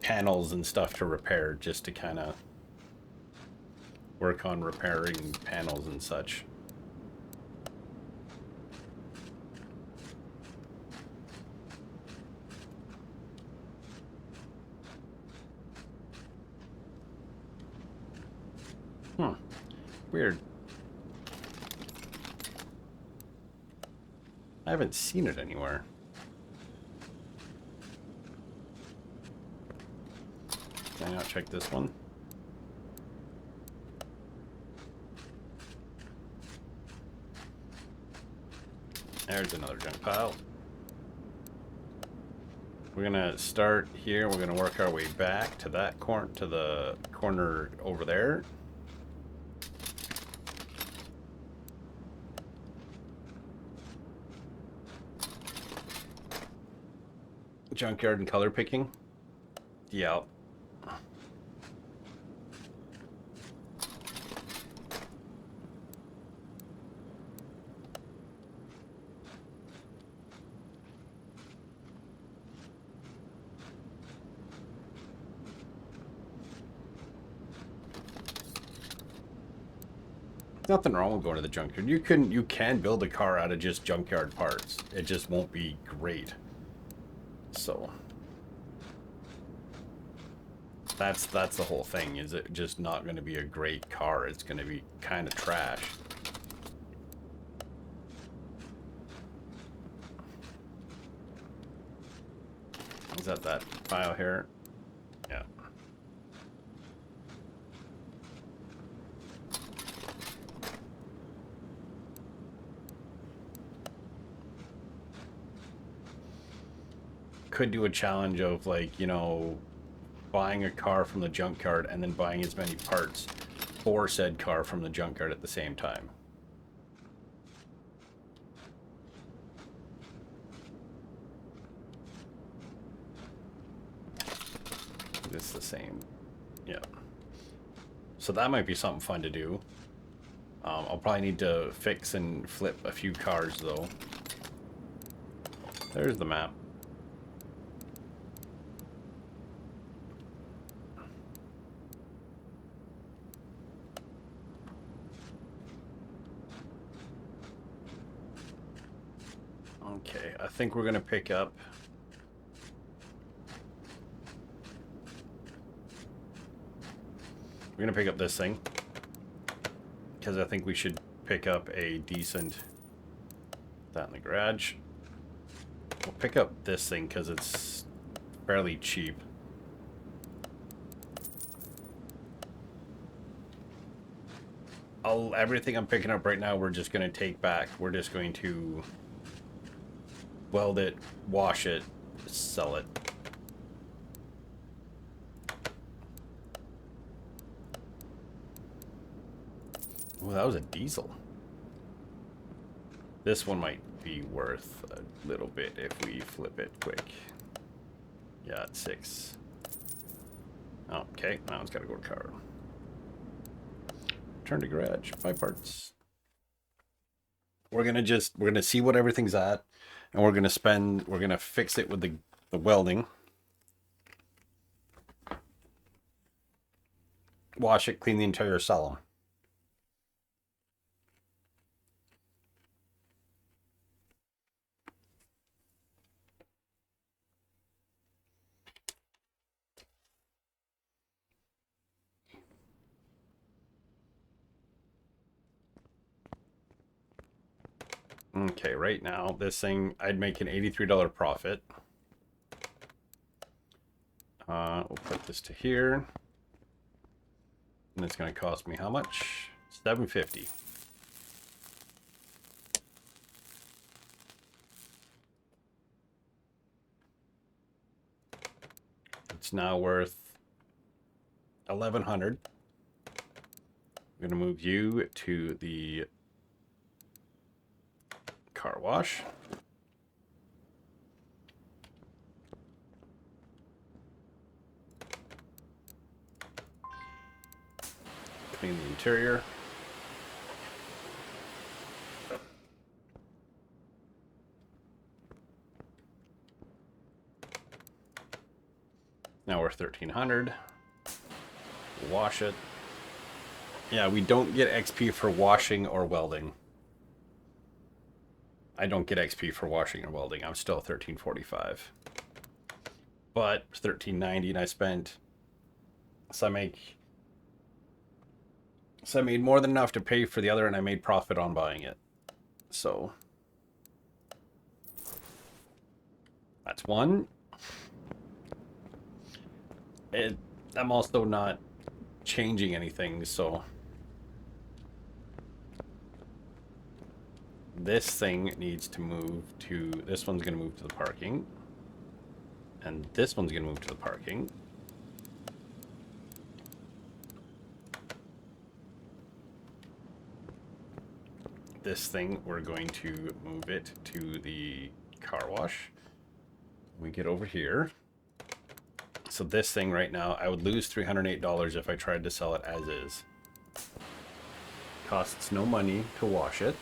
panels and stuff to repair, just to kind of work on repairing panels and such. Weird. I haven't seen it anywhere. Can I not check this one? There's another junk pile. We're gonna start here. We're gonna work our way back to that corner, to the corner over there. Junkyard and color picking. Yeah. Nothing wrong with going to the junkyard. You can build a car out of just junkyard parts. It just won't be great. So that's the whole thing. Is it just not going to be a great car? It's going to be kind of trash. Is that file here? Yeah. Could do a challenge of, like, you know, buying a car from the junkyard and then buying as many parts for said car from the junkyard at the same time. It's the same. Yeah. So that might be something fun to do. I'll probably need to fix and flip a few cars though. There's the map. Okay, I think we're gonna pick up. We're gonna pick up this thing because I think we should pick up a decent. That in the garage. We'll pick up this thing because it's fairly cheap. Everything I'm picking up right now, we're just going to take back. We're just going to weld it, wash it, sell it. Well, that was a diesel. This one might be worth a little bit if we flip it quick. Yeah, it's 6. Oh, okay, now it's got to go to car. Turn to garage. Buy parts. We're gonna see what everything's at, and we're gonna fix it with the welding. Wash it, clean the interior, sell them. Okay, right now, this thing, I'd make an $83 profit. We'll put this to here. And it's going to cost me how much? $750. It's now worth $1,100. I'm going to move you to the car wash. Clean the interior. Now we're $1,300. Wash it. Yeah, we don't get XP for washing or welding. I don't get XP for washing or welding. I'm still $1,345. But $1,390 and I spent... So I made more than enough to pay for the other, and I made profit on buying it. So that's one. I'm also not changing anything, so this thing needs to move to... This one's going to move to the parking. And this one's going to move to the parking. This thing, we're going to move it to the car wash. We get over here. So this thing right now, I would lose $308 if I tried to sell it as is. Costs no money to wash it.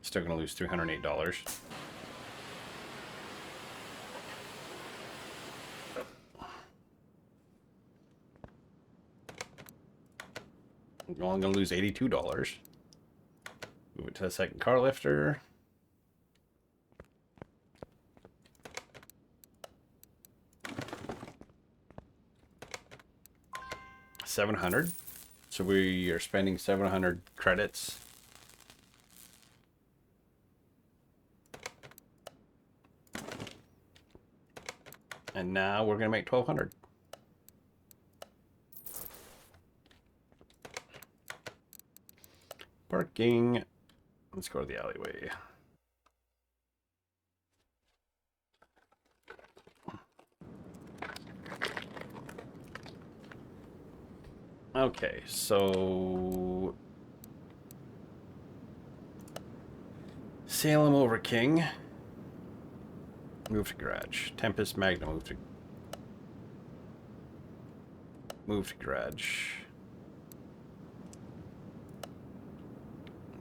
Still going to lose $308. I'm only going to lose $82. Move it to the second car lifter. $700. So we are spending 700 credits. And now we're going to make 1,200. Parking. Let's go to the alleyway. Okay, so Salem over King. Move to garage. Tempest Magna move to garage.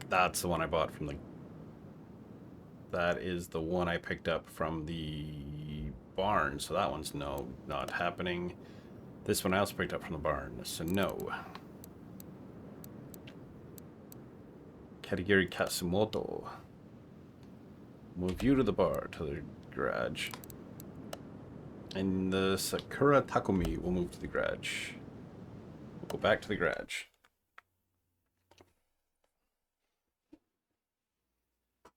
That's the one I bought from the... That is the one I picked up from the barn, so that one's not happening. This one I also picked up from the barn, so no. Katagiri Katsumoto. Move you to the bar, to the garage. And the Sakura Takumi will move to the garage. We'll go back to the garage.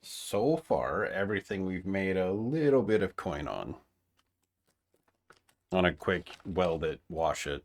So far, everything we've made a little bit of coin on. On a quick weld it, wash it.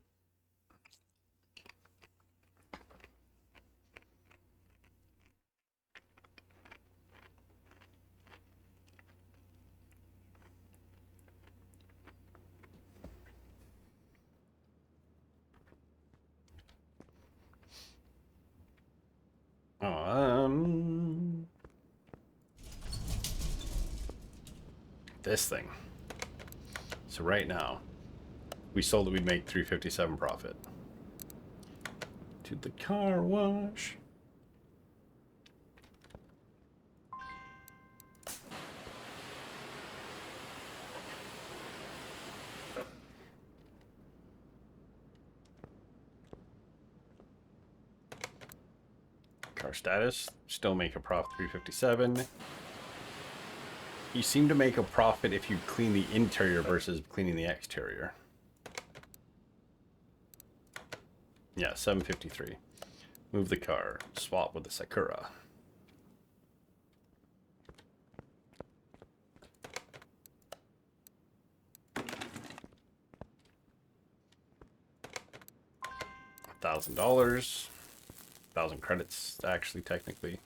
This thing. So right now, we sold it, we'd make $357 profit. To the car wash. Car status, still make a profit $357. You seem to make a profit if you clean the interior versus cleaning the exterior. Yeah, $753. Move the car. Swap with the Sakura. $1,000. 1,000 credits, actually, technically.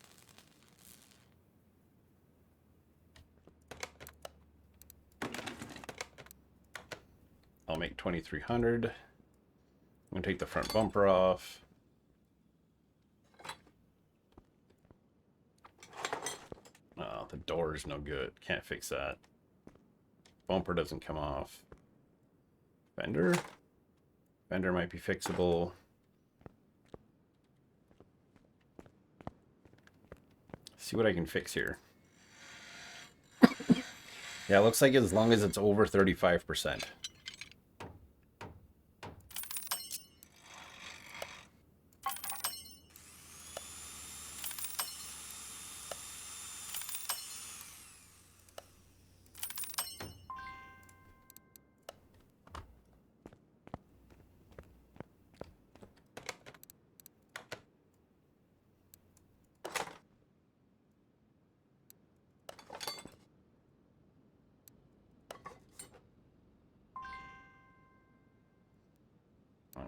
I'll make 2,300. I'm gonna take the front bumper off. Oh, the door is no good. Can't fix that. Bumper doesn't come off. Fender. Fender might be fixable. See what I can fix here. Yeah, it looks like as long as it's over 35%.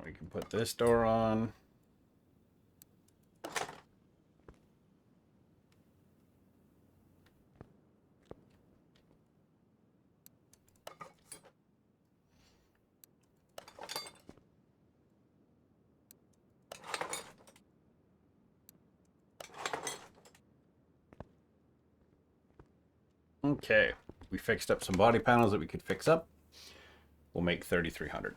We can put this door on. Okay, we fixed up some body panels that we could fix up. We'll make 3,300.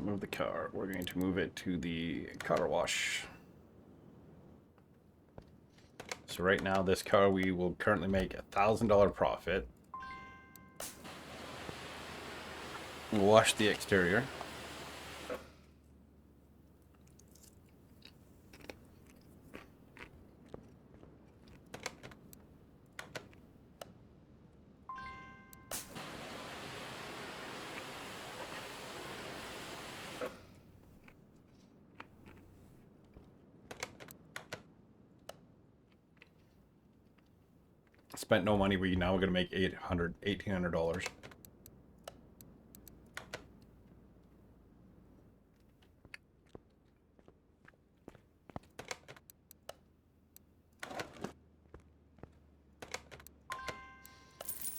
Move the car. We're going to move it to the car wash. So right now, this car, we will currently make $1,000 profit. We'll wash the exterior. Spent no money. We now we're gonna make $1,800.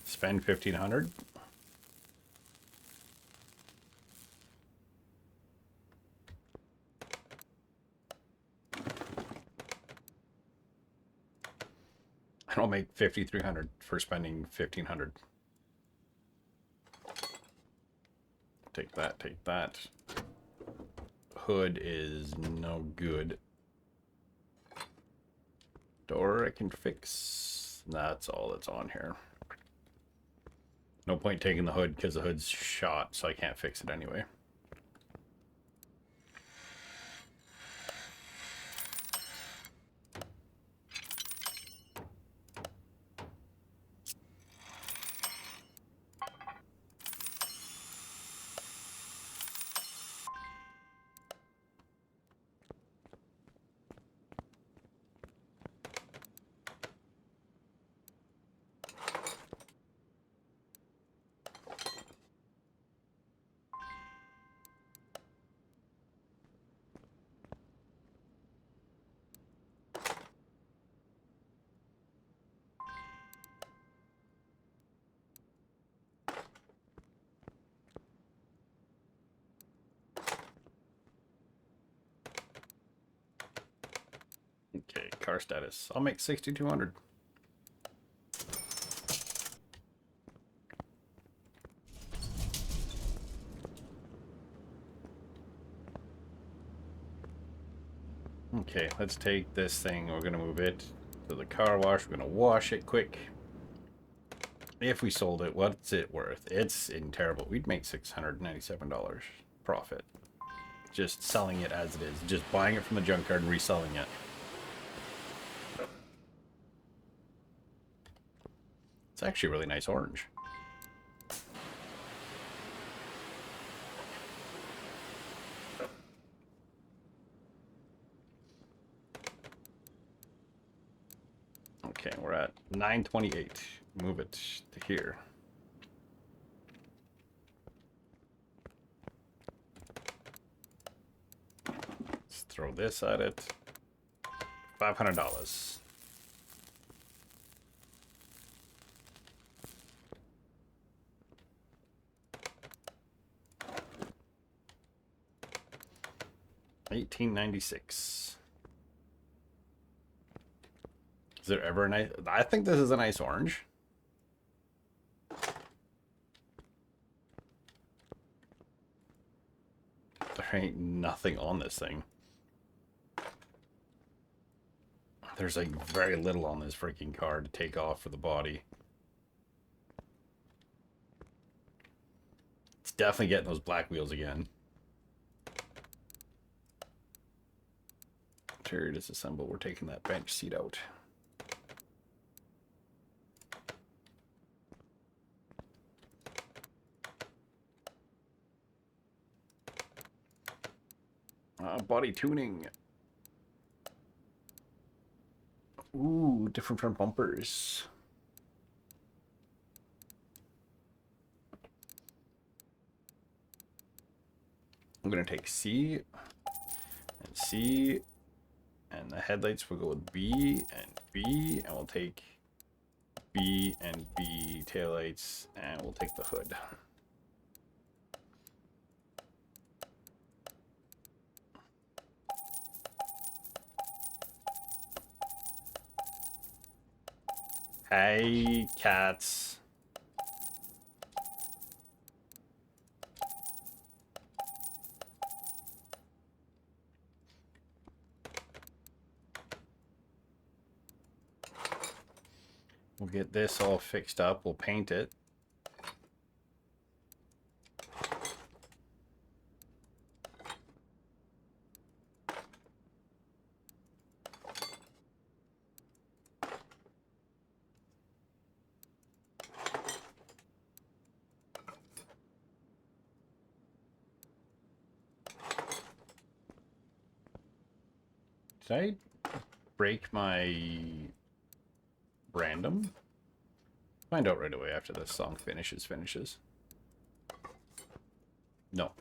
Spend 1,500. And I'll make 5,300 for spending 1,500. Take that, take that. Hood is no good. Door I can fix. That's all that's on here. No point taking the hood because the hood's shot, so I can't fix it anyway. Okay, car status. I'll make 6,200. Okay, let's take this thing. We're gonna move it to the car wash. We're gonna wash it quick. If we sold it, what's it worth? It's in terrible. We'd make $697 profit. Just selling it as it is. Just buying it from the junkyard and reselling it. It's actually a really nice orange. Okay, we're at 928. Move it to here. Let's throw this at it. $500. $18.96. Is there ever a nice? I think this is a nice orange. There ain't nothing on this thing. There's like very little on this freaking car to take off for the body. It's definitely getting those black wheels again. Interior disassemble. We're taking that bench seat out. Body tuning. Ooh, different front bumpers. I'm gonna take C and C, and the headlights will go with B and B, and we'll take B and B taillights, and we'll take the hood. Hey, cats. We'll get this all fixed up. We'll paint it. Did I break my random? Find out right away after this song finishes. No.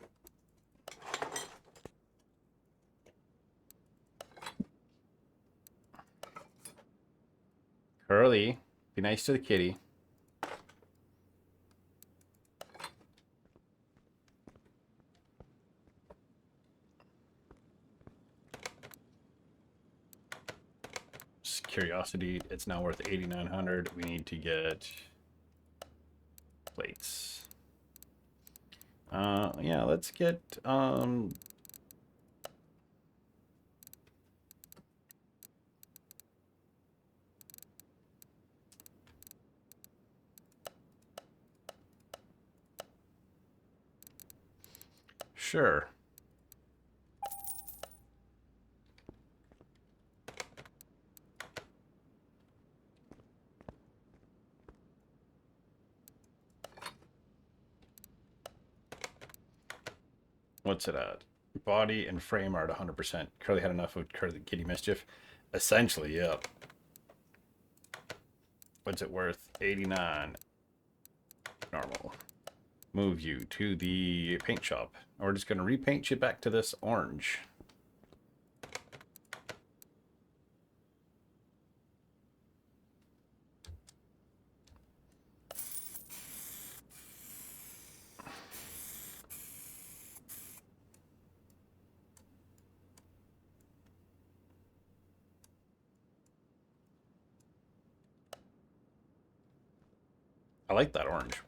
Curly, be nice to the kitty. Just curiosity, it's now worth 8,900. We need to get plates. Yeah, let's get sure. What's it at? Body and frame are at 100%. Curly had enough of Curly Kitty Mischief. Essentially, yep. What's it worth? 89. Normal. Move you to the paint shop. We're just going to repaint you back to this orange. like that orange.